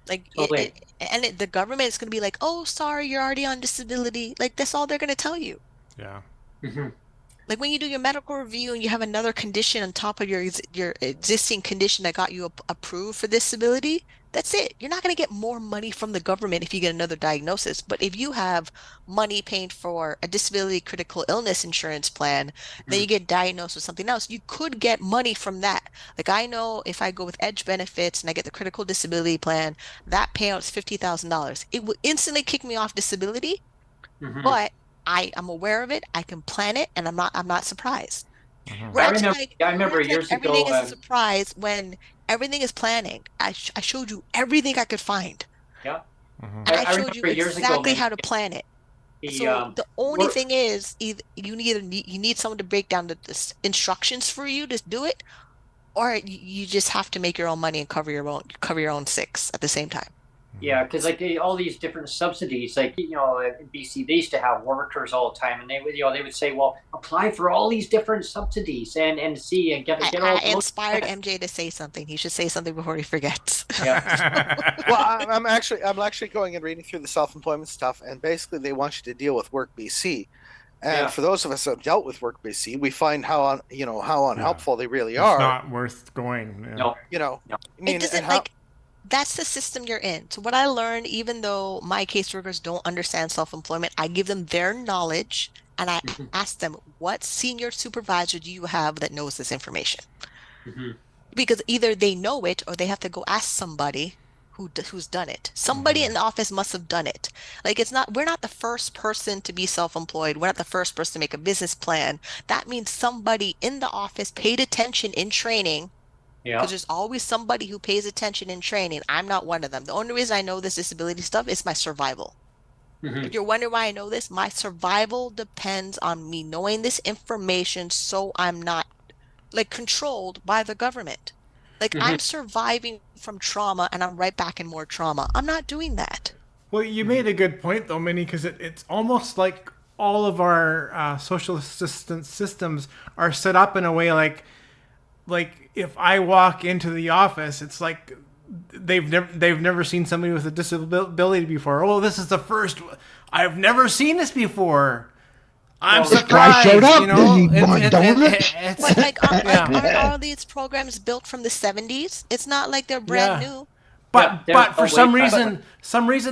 The government is going to be like, oh, sorry, you're already on disability. Like, that's all they're going to tell you. Yeah. Like when you do your medical review and you have another condition on top of your existing condition that got you approved for disability, that's it. You're not going to get more money from the government if you get another diagnosis. But if you have money paying for a disability critical illness insurance plan, then you get diagnosed with something else, you could get money from that. Like I know if I go with Edge Benefits and I get the critical disability plan, that payout is $50,000. It will instantly kick me off disability, but I'm aware of it. I can plan it, and I'm not surprised. I remember years ago. Everything is a surprise when everything is planning. I showed you everything I could find. Yeah. And I showed you remember years ago, exactly man, how to plan it. the So the only work, thing is, either you need someone to break down the instructions for you to do it, or you just have to make your own money and cover your own six at the same time. yeah, because like all these different subsidies, like in BC, they used to have workers all the time, and they would say, well, apply for all these different subsidies and see and get all. I inspired MJ to say something. He should say something before he forgets. Yeah. Well, I'm actually going and reading through the self-employment stuff, and basically they want you to deal with Work BC. And for those of us that have dealt with Work BC, we find how unhelpful they really are. It's not worth going. No. I mean, It doesn't that's the system you're in. So what I learned, even though my caseworkers don't understand self-employment, I give them their knowledge and I ask them, what senior supervisor do you have that knows this information? Because either they know it or they have to go ask somebody who's done it. Somebody in the office must have done it. Like we're not the first person to be self-employed. We're not the first person to make a business plan. That means somebody in the office paid attention in training. Because there's always somebody who pays attention in training. I'm not one of them. The only reason I know this disability stuff is my survival. If you're wondering why I know this, my survival depends on me knowing this information so I'm not controlled by the government. I'm surviving from trauma and I'm right back in more trauma. I'm not doing that. Well, you made a good point though, Minnie, because it's almost like all of our social assistance systems are set up in a way like if I walk into the office, it's like they've never seen somebody with a disability before. Oh, this is the first. I've never seen this before. I'm surprised. Showed up. Aren't all these programs built from the 70s? It's not like they're brand new. But for some reason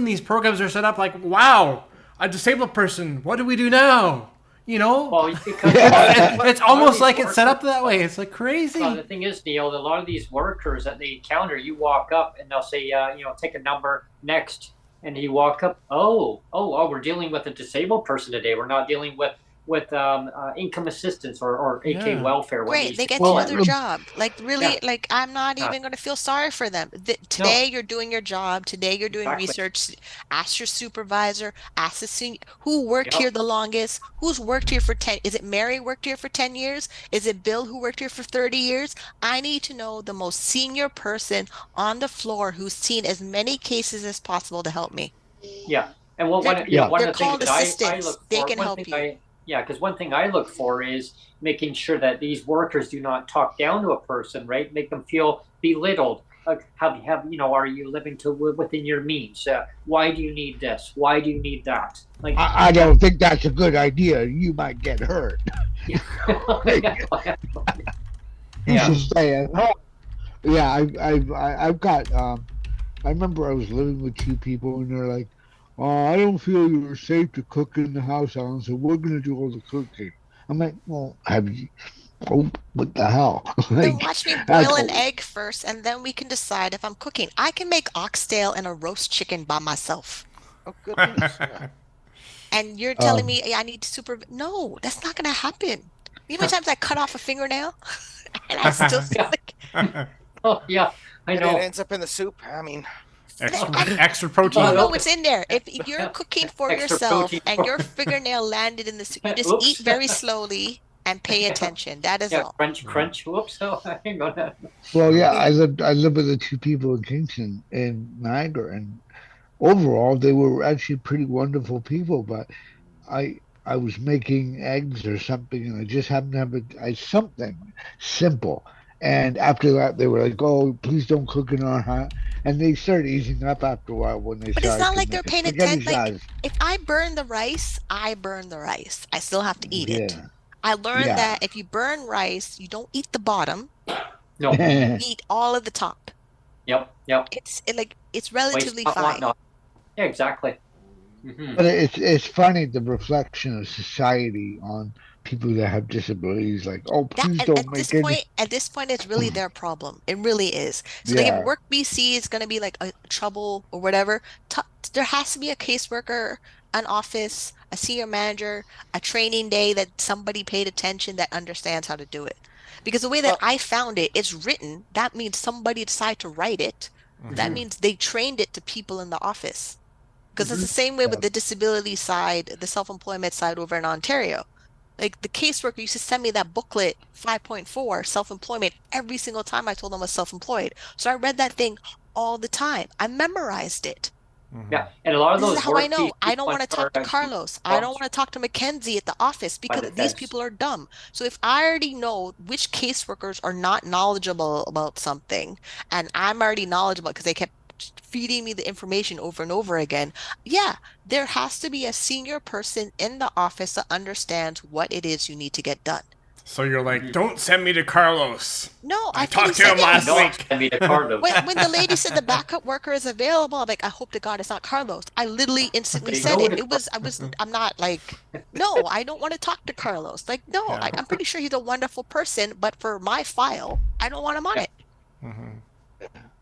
these programs are set up like, wow, a disabled person. What do we do now? Well, it's almost like it's set up that way. It's like crazy. Well, the thing is, Neil, a lot of these workers that they encounter, you walk up and they'll say, take a number next, and you walk up. Oh, we're dealing with a disabled person today. We're not dealing with income assistance or AK welfare. Great, they get to do their job. I'm not even going to feel sorry for them. Today you're doing your job. Today you're doing research. Ask your supervisor. Ask the senior who worked here the longest. Who's worked here for 10? Is it Mary worked here for 10 years? Is it Bill who worked here for 30 years? I need to know the most senior person on the floor who's seen as many cases as possible to help me. Yeah, and one of the things that I look for, they can help you. Yeah, because one thing I look for is making sure that these workers do not talk down to a person, right? Make them feel belittled. Are you living within your means? Why do you need this? Why do you need that? I don't think that's a good idea. You might get hurt. Just saying. Yeah, I've got. I remember I was living with two people, and they're like, I don't feel you're safe to cook in the house, Alan, so we're going to do all the cooking. I'm like, well, have you? Oh, what the hell? Then watch me boil an egg first, and then we can decide if I'm cooking. I can make oxtail and a roast chicken by myself. Oh, goodness. And you're telling me I need No, that's not going to happen. You know how many times I cut off a fingernail? And I still Oh, yeah, I know. And it ends up in the soup. I mean... Extra protein. You know what's in there. If you're cooking for yourself and your fingernail landed in the soup, you just eat very slowly and pay attention. That is all. Crunch. Whoops. Oh, hang on. Well, yeah, I lived with the two people in Kingston in Niagara, and overall they were actually pretty wonderful people. But I was making eggs or something, and I just happened to have something simple. And after that, they were like, "Oh, please don't cook in our house." And they started easing up after a while when they started. But it's not like they're paying attention. Like, if I burn the rice, I burn the rice. I still have to eat it. I learned that if you burn rice, you don't eat the bottom. No. You eat all of the top. Yep. It's relatively fine. Yeah, exactly. Mm-hmm. But it's funny, the reflection of society on people that have disabilities, like, oh, please don't make any... At this point, it's really their problem. It really is. So if Work BC is going to be like a trouble or whatever, there has to be a caseworker, an office, a senior manager, a training day that somebody paid attention that understands how to do it. Because the way that I found it, it's written, that means somebody decided to write it. That means they trained it to people in the office. Because it's the same way with the disability side, the self-employment side over in Ontario. Like the caseworker used to send me that booklet 5.4 self-employment every single time I told them I was self-employed. So I read that thing all the time. I memorized it. Yeah, and a lot of This those is how I know. work I don't want to talk to are Carlos. I don't want to talk to Mackenzie at the office because these people are dumb. So if I already know which caseworkers are not knowledgeable about something, and I'm already knowledgeable because they kept feeding me the information over and over again, yeah, there has to be a senior person in the office that understands what it is you need to get done. So you're like, don't send me to Carlos. No, I talked to him last week. Send me to Carlos. When the lady said the backup worker is available, I'm like, I hope to God it's not Carlos. I literally instantly said it. I'm not like, no, I don't want to talk to Carlos. Like, no, I'm pretty sure he's a wonderful person, but for my file, I don't want him on it.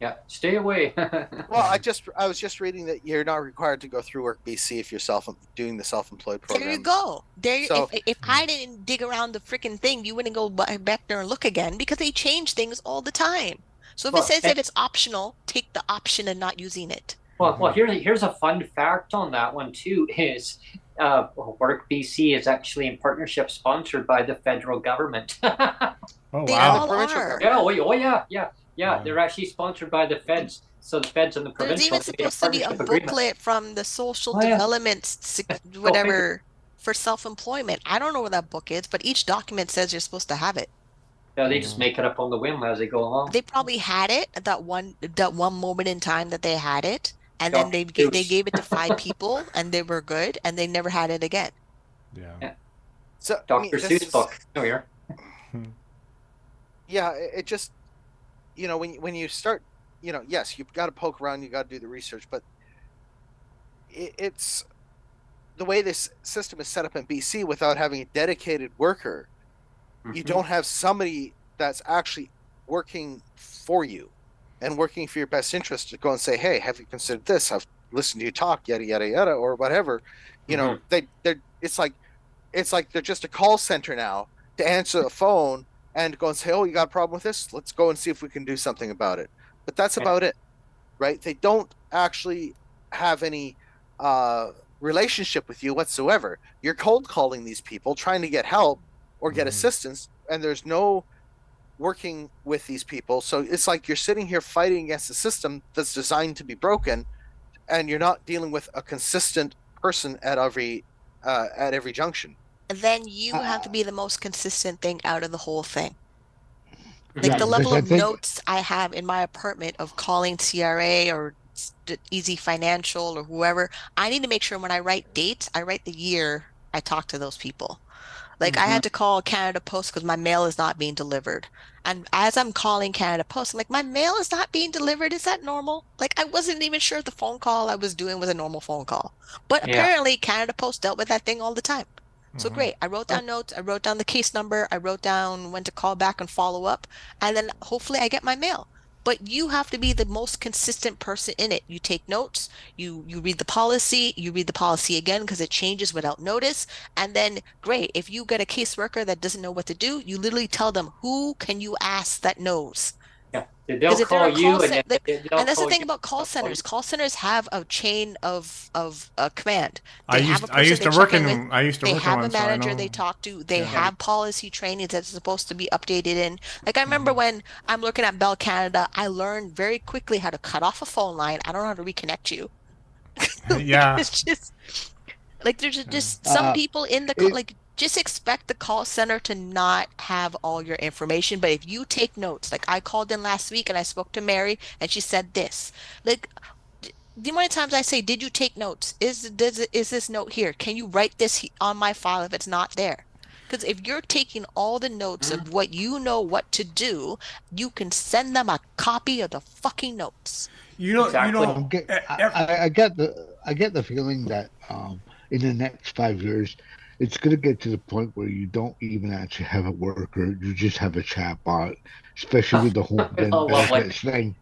Yeah, stay away. Well, I was just reading that you're not required to go through Work BC if you're doing the self-employed program. There you go. If I didn't dig around the freaking thing, you wouldn't go back there and look again because they change things all the time. So if it says if it's optional, take the option and not using it. Well, here's a fun fact on that one too. Is Work BC is actually in partnership sponsored by the federal government. Oh They wow! all are. Yeah, they're actually sponsored by the feds. So the feds and the There's provincial. even supposed to be a booklet from the social Oh, yeah. development, whatever, for self-employment. I don't know where that book is, but each document says you're supposed to have it. Yeah, they just make it up on the whim as they go along. They probably had it at that one moment in time that they had it, and Yeah, then they gave it to 5 people, and they were good, and they never had it again. Yeah. So Dr. Seuss book. Oh, here. Yeah, it just, when you start, yes, you've got to poke around, you got to do the research, but it's the way this system is set up in BC without having a dedicated worker. You don't have somebody that's actually working for you and working for your best interest to go and say, hey, have you considered this? I've listened to you talk, yada, yada, yada, or whatever. It's like they're just a call center now to answer the phone and go and say, oh, you got a problem with this? Let's go and see if we can do something about it. But that's about it, right? They don't actually have any relationship with you whatsoever. You're cold calling these people, trying to get help or get assistance, and there's no working with these people. So it's like you're sitting here fighting against a system that's designed to be broken, and you're not dealing with a consistent person at every junction. And then you have to be the most consistent thing out of the whole thing. Like the level of notes I have in my apartment of calling CRA or Easy Financial or whoever, I need to make sure when I write dates, I write the year I talk to those people. Like I had to call Canada Post because my mail is not being delivered. And as I'm calling Canada Post, I'm like, my mail is not being delivered. Is that normal? Like I wasn't even sure if the phone call I was doing was a normal phone call. But apparently Canada Post dealt with that thing all the time. So great. I wrote down notes. I wrote down the case number. I wrote down when to call back and follow up. And then hopefully I get my mail. But you have to be the most consistent person in it. You take notes, you read the policy again because it changes without notice. And then great, if you get a caseworker that doesn't know what to do, you literally tell them, who can you ask that knows? Yeah, they'll call you, and that's the thing about call centers. Call centers have a chain of command. I used to work in one. They have a manager they talk to. They have policy trainings that's supposed to be updated in. Like I remember when I'm looking at Bell Canada, I learned very quickly how to cut off a phone line. I don't know how to reconnect you. Yeah, it's just like there's just some people in the like. Just expect the call center to not have all your information. But if you take notes, like I called in last week and I spoke to Mary and she said this, like the amount of times I say, did you take notes? Is this note here? Can you write this on my file if it's not there? Because if you're taking all the notes of what you know what to do, you can send them a copy of the fucking notes. I get the feeling that in the next 5 years, it's going to get to the point where you don't even actually have a worker. You just have a chat bot, especially with the whole benefits thing.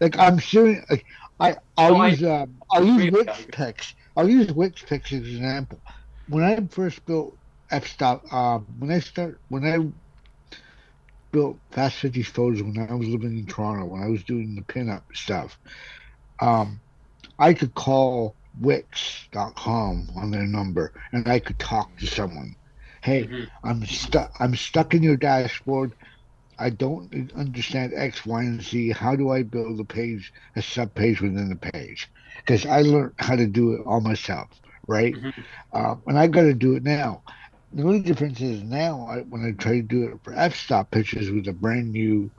Like I'm serious. Like I'll use Wixpix. I'll use Wixpix as an example. When I first built f-stop, when I built Fast 50 photos when I was living in Toronto, when I was doing the pinup stuff. Um, I could call Wix.com on their number and I could talk to someone. Hey, Hmm. I'm stuck in your dashboard. I don't understand X, Y, and Z. How do I build a sub page within the page? Because I learned how to do it all myself, right? Hmm. And I got to do it now. The only difference is now, when I try to do it for f-stop pictures with a brand new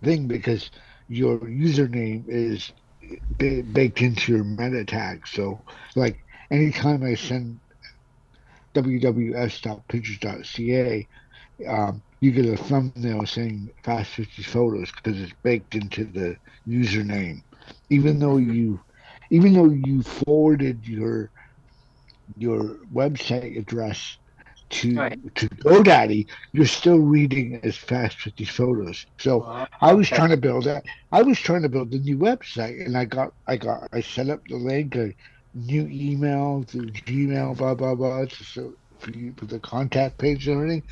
thing, because your username is baked into your meta tag. So, like, anytime I send www.stop.pictures.ca, you get a thumbnail saying Fast 50 Photos because it's baked into the username. Even though Hmm. you, even though you forwarded your website address Right. to GoDaddy, you're still reading as Fast 50 Photos. So I was Okay. trying to build that. I was trying to build a new website, and I set up the link, a new email to Gmail, blah blah blah, so for you for the contact page and everything.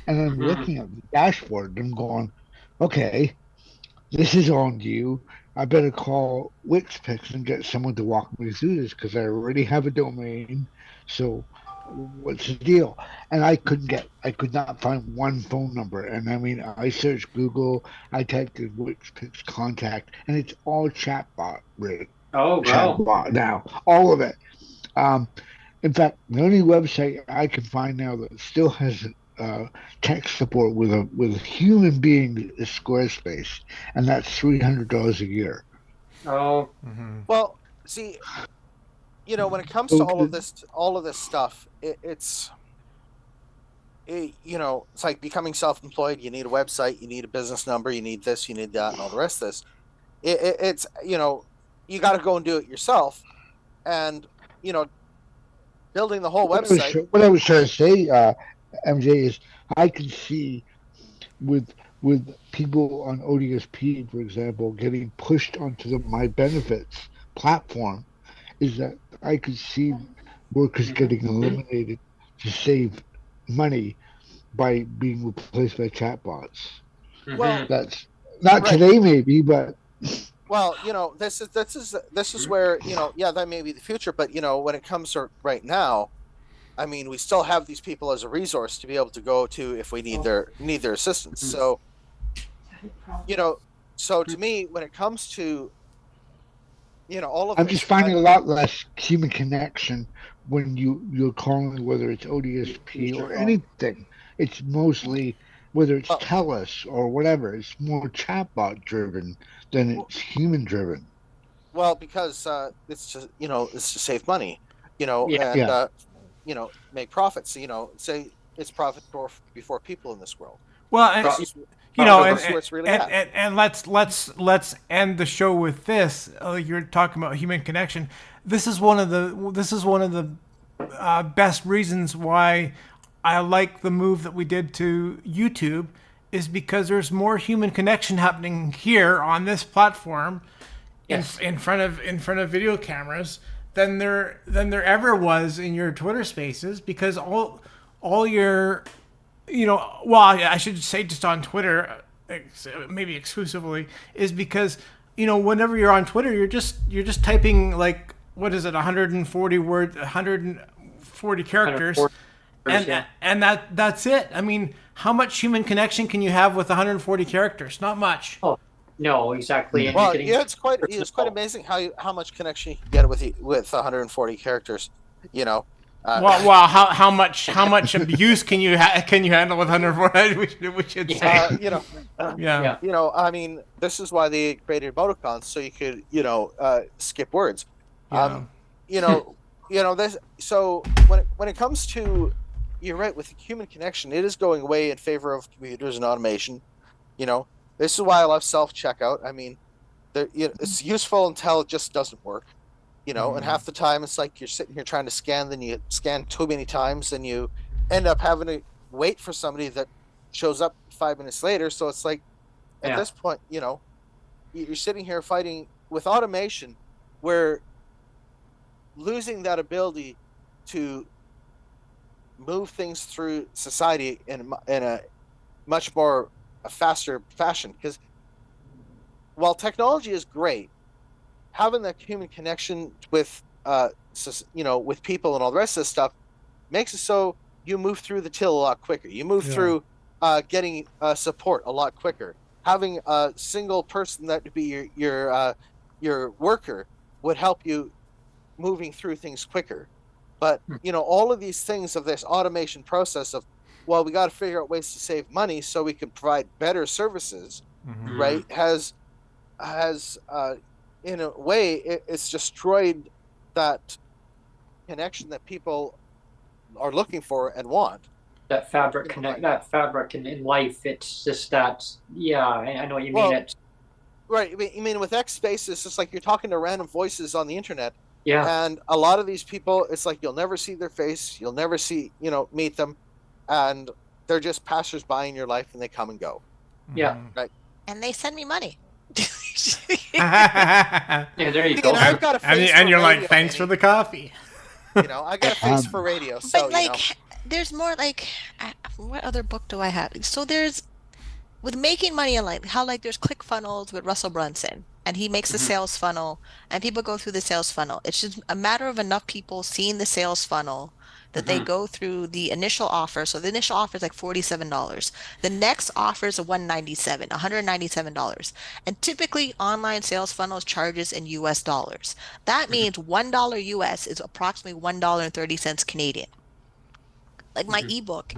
And I'm Hmm. looking at the dashboard, and I'm going, okay, this is on you. I better call Wixpix and get someone to walk me through this because I already have a domain. So what's the deal? And I could not find one phone number. And I mean, I searched Google, I typed in Wixpix contact, and it's all Oh, wow. chatbot now, all of it. Um, in fact, the only website I can find now that still has uh, tech support with a human being is Squarespace, and that's $300 a year. Oh, Well, see, when it comes to So, all of this stuff, it's like becoming self-employed. You need a website, you need a business number, you need this, you need that, and all the rest of this. It's you got to go and do it yourself, and you know, building the whole website. what I was trying to say, MJ, is I can see with people on ODSP, for example, getting pushed onto the My Benefits platform, is that I could see workers getting eliminated to save money by being replaced by chatbots. Well, hmm. That's not right. today, maybe, but Well, this is where yeah, that may be the future, but when it comes to right now, I mean, we still have these people as a resource to be able to go to if we need their assistance. So you know, so to me, when it comes to all of I'm just this, finding a lot less human connection when you're calling, whether it's ODSP or anything. It's mostly whether it's well, TELUS or whatever. It's more chatbot driven than well, it's human driven. well, because it's to save money, Yeah. and Yeah. make profits. Say it's profit before people in this world. Well, This Pro- is you know, Profit. this is where it's really and, at. and, and let's end the show with this. You're talking about human connection. This is one of the best reasons why I like the move that we did to YouTube, is because there's more human connection happening here on this platform Yes. in front of video cameras than there ever was in your Twitter Spaces, because all your well, I should say just on Twitter, maybe exclusively, is because whenever you're on Twitter, you're just typing, like, what is it, 140 words, 140 characters, 140. and Yeah. and that's it. I mean, how much human connection can you have with 140 characters? Not much. Oh, no, exactly. And you're Well, getting yeah, it's quite personal. amazing how much connection you can get with 140 characters. You know, Well, how much abuse can you handle with 140? We should say. Yeah. you know, Yeah. Yeah. I mean, this is why they created emoticons so you could skip words. Yeah. You know, this. So when it comes to, you're right, with human connection, it is going away in favor of computers and automation. You know, this is why I love self checkout. I mean, it's useful until it just doesn't work. And half the time it's like you're sitting here trying to scan, then you scan too many times, and you end up having to wait for somebody that shows up 5 minutes later. So it's like, at Yeah. this point, you're sitting here fighting with automation, where losing that ability to move things through society in a much more a faster fashion. Because while technology is great, having that human connection with with people and all the rest of this stuff makes it so you move through the till a lot quicker. You move through getting support a lot quicker. Having a single person that would be your worker would help you moving through things quicker. But all of these things of this automation process of, well, we got to figure out ways to save money so we can provide better services, right? Has in a way it's destroyed that connection that people are looking for and want. That fabric that fabric in life. It's just that. Yeah, I know what you mean. It. Right. I mean, with X Space, it's just like you're talking to random voices on the internet. Yeah. And a lot of these people, it's like you'll never see their face, you'll never meet them, and they're just passersby in your life, and they come and go. Yeah. Right. And they send me money. Yeah, there you go. I've got a face and you're radio, like, thanks for the coffee. I got a face for radio. So, but like, there's more like, what other book do I have? So there's, with making money online, how like there's ClickFunnels with Russell Brunson, and he makes a sales funnel, and people go through the sales funnel. It's just a matter of enough people seeing the sales funnel that they go through the initial offer. So the initial offer is like $47. The next offer is $197. And typically online sales funnels charges in US dollars. That means $1 US is approximately $1.30 Canadian. Like my ebook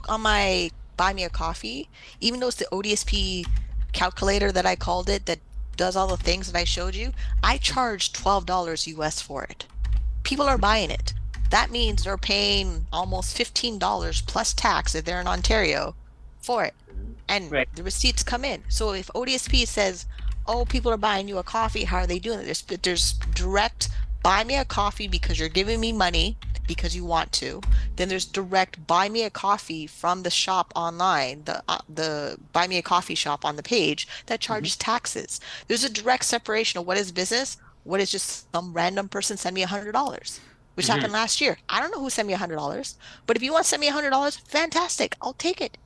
on my Buy Me a Coffee, even though it's the ODSP calculator that I called it that does all the things that I showed you, I charged $12 US for it. People are buying it. That means they're paying almost $15 plus tax if they're in Ontario for it. And the receipts come in. So if ODSP says, oh, people are buying you a coffee, how are they doing it? There's direct buy me a coffee because you're giving me money because you want to. Then there's direct buy me a coffee from the shop online, the buy me a coffee shop on the page that charges taxes. There's a direct separation of what is business, what is just some random person send me $100. Which happened last year. I don't know who sent me $100, but if you want to send me $100, fantastic. I'll take it.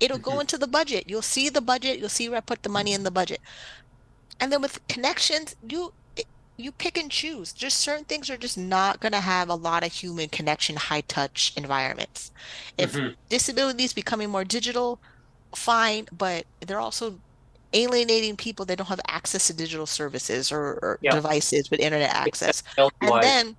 It'll go into the budget. You'll see the budget. You'll see where I put the money in the budget. And then with connections, you pick and choose. Just certain things are just not going to have a lot of human connection, high touch environments. If disability is becoming more digital, fine, but they're also alienating people that don't have access to digital services or devices with internet access. And then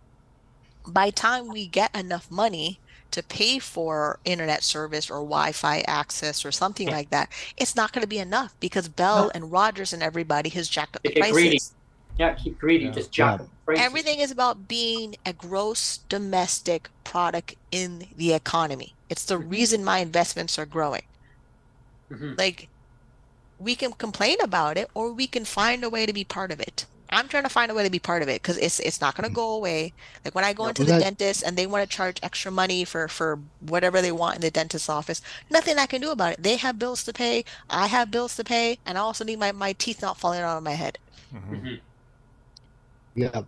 by the time we get enough money to pay for internet service or Wi-Fi access or something like that, it's not going to be enough because Bell and Rogers and everybody has jacked up the prices. Greedy. Yeah, keep greedy, just jack up prices. Everything is about being a gross domestic product in the economy. It's the reason my investments are growing. Like, we can complain about it or we can find a way to be part of it. I'm trying to find a way to be part of it because it's not going to go away. Like when I go into the dentist and they want to charge extra money for whatever they want in the dentist's office, nothing I can do about it. They have bills to pay. I have bills to pay. And I also need my teeth not falling out of my head. Yeah,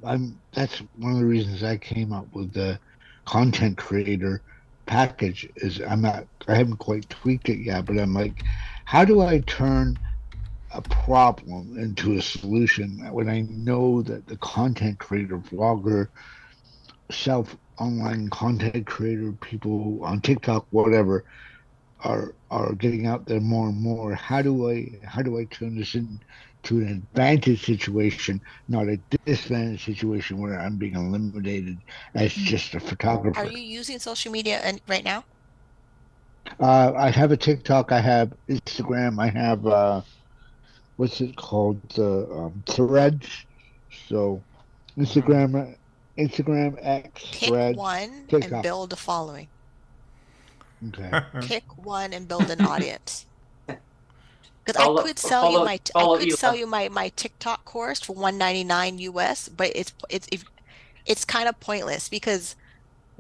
that's one of the reasons I came up with the content creator package is I haven't quite tweaked it yet, but I'm like, how do I turn a problem into a solution when I know that the content creator, vlogger, online content creator, people on TikTok, whatever, are getting out there more and more? How do I turn this into an advantage situation, not a disadvantage situation where I'm being eliminated as just a photographer? Are you using social media right now? I have a TikTok, I have Instagram, I have what's it called? The Threads. So Instagram, X, Pick Threads, one TikTok. and build a following. Okay. Pick one and build an audience. Because I could sell you my TikTok course for $199 US, but it's kind of pointless because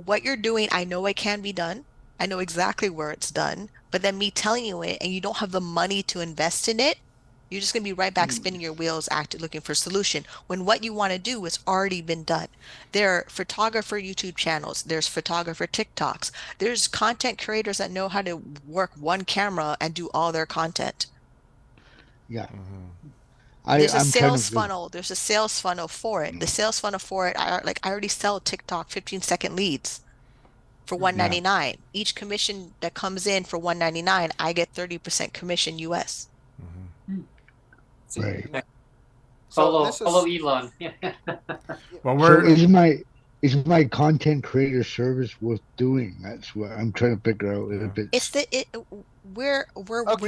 what you're doing, I know it can be done. I know exactly where it's done, but then me telling you it and you don't have the money to invest in it, You're just going to be right back spinning your wheels, acting looking for a solution when what you want to do has already been done. There are photographer YouTube channels, there's photographer TikToks, there's content creators that know how to work one camera and do all their content. Yeah. There's a I'm sales funnel. There's a sales funnel for it. The sales funnel for it, I already sell TikTok 15-second leads for $1.99. Each commission that comes in for $1.99, I get 30% commission US. Right. Follow Elon. Well, So is my content creator service worth doing? That's what I'm trying to figure out. We're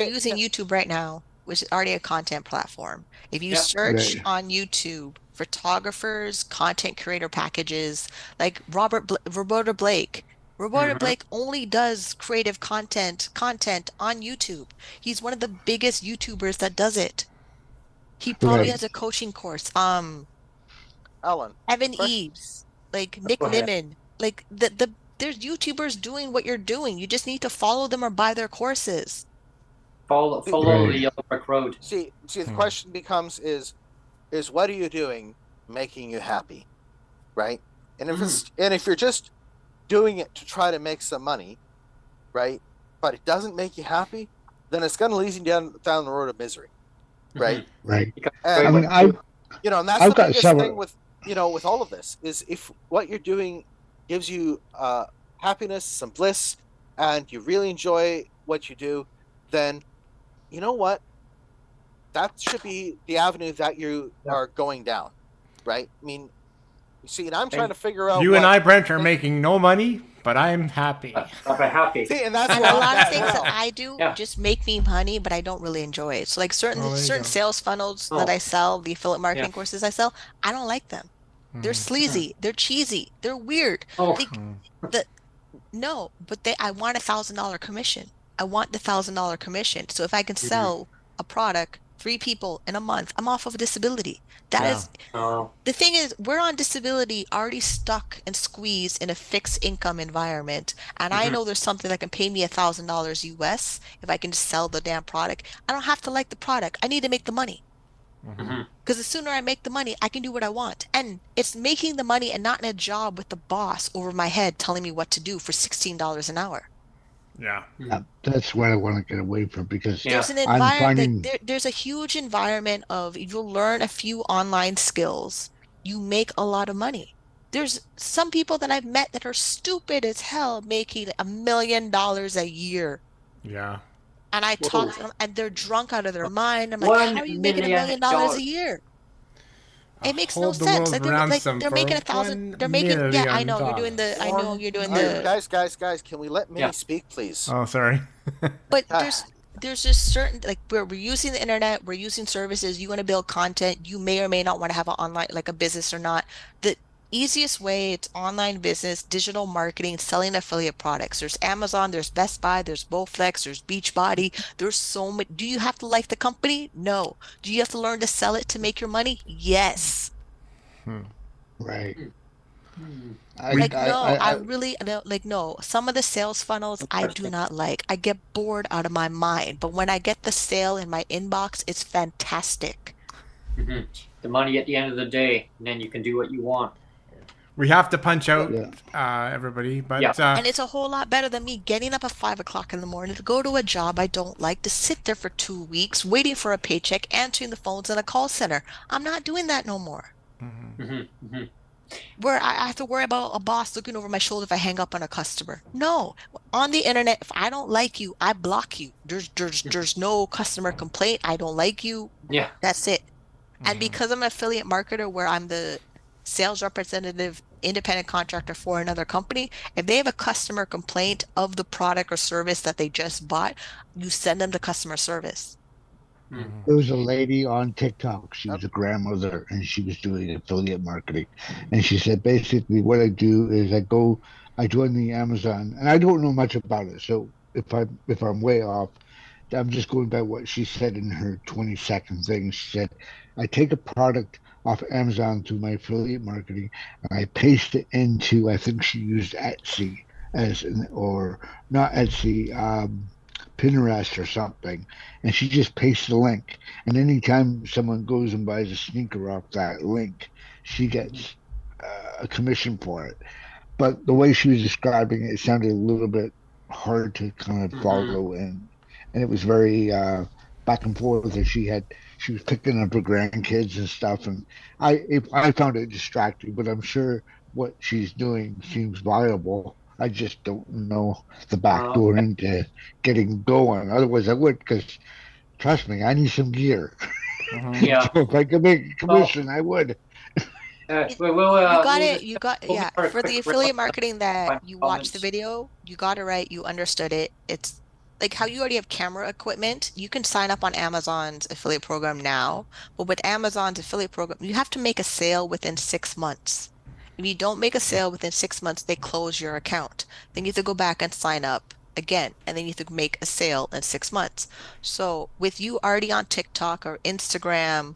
using YouTube right now, which is already a content platform. If you search on YouTube, photographers, content creator packages, like Roberta Blake. Roberta Blake only does creative content on YouTube. He's one of the biggest YouTubers that does it. He probably has a coaching course. Alan. Evan Eves, like Nick Nimmin, like there's YouTubers doing what you're doing. You just need to follow them or buy their courses. Follow the Yellow Brick Road. See, the question becomes is what are you doing making you happy, right? And if you're just doing it to try to make some money, right? But it doesn't make you happy, then it's going to lead you down the road of misery, right? Right. And, I mean, and that's the biggest thing with with all of this is if what you're doing gives you happiness, some bliss, and you really enjoy what you do, then you know what? That should be the avenue that you are going down, right? I mean, you see, and I'm trying to figure out. You and I, Brent, are making no money, but I'm happy. I'm happy. See, and that's a lot of things that I do just make me money, but I don't really enjoy it. So like certain sales funnels that I sell, the affiliate marketing courses I sell, I don't like them. They're sleazy, they're cheesy, they're weird. I want $1,000 commission. I want the $1,000 commission. So if I can sell a product 3 people in a month, I'm off of disability. That is the thing is we're on disability already stuck and squeezed in a fixed income environment. And I know there's something that can pay me $1,000 US if I can just sell the damn product. I don't have to like the product. I need to make the money. Because the sooner I make the money, I can do what I want. And it's making the money and not in a job with the boss over my head telling me what to do for $16 an hour. Yeah. That's what I want to get away from because there's an environment. There's a huge environment of if you learn a few online skills, you make a lot of money. There's some people that I've met that are stupid as hell making $1 million a year. Yeah. And I talk to them and they're drunk out of their mind. I'm like, how are you making $1 million a year? It makes no sense. Like they're making 1,000. They're making. Yeah, I know you're doing the. I know you're doing the. Guys, can we let Minnie speak, please? Oh, sorry. But there's just certain like we're using the internet, we're using services. You want to build content. You may or may not want to have an online like a business or not. The easiest way it's online business, digital marketing, selling affiliate products. There's Amazon, there's Best Buy, there's Bowflex, there's Beachbody. There's so much. Do you have to like the company? No. Do you have to learn to sell it to make your money? Yes. Right. No. Some of the sales funnels I do not like. I get bored out of my mind. But when I get the sale in my inbox, it's fantastic. The money at the end of the day, and then you can do what you want. We have to punch out everybody, but and it's a whole lot better than me getting up at 5 o'clock in the morning to go to a job I don't like, to sit there for 2 weeks waiting for a paycheck, answering the phones in a call center. I'm not doing that no more. Where I have to worry about a boss looking over my shoulder if I hang up on a customer. No, on the internet, if I don't like you, I block you. There's no customer complaint. I don't like you. Yeah, that's it. And because I'm an affiliate marketer where I'm the sales representative, independent contractor for another company, if they have a customer complaint of the product or service that they just bought, you send them to customer service. There was a lady on TikTok. She was a grandmother and she was doing affiliate marketing. And she said, basically what I do is I join the Amazon and I don't know much about it. So if I'm way off, I'm just going by what she said in her 20-second thing. She said, I take a product off Amazon through my affiliate marketing and I paste it into, I think she used Etsy or not Etsy, Pinterest or something, and she just pastes the link. And anytime someone goes and buys a sneaker off that link, she gets a commission for it. But the way she was describing it, it sounded a little bit hard to kind of follow, and it was very back and forth. And she was picking up her grandkids and stuff, and I found it distracting. But I'm sure what she's doing seems viable. I just don't know the back door into getting going. Otherwise, I would, because trust me, I need some gear. Yeah. So if I could make a commission, I would. You got yeah. For the affiliate marketing that you watched the video, you got it right. You understood it. It's like how you already have camera equipment. You can sign up on Amazon's affiliate program now, but with Amazon's affiliate program, you have to make a sale within 6 months. If you don't make a sale within 6 months, they close your account. Then you have to go back and sign up again, and then you have to make a sale in 6 months. So with you already on TikTok or Instagram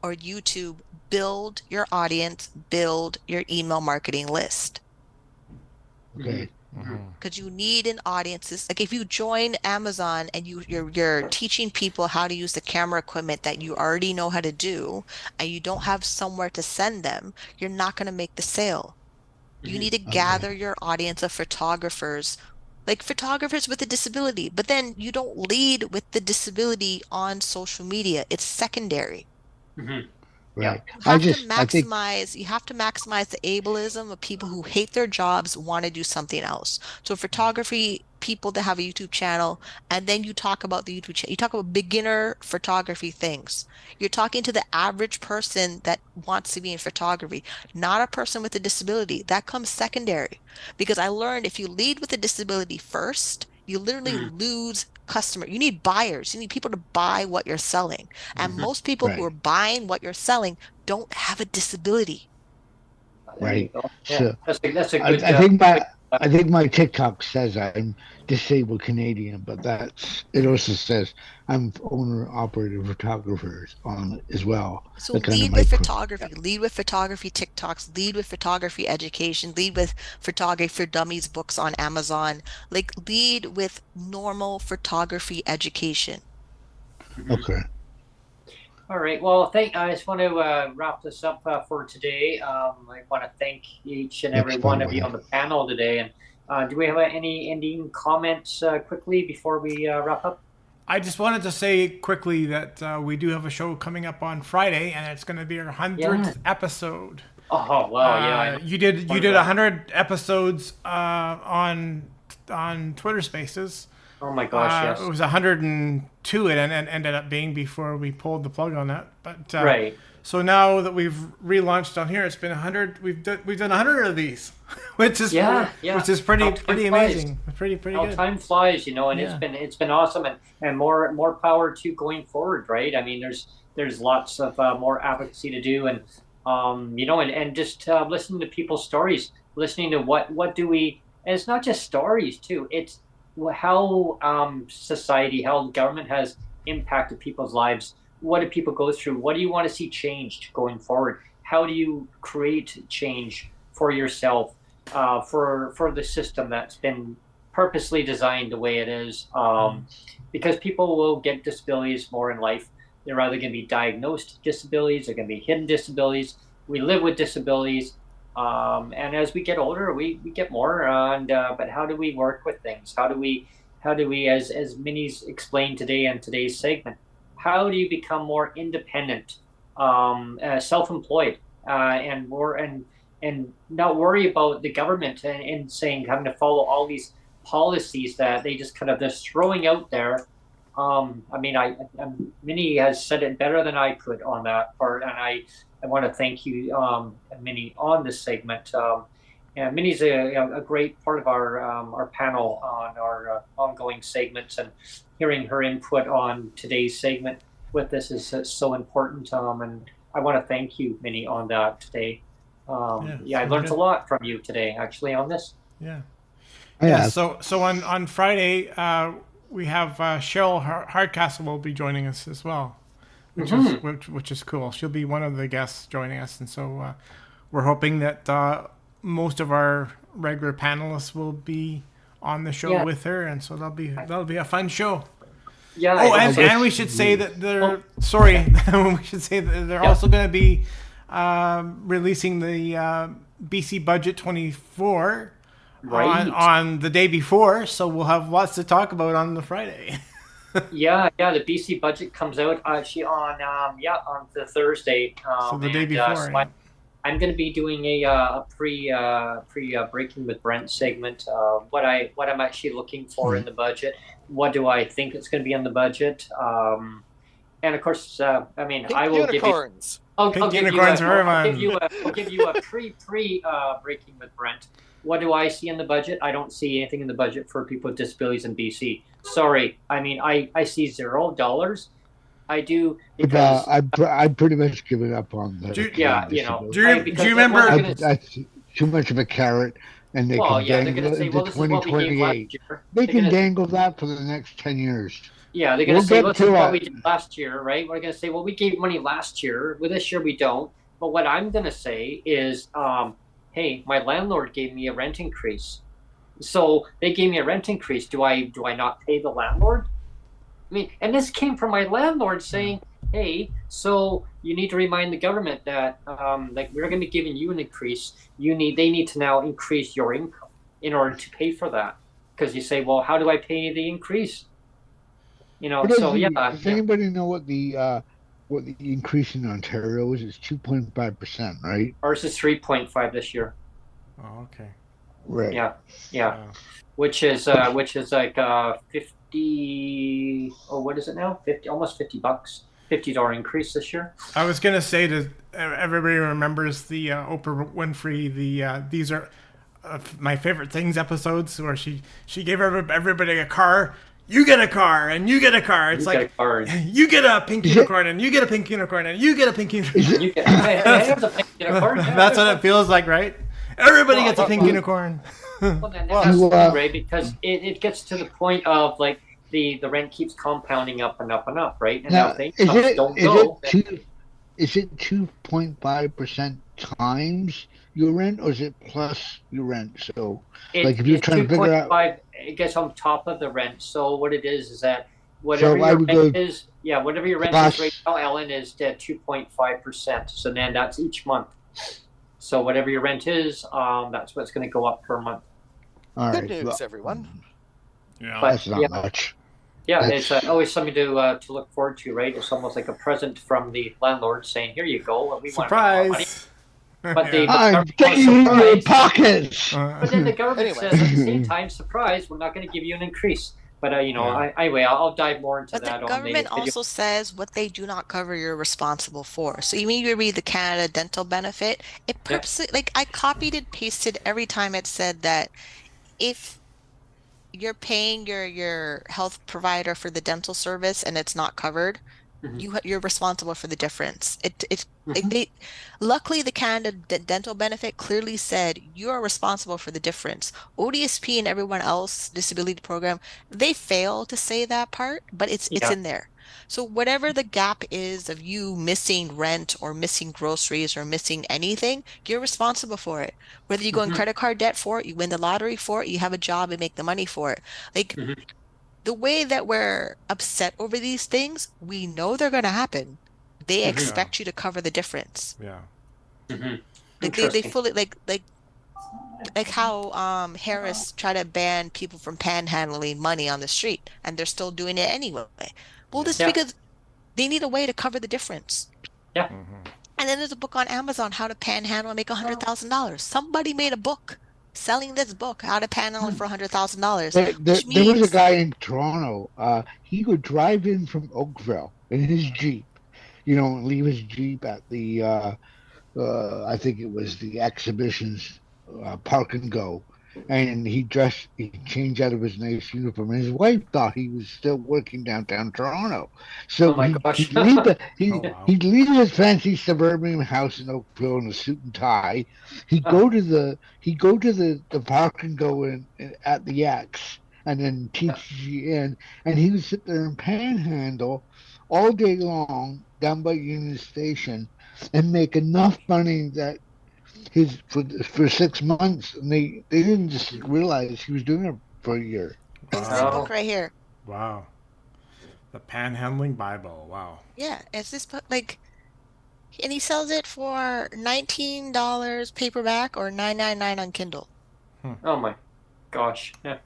or YouTube, build your audience, build your email marketing list. Okay. Because you need an audience. Like if you join Amazon and you're teaching people how to use the camera equipment that you already know how to do, and you don't have somewhere to send them, you're not going to make the sale. You need to gather your audience of photographers, like photographers with a disability, but then you don't lead with the disability on social media. It's secondary. Right. You have to maximize the ableism of people who hate their jobs, want to do something else. So photography, people that have a YouTube channel, and then you talk about the YouTube channel. You talk about beginner photography things. You're talking to the average person that wants to be in photography, not a person with a disability. That comes secondary. Because I learned if you lead with a disability first, you literally lose customer. You need buyers. You need people to buy what you're selling. And most people who are buying what you're selling don't have a disability. Right. Yeah. So That's a good. I think my TikTok says I'm disabled Canadian, but it also says I'm owner operator photographers on it as well. So lead with photography, lead with photography TikToks, lead with photography education, lead with photography for dummies books on Amazon, like lead with normal photography education. Okay. All right. Well, I just want to wrap this up for today. I want to thank each and every one of you on the panel today. And do we have any ending comments quickly before we wrap up? I just wanted to say quickly that we do have a show coming up on Friday, and it's going to be our 100th episode. Oh wow! You did 100 episodes on Twitter Spaces. Oh my gosh! Yes. It was 102. It ended up being before we pulled the plug on that. But right. So now that we've relaunched on here, it's been 100. We've done 100 of these, which is pretty amazing. Pretty good. Time flies, and it's been awesome, and more power to going forward, right? I mean, there's lots of more advocacy to do, and and just listening to people's stories, listening to what do we, and it's not just stories too. It's how society, how government has impacted people's lives. What do people go through? What do you want to see changed going forward? How do you create change for yourself, for the system that's been purposely designed the way it is? Because people will get disabilities more in life. They're either going to be diagnosed disabilities, they're going to be hidden disabilities. We live with disabilities. And as we get older, we get more. But how do we work with things? How do we, as Minnie's explained today in today's segment, how do you become more independent, self-employed, and not worry about the government and saying having to follow all these policies that they just kind of just throwing out there. Minnie has said it better than I could on that part, and I want to thank you, Minnie, on this segment. And Minnie's a great part of our panel on our ongoing segments, and hearing her input on today's segment with this is so important. And I want to thank you, Minnie, on that today. I learned a lot from you today, actually, on this. Yeah. So on Friday, we have Cheryl Hardcastle will be joining us as well, which is cool. She'll be one of the guests joining us, and so we're hoping that most of our regular panelists will be on the show with her, and so that'll be a fun show. Yeah. Oh, and we should say that they're we should say that they're also going to be releasing the BC Budget 24 on the day before, so we'll have lots to talk about on the Friday. The BC budget comes out actually on the Thursday. So the day before. So I'm going to be doing a pre breaking with Brent segment. What I'm actually looking for in the budget. What do I think it's going to be in the budget? And of course, I will unicorns. I'll give you a pre breaking with Brent. What do I see in the budget? I don't see anything in the budget for people with disabilities in BC. Sorry, I see $0. I do because I've pretty much given up on that. Do you remember? I too much of a carrot, and they can dangle it into 2028. They can dangle that for the next 10 years. Yeah, they're going to say, this is what we did last year, right? We're going to say, well, we gave money last year. Well, this year we don't. But what I'm going to say is, hey, my landlord gave me a rent increase. So they gave me a rent increase. Do I not pay the landlord? And this came from my landlord saying, hey, so you need to remind the government that we're going to be giving you an increase. They need to now increase your income in order to pay for that. Because you say, well, how do I pay the increase? Does anybody know what the increase in Ontario is? It's 2.5%, right? Ours is 3.5 this year. Oh, okay. Right. Yeah. Which is like 50. Oh, what is it now? 50, almost $50. $50 increase this year. I was gonna say to everybody remembers the Oprah Winfrey. These are my favorite things episodes where she gave everybody a car. You get a car, and you get a car. It's like you get a pink unicorn, and you get a pink unicorn, and you get a pink unicorn. That's what it feels like, right? Everybody gets a pink unicorn. Well, that's right, because it gets to the point of like the rent keeps compounding up and up and up, right? And now things don't go. Is it 2.5% times your rent, or is it plus your rent? So, if you're trying to figure out, it gets on top of the rent. So what it is that whatever your rent is, whatever your rent is right now, Ellen, is 2.5%. So then that's each month. So whatever your rent is, that's what's going to go up per month. All Good right, news, everyone. Yeah, that's not much. Yeah, it's always something to look forward to, right? It's almost like a present from the landlord saying, "Here you go, we want more money." But I'm getting in your pockets. But then the government says at the same time, "Surprise, we're not going to give you an increase." But anyway, I'll dive more into that. But the government also says what they do not cover, you're responsible for. So even you read the Canada dental benefit, it purposely I copied and pasted every time it said that if you're paying your health provider for the dental service and it's not covered, you're responsible for the difference. Luckily, the Canada dental benefit clearly said you are responsible for the difference. ODSP and everyone else disability program, they fail to say that part, but it's in there. So whatever the gap is of you missing rent or missing groceries or missing anything, you're responsible for it. Whether you go in credit card debt for it, you win the lottery for it, you have a job and make the money for it. The way that we're upset over these things, we know they're going to happen. They expect you to cover the difference. Yeah. They fully like how Harris tried to ban people from panhandling money on the street, and they're still doing it anyway. Well, this is because they need a way to cover the difference. Yeah. And then there's a book on Amazon, How to Panhandle and Make $100,000. Somebody made a book selling this book, How to Panhandle for $100,000. There was a guy in Toronto. He would drive in from Oakville in his Jeep, and leave his Jeep at the, I think it was the exhibitions, Park and Go. And he changed out of his nice uniform. And his wife thought he was still working downtown Toronto. So he'd leave his fancy suburban house in Oakville in a suit and tie. He'd go to the Park and Go at the X, and then TGN, and he would sit there and panhandle all day long down by Union Station and make enough money that for 6 months, and they didn't just realize he was doing it for a year. This is Wow. the book right here. Wow. The Panhandling Bible. Wow. Yeah, it's this book, like, and he sells it for $19 paperback or $9.99 on Kindle. Oh my gosh. Yeah.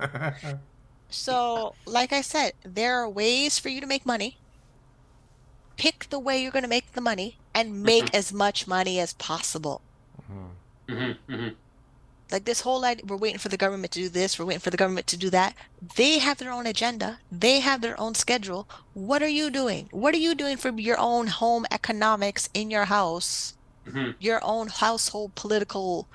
So, like I said, there are ways for you to make money. Pick the way you're going to make the money and make as much money as possible. Like this whole idea, we're waiting for the government to do this, we're waiting for the government to do that. They have their own agenda. They have their own schedule. What are you doing? What are you doing for your own home economics in your house? Your own household political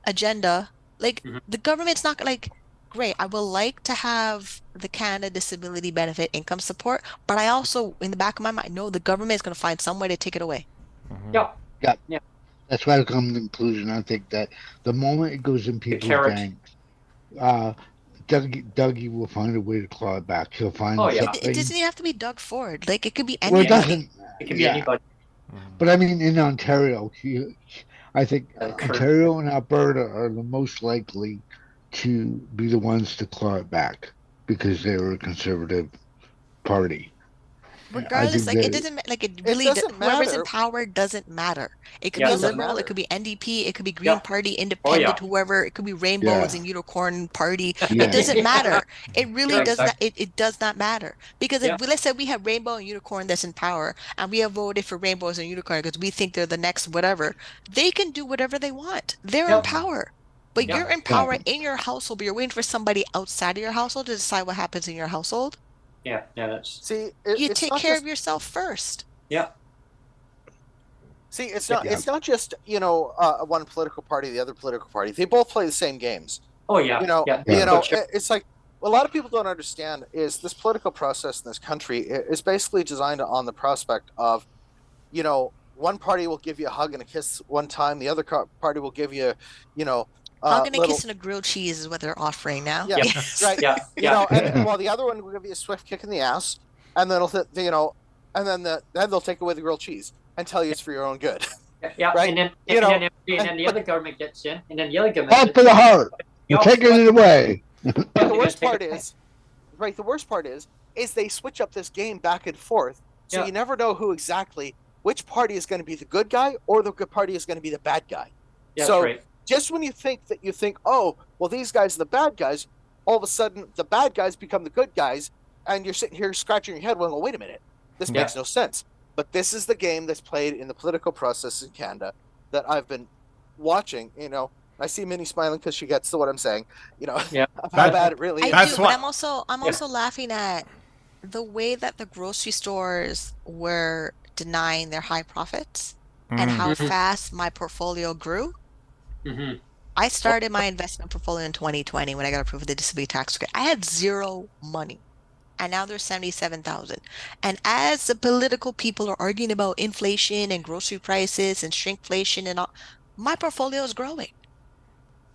agenda? Like the government's not like, great, I would like to have the Canada Disability Benefit income support, but I also, in the back of my mind, know the government is going to find some way to take it away. Yeah. That's why I come to the conclusion. I think that the moment it goes in people's banks, Dougie will find a way to claw it back. He'll find something. It doesn't even have to be Doug Ford. Like it could be Well, anybody. it doesn't. It could be anybody. But I mean, in Ontario, I think Ontario and Alberta are the most likely to be the ones to claw it back because they were a conservative party. Regardless, like it doesn't like it really. Whoever's in power doesn't matter. It could be Liberal, it could be NDP, it could be Green Party, Independent, whoever. It could be Rainbows and Unicorn Party. It doesn't matter. It really does not. It does not matter because if let's say we have Rainbow and Unicorn that's in power, and we have voted for Rainbows and Unicorn because we think they're the next whatever. They can do whatever they want. They're in power. But you're in power in your household, but you're waiting for somebody outside of your household to decide what happens in your household. That's you take care of yourself first. See, it's not just one political party, the other political party. They both play the same games. It's like a lot of people don't understand is this political process in this country is basically designed on the prospect of, one party will give you a hug and a kiss one time, the other party will give you, hug and a kiss and a grilled cheese is what they're offering now. Yeah, right. And while the other one will give you a swift kick in the ass, and then then they'll take away the grilled cheese and tell you it's for your own good. Right? And then the other government gets in, and then the other government. Heart for the heart. You're taking it away. The worst part is, the worst part is they switch up this game back and forth, so you never know which party is going to be the good guy or the good party is going to be the bad guy. Just when you think, oh, well, these guys are the bad guys, all of a sudden the bad guys become the good guys, and you're sitting here scratching your head going, well, wait a minute, this makes no sense. But this is the game that's played in the political process in Canada that I've been watching. I see Minnie smiling because she gets to what I'm saying. How bad it really is. But I'm also laughing at the way that the grocery stores were denying their high profits and how fast my portfolio grew. I started my investment portfolio in 2020 when I got approved for the disability tax credit. I had zero money, and now there's 77,000. And as the political people are arguing about inflation and grocery prices and shrinkflation and all, my portfolio is growing.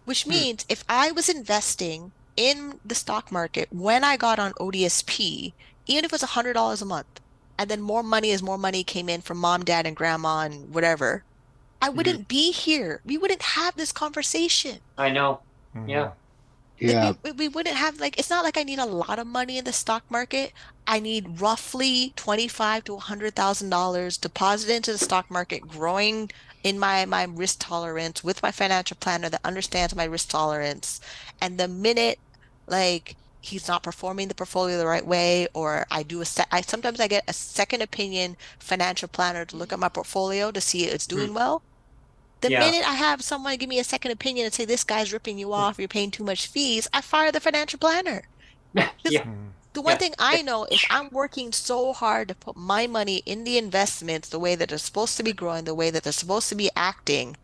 Which means if I was investing in the stock market when I got on ODSP, even if it was $100 a month, and then more money came in from mom, dad, and grandma and whatever, I wouldn't be here. We wouldn't have this conversation. I know. We wouldn't have, it's not like I need a lot of money in the stock market. I need roughly $25,000 to $100,000 deposited into the stock market, growing in my risk tolerance with my financial planner that understands my risk tolerance. And the minute he's not performing the portfolio the right way, or sometimes I get a second opinion financial planner to look at my portfolio to see it's doing well. The minute I have someone give me a second opinion and say this guy's ripping you off, you're paying too much fees, I fire the financial planner. The one thing I know is I'm working so hard to put my money in the investments the way that they're supposed to be growing, the way that they're supposed to be acting.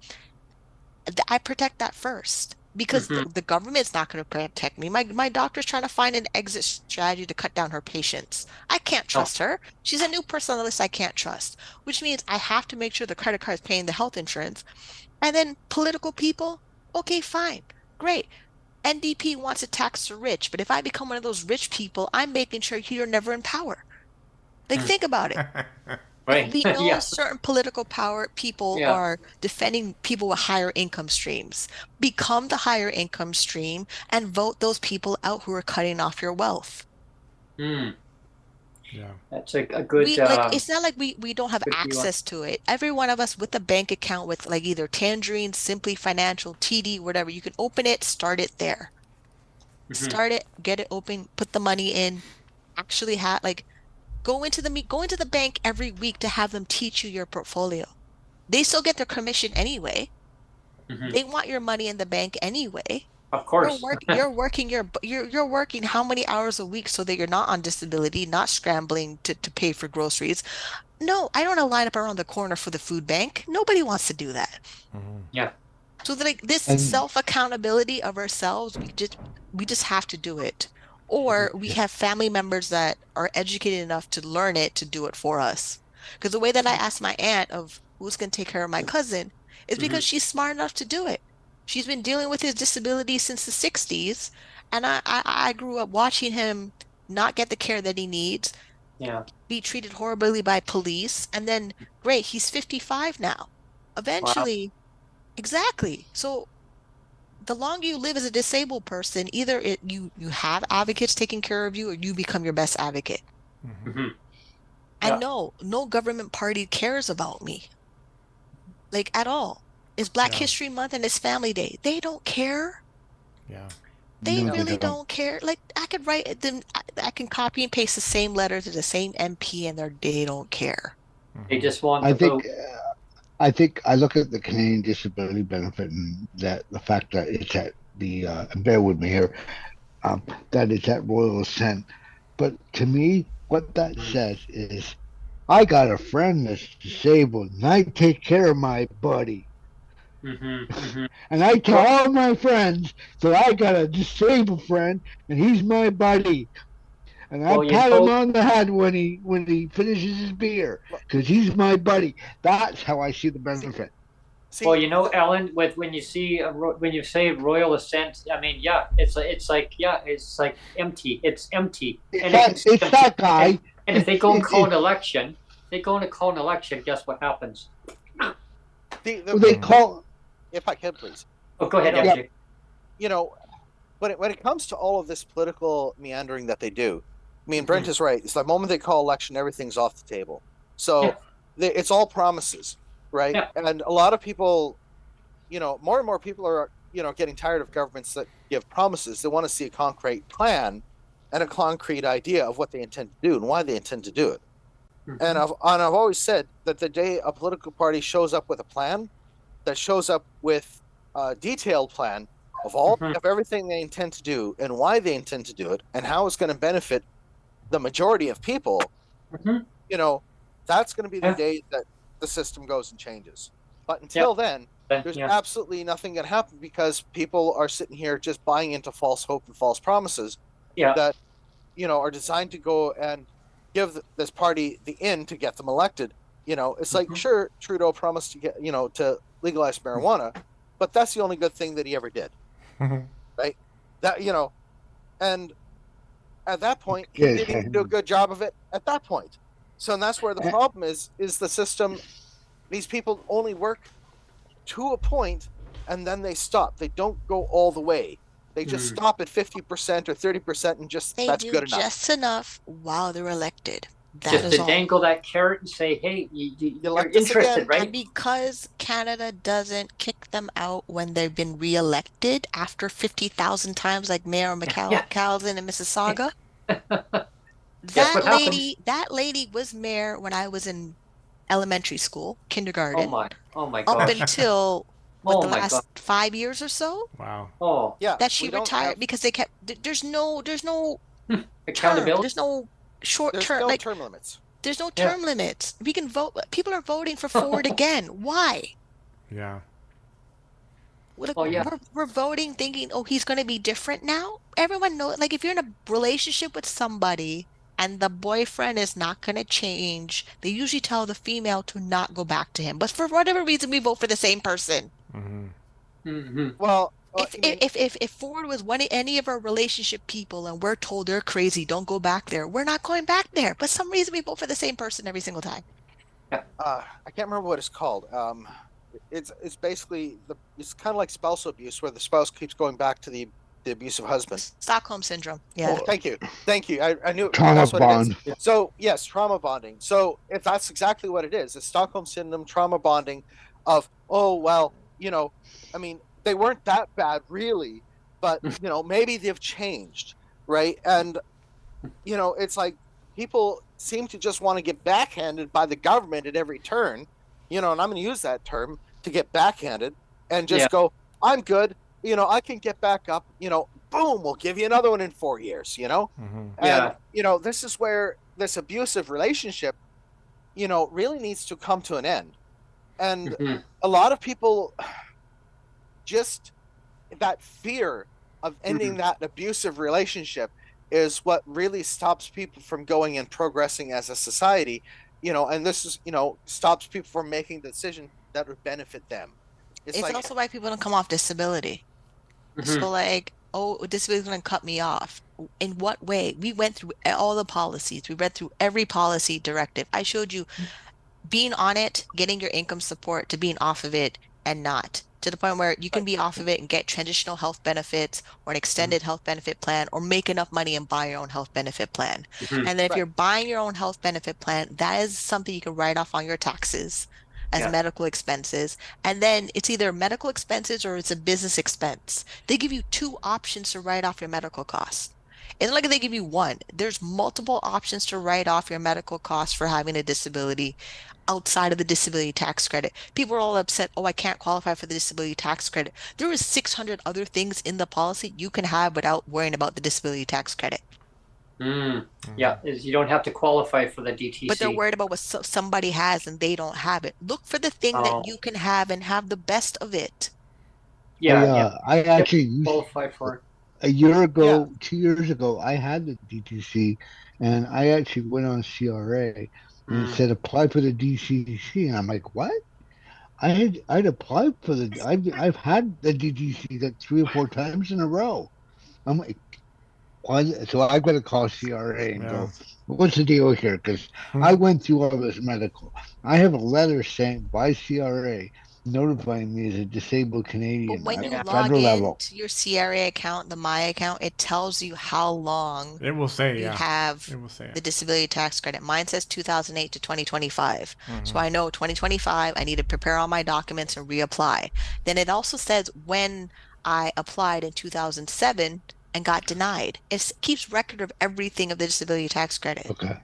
I protect that first. Because the government's not going to protect me. My doctor's trying to find an exit strategy to cut down her patients. I can't trust her. She's a new person on the list I can't trust, which means I have to make sure the credit card is paying the health insurance. And then political people, okay, fine, great. NDP wants to tax the rich, but if I become one of those rich people, I'm making sure you're never in power. Think about it. Right. We know Yeah. certain political power people Yeah. are defending people with higher income streams. Become the higher income stream and vote those people out who are cutting off your wealth. Mm. Yeah. That's a good It's not like we don't have good view on. access to it. Every one of us with a bank account with like either Tangerine, Simply Financial, TD, whatever, you can open it, start it there. Start it, get it open, put the money in, actually have like go into the bank every week to have them teach you your portfolio. They still get their commission anyway. They want your money in the bank anyway. Of course. You're working how many hours a week so that you're not on disability, not scrambling to pay for groceries. No, I don't want to line up around the corner for the food bank. Nobody wants to do that. Yeah. So that like this And- self-accountability of ourselves, we just have to do it. Or we have family members that are educated enough to learn it to do it for us. Because the way that I asked my aunt of who's going to take care of my cousin is because she's smart enough to do it. She's been dealing with his disability since the 60s, and I grew up watching him not get the care that he needs, Yeah. be treated horribly by police, and then great, he's 55 now. Eventually, exactly. So the longer you live as a disabled person, either you have advocates taking care of you or you become your best advocate. And no government party cares about me. Like at all. It's Black History Month and it's Family Day. They don't care. Yeah. They No, really don't care. Like I could write them, I can copy and paste the same letter to the same MP and they don't care. They just want I to think vote. I look at the Canadian disability benefit and that the fact that it's at the bear with me here, that it's at Royal Ascent. But to me, what that says is, I got a friend that's disabled, and I take care of my buddy. And I tell all my friends that I got a disabled friend, and he's my buddy. And I pat him on the head when he finishes his beer, because he's my buddy. That's how I see the benefit. Well, you know, Ellen, when you say Royal Ascent, I mean, yeah, it's like empty. It's empty. It's that guy. And if they go and call an election, guess what happens? They call. If I could, please. Oh, go ahead, MJ. You know, when it comes to all of this political meandering that they do, I mean, Brent is right. It's the moment they call election, everything's off the table. So it's all promises, right? Yeah. And a lot of people, you know, more and more people are, you know, getting tired of governments that give promises. They want to see a concrete plan and a concrete idea of what they intend to do and why they intend to do it. And I've always said that the day a political party shows up with a plan, that shows up with a detailed plan of of everything they intend to do and why they intend to do it and how it's going to benefit the majority of people, you know, that's going to be the day that the system goes and changes. But until then, there's absolutely nothing going to happen because people are sitting here just buying into false hope and false promises that, you know, are designed to go and give this party the in to get them elected. You know, it's like, sure, Trudeau promised to get, you know, to legalize marijuana, but that's the only good thing that he ever did. Right? That, you know, and at that point, he didn't even do a good job of it at that point. So, and that's where the problem is the system, these people only work to a point and then they stop. They don't go all the way. They just stop at 50% or 30% and just, that's good enough. They do just enough while they're elected. Just to dangle that carrot and say, hey, you're interested, right? And because Canada doesn't kick them out when they've been reelected after 50,000 times, like Mayor McCalvin in Mississauga, that lady was mayor when I was in elementary school, kindergarten. Oh my God. Up until the last 5 years or so. Wow. Oh yeah. That she retired because they kept. There's no accountability. There's no short term. There's no term limits. There's no term limits. We can vote. People are voting for Ford again. Why? Yeah. We're voting thinking, oh, he's going to be different now. Everyone knows. Like if you're in a relationship with somebody and the boyfriend is not going to change, they usually tell the female to not go back to him. But for whatever reason, we vote for the same person. Well, if Ford was any of our relationship people and we're told they're crazy, don't go back there, we're not going back there. But some reason we vote for the same person every single time. I can't remember what it's called. It's basically it's kind of like spousal abuse, where the spouse keeps going back to the abusive husband. Stockholm syndrome. Yeah. Thank you. I knew Trauma that's what bond. it is. So yes, trauma bonding. So if that's exactly what it is, it's Stockholm syndrome, trauma bonding of, oh, well, I mean, they weren't that bad really, but maybe they've changed, right? And it's like people seem to just want to get backhanded by the government at every turn, and I'm going to use that term, to get backhanded and just go, I'm good, I can get back up, boom, we'll give you another one in 4 years, And, this is where this abusive relationship, really needs to come to an end. And a lot of people, just that fear of ending that abusive relationship is what really stops people from going and progressing as a society, and this is, stops people from making the decision that would benefit them. It's like, also why people don't come off disability. So like, oh, disability is going to cut me off. In what way? We went through all the policies. We read through every policy directive. I showed you being on it, getting your income support, to being off of it and not. To the point where you can be off of it and get transitional health benefits or an extended health benefit plan, or make enough money and buy your own health benefit plan. And then if you're buying your own health benefit plan, that is something you can write off on your taxes as medical expenses. And then it's either medical expenses or it's a business expense. They give you 2 options to write off your medical costs. It's not like they give you one. There's multiple options to write off your medical costs for having a disability outside of the disability tax credit. People are all upset, oh, I can't qualify for the disability tax credit. There is 600 other things in the policy you can have without worrying about the disability tax credit. Yeah, you don't have to qualify for the DTC. But they're worried about what somebody has and they don't have it. Look for the thing that you can have and have the best of it. I actually used qualify for it. A year ago, 2 years ago, I had the DTC, and I actually went on CRA and it said apply for the DCC, and I'm like, what? I'd applied for I've had the DTC like 3 or 4 times in a row. I'm like, why? So I've got to call CRA and go, what's the deal here? Because I went through all this medical. I have a letter saying by CRA notifying me as a disabled Canadian. But when you log into your CRA account, the My account, it tells you how long it will say you have the disability tax credit. Mine says 2008 to 2025. So I know 2025, I need to prepare all my documents and reapply. Then it also says when I applied in 2007 and got denied. It keeps record of everything of the disability tax credit. Okay.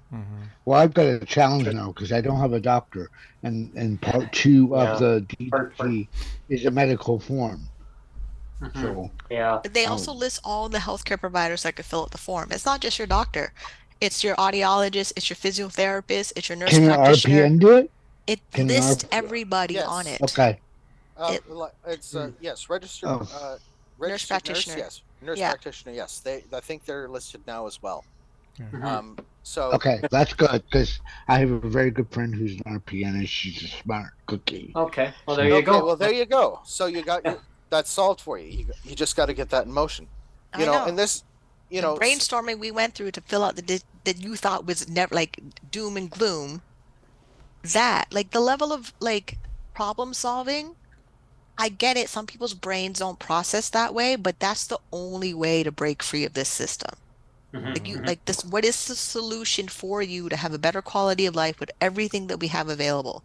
Well, I've got a challenge now because I don't have a doctor, and part 2 of the DTC is a medical form. So But they also list all the healthcare providers that could fill out the form. It's not just your doctor. It's your audiologist, it's your physiotherapist, it's your nurse practitioner. Can an RPN do it? It lists everybody on it. Okay. It's yes, registered nurse practitioner. Yes. Nurse practitioner, yes. I think they're listed now as well. So okay, that's good because I have a very good friend who's an RPN and she's a smart cookie. Okay, well there you go. Well, there you go. So you got that's solved for you. You just got to get that in motion. You know, and this, the brainstorming we went through to fill out that you thought was never like doom and gloom. That like the level of like problem solving. I get it. Some people's brains don't process that way, but that's the only way to break free of this system. Like this, what is the solution for you to have a better quality of life with everything that we have available?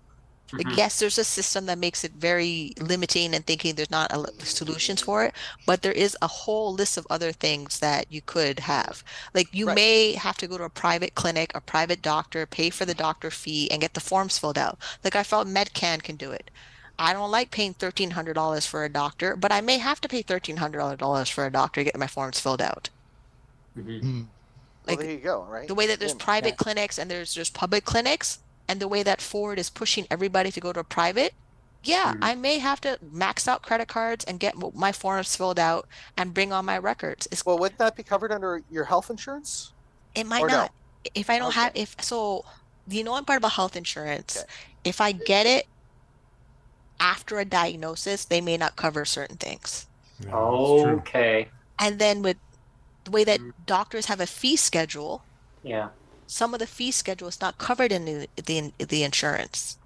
Like, yes, there's a system that makes it very limiting and thinking there's not solutions for it, but there is a whole list of other things that you could have. Like you may have to go to a private clinic, a private doctor, pay for the doctor fee and get the forms filled out. Like I felt MedCan can do it. I don't like paying $1,300 for a doctor, but I may have to pay $1,300 for a doctor to get my forms filled out. Like, well, there you go, right? The way that there's private clinics and there's public clinics, and the way that Ford is pushing everybody to go to a private, I may have to max out credit cards and get my forms filled out and bring on my records. Well, wouldn't that be covered under your health insurance? It might not. No? If I don't have, the annoying part about health insurance, if I get it after a diagnosis, they may not cover certain things. Okay. And then with the way that doctors have a fee schedule, some of the fee schedule is not covered in the insurance.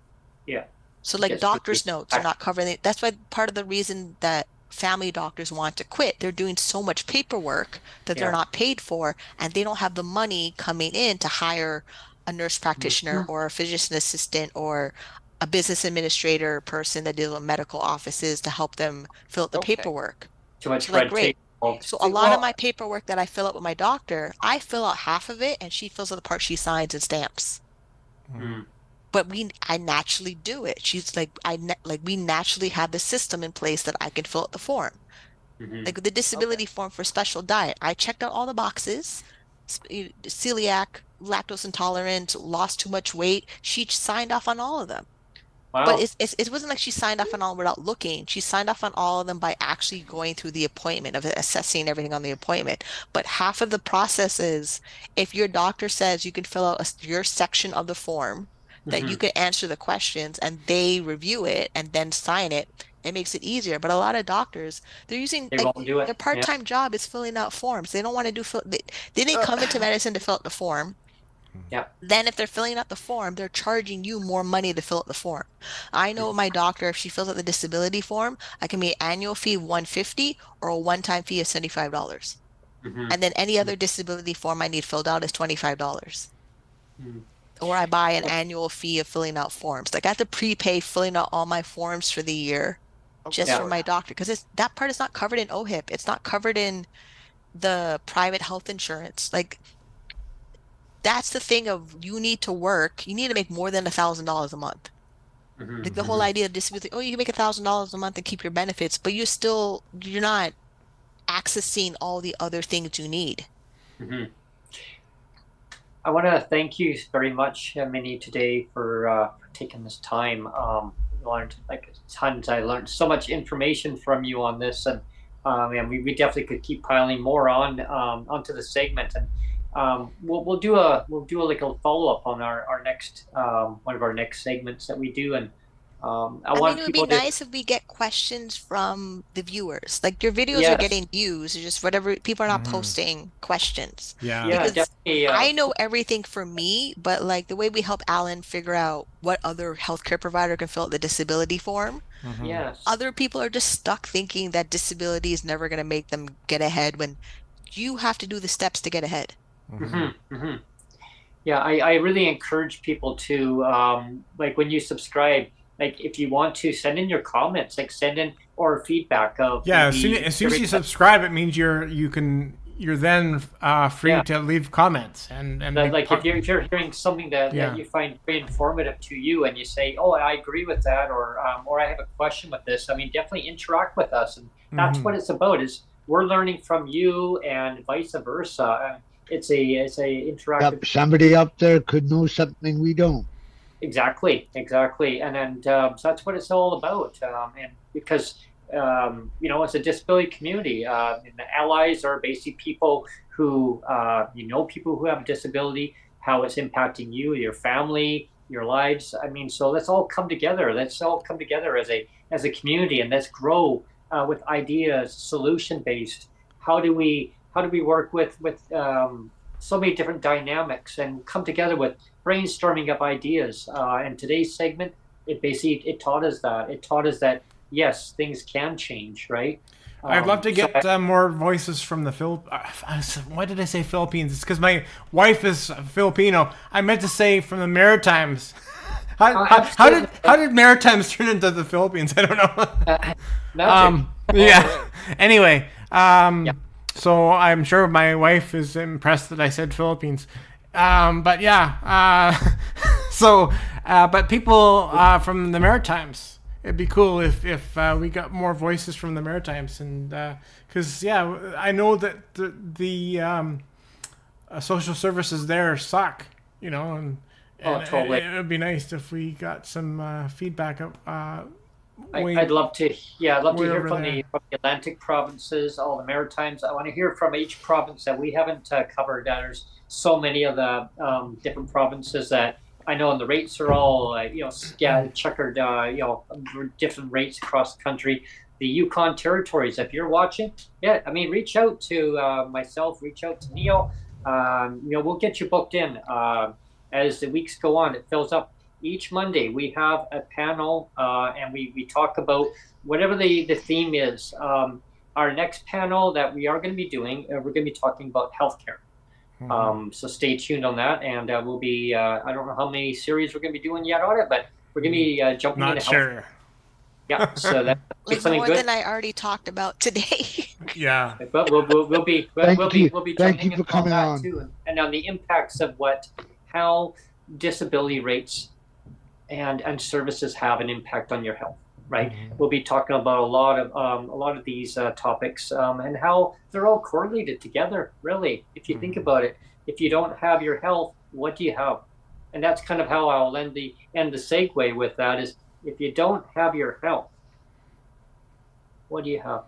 Yeah. So like doctor's notes are not covered. That's why part of the reason that family doctors want to quit. They're doing so much paperwork that they're not paid for, and they don't have the money coming in to hire a nurse practitioner or a physician assistant or a business administrator person that deals with medical offices to help them fill out the paperwork. Too much red tape. So a lot of my paperwork that I fill out with my doctor, I fill out half of it and she fills out the part she signs and stamps. But I naturally do it. She's like, we naturally have the system in place that I can fill out the form. Like the disability form for special diet, I checked out all the boxes, celiac, lactose intolerant, lost too much weight. She signed off on all of them. Wow. But it wasn't like she signed off on all without looking. She signed off on all of them by actually going through the appointment, of assessing everything on the appointment. But half of the process is, if your doctor says you can fill out your section of the form, that you can answer the questions and they review it and then sign it, it makes it easier. But a lot of doctors, they're using their part-time job is filling out forms. They don't want to do they didn't come into medicine to fill out the form. Then if they're filling out the form, they're charging you more money to fill out the form. I know my doctor, if she fills out the disability form, I can be an annual fee of $150 or a one-time fee of $75. And then any other disability form I need filled out is $25. Or I buy an annual fee of filling out forms. Like I have to prepay filling out all my forms for the year just for my doctor, because that part is not covered in OHIP. It's not covered in the private health insurance. Like that's the thing of, you need to work. You need to make more than $1,000 a month. Like the whole idea of disability, you can make $1,000 a month and keep your benefits, but you're not accessing all the other things you need. I want to thank you very much, Minnie, today for taking this time. Learned tons. I learned so much information from you on this, and we definitely could keep piling more onto the segment, and we'll do a follow up on our next one of our next segments that we do, and I think it would be nice if we get questions from the viewers. Like your videos are getting views, or just whatever. People are not posting questions. Because definitely. I know everything for me, but like the way we help Alan figure out what other healthcare provider can fill out the disability form. Other people are just stuck thinking that disability is never going to make them get ahead, when you have to do the steps to get ahead. Yeah, I really encourage people to like when you subscribe. Like if you want to send in your comments, like send in or feedback of as soon as you subscribe, it means you're then free to leave comments and like if you're hearing something that you find very informative to you, and you say, oh, I agree with that, or I have a question with this. I mean, definitely interact with us, and that's what it's about. Is we're learning from you and vice versa. It's a interactive. Somebody up there could know something we don't. Exactly, and then so that's what it's all about. And because it's a disability community, and the allies are basically people who people who have a disability, how it's impacting you, your family, your lives. I mean, so let's all come together. Let's all come together as a community, and let's grow with ideas, solution based. How do we work with so many different dynamics and come together with brainstorming up ideas. And today's segment, it taught us that. It taught us that, yes, things can change, right? I'd love to get more voices from the why did I say Philippines? It's because my wife is Filipino. I meant to say from the Maritimes. How did Maritimes turn into the Philippines? I don't know. Anyway, so I'm sure my wife is impressed that I said Philippines. But people from the Maritimes, it'd be cool if we got more voices from the Maritimes, and because I know that the social services there suck, and totally. It would be nice if we got some feedback. I'd love to hear from the Atlantic provinces, all the Maritimes. I want to hear from each province that we haven't covered. There's so many of the different provinces that I know, and the rates are all checkered, different rates across the country. the Yukon territories. If you're watching, yeah, I mean, reach out to myself, reach out to Neil. We'll get you booked in as the weeks go on. It fills up. Each Monday we have a panel and we talk about whatever the theme is. Our next panel that we are going to be doing, we're going to be talking about healthcare. So stay tuned on that, and we'll be. I don't know how many series we're going to be doing yet on it, but we're going to be jumping into healthcare. Yeah, so that's like something more good. than I already talked about today. Yeah, but we'll be jumping into coming that on too, and on the impacts of how disability rates and services have an impact on your health. Right, we'll be talking about a lot of these topics and how they're all correlated together. Really, if you think about it, if you don't have your health, what do you have? And that's kind of how I'll end the segue with that is if you don't have your health, what do you have?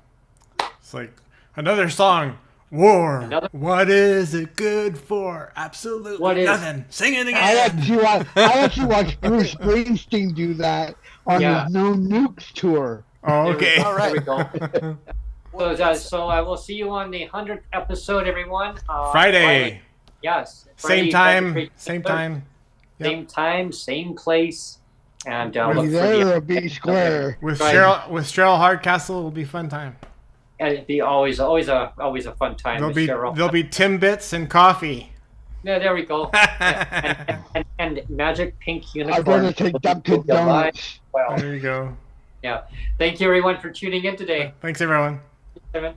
It's like another song. War. What is it good for? Absolutely nothing. Sing it again. I actually watched Bruce Springsteen do that on his No Nukes tour. Oh, okay. All right. There we go. So I will see you on the 100th episode, everyone. Friday. Yes. Same time. Same time. Same time, same place. And be square. With Cheryl Hardcastle, it'll be a fun time. And it'd be always a fun time. There'll be Timbits and coffee. Yeah, there we go. and magic pink unicorn. I'm gonna take Dunkin' Donuts. Well, there you go. Yeah. Thank you everyone for tuning in today. Thanks everyone. Kevin.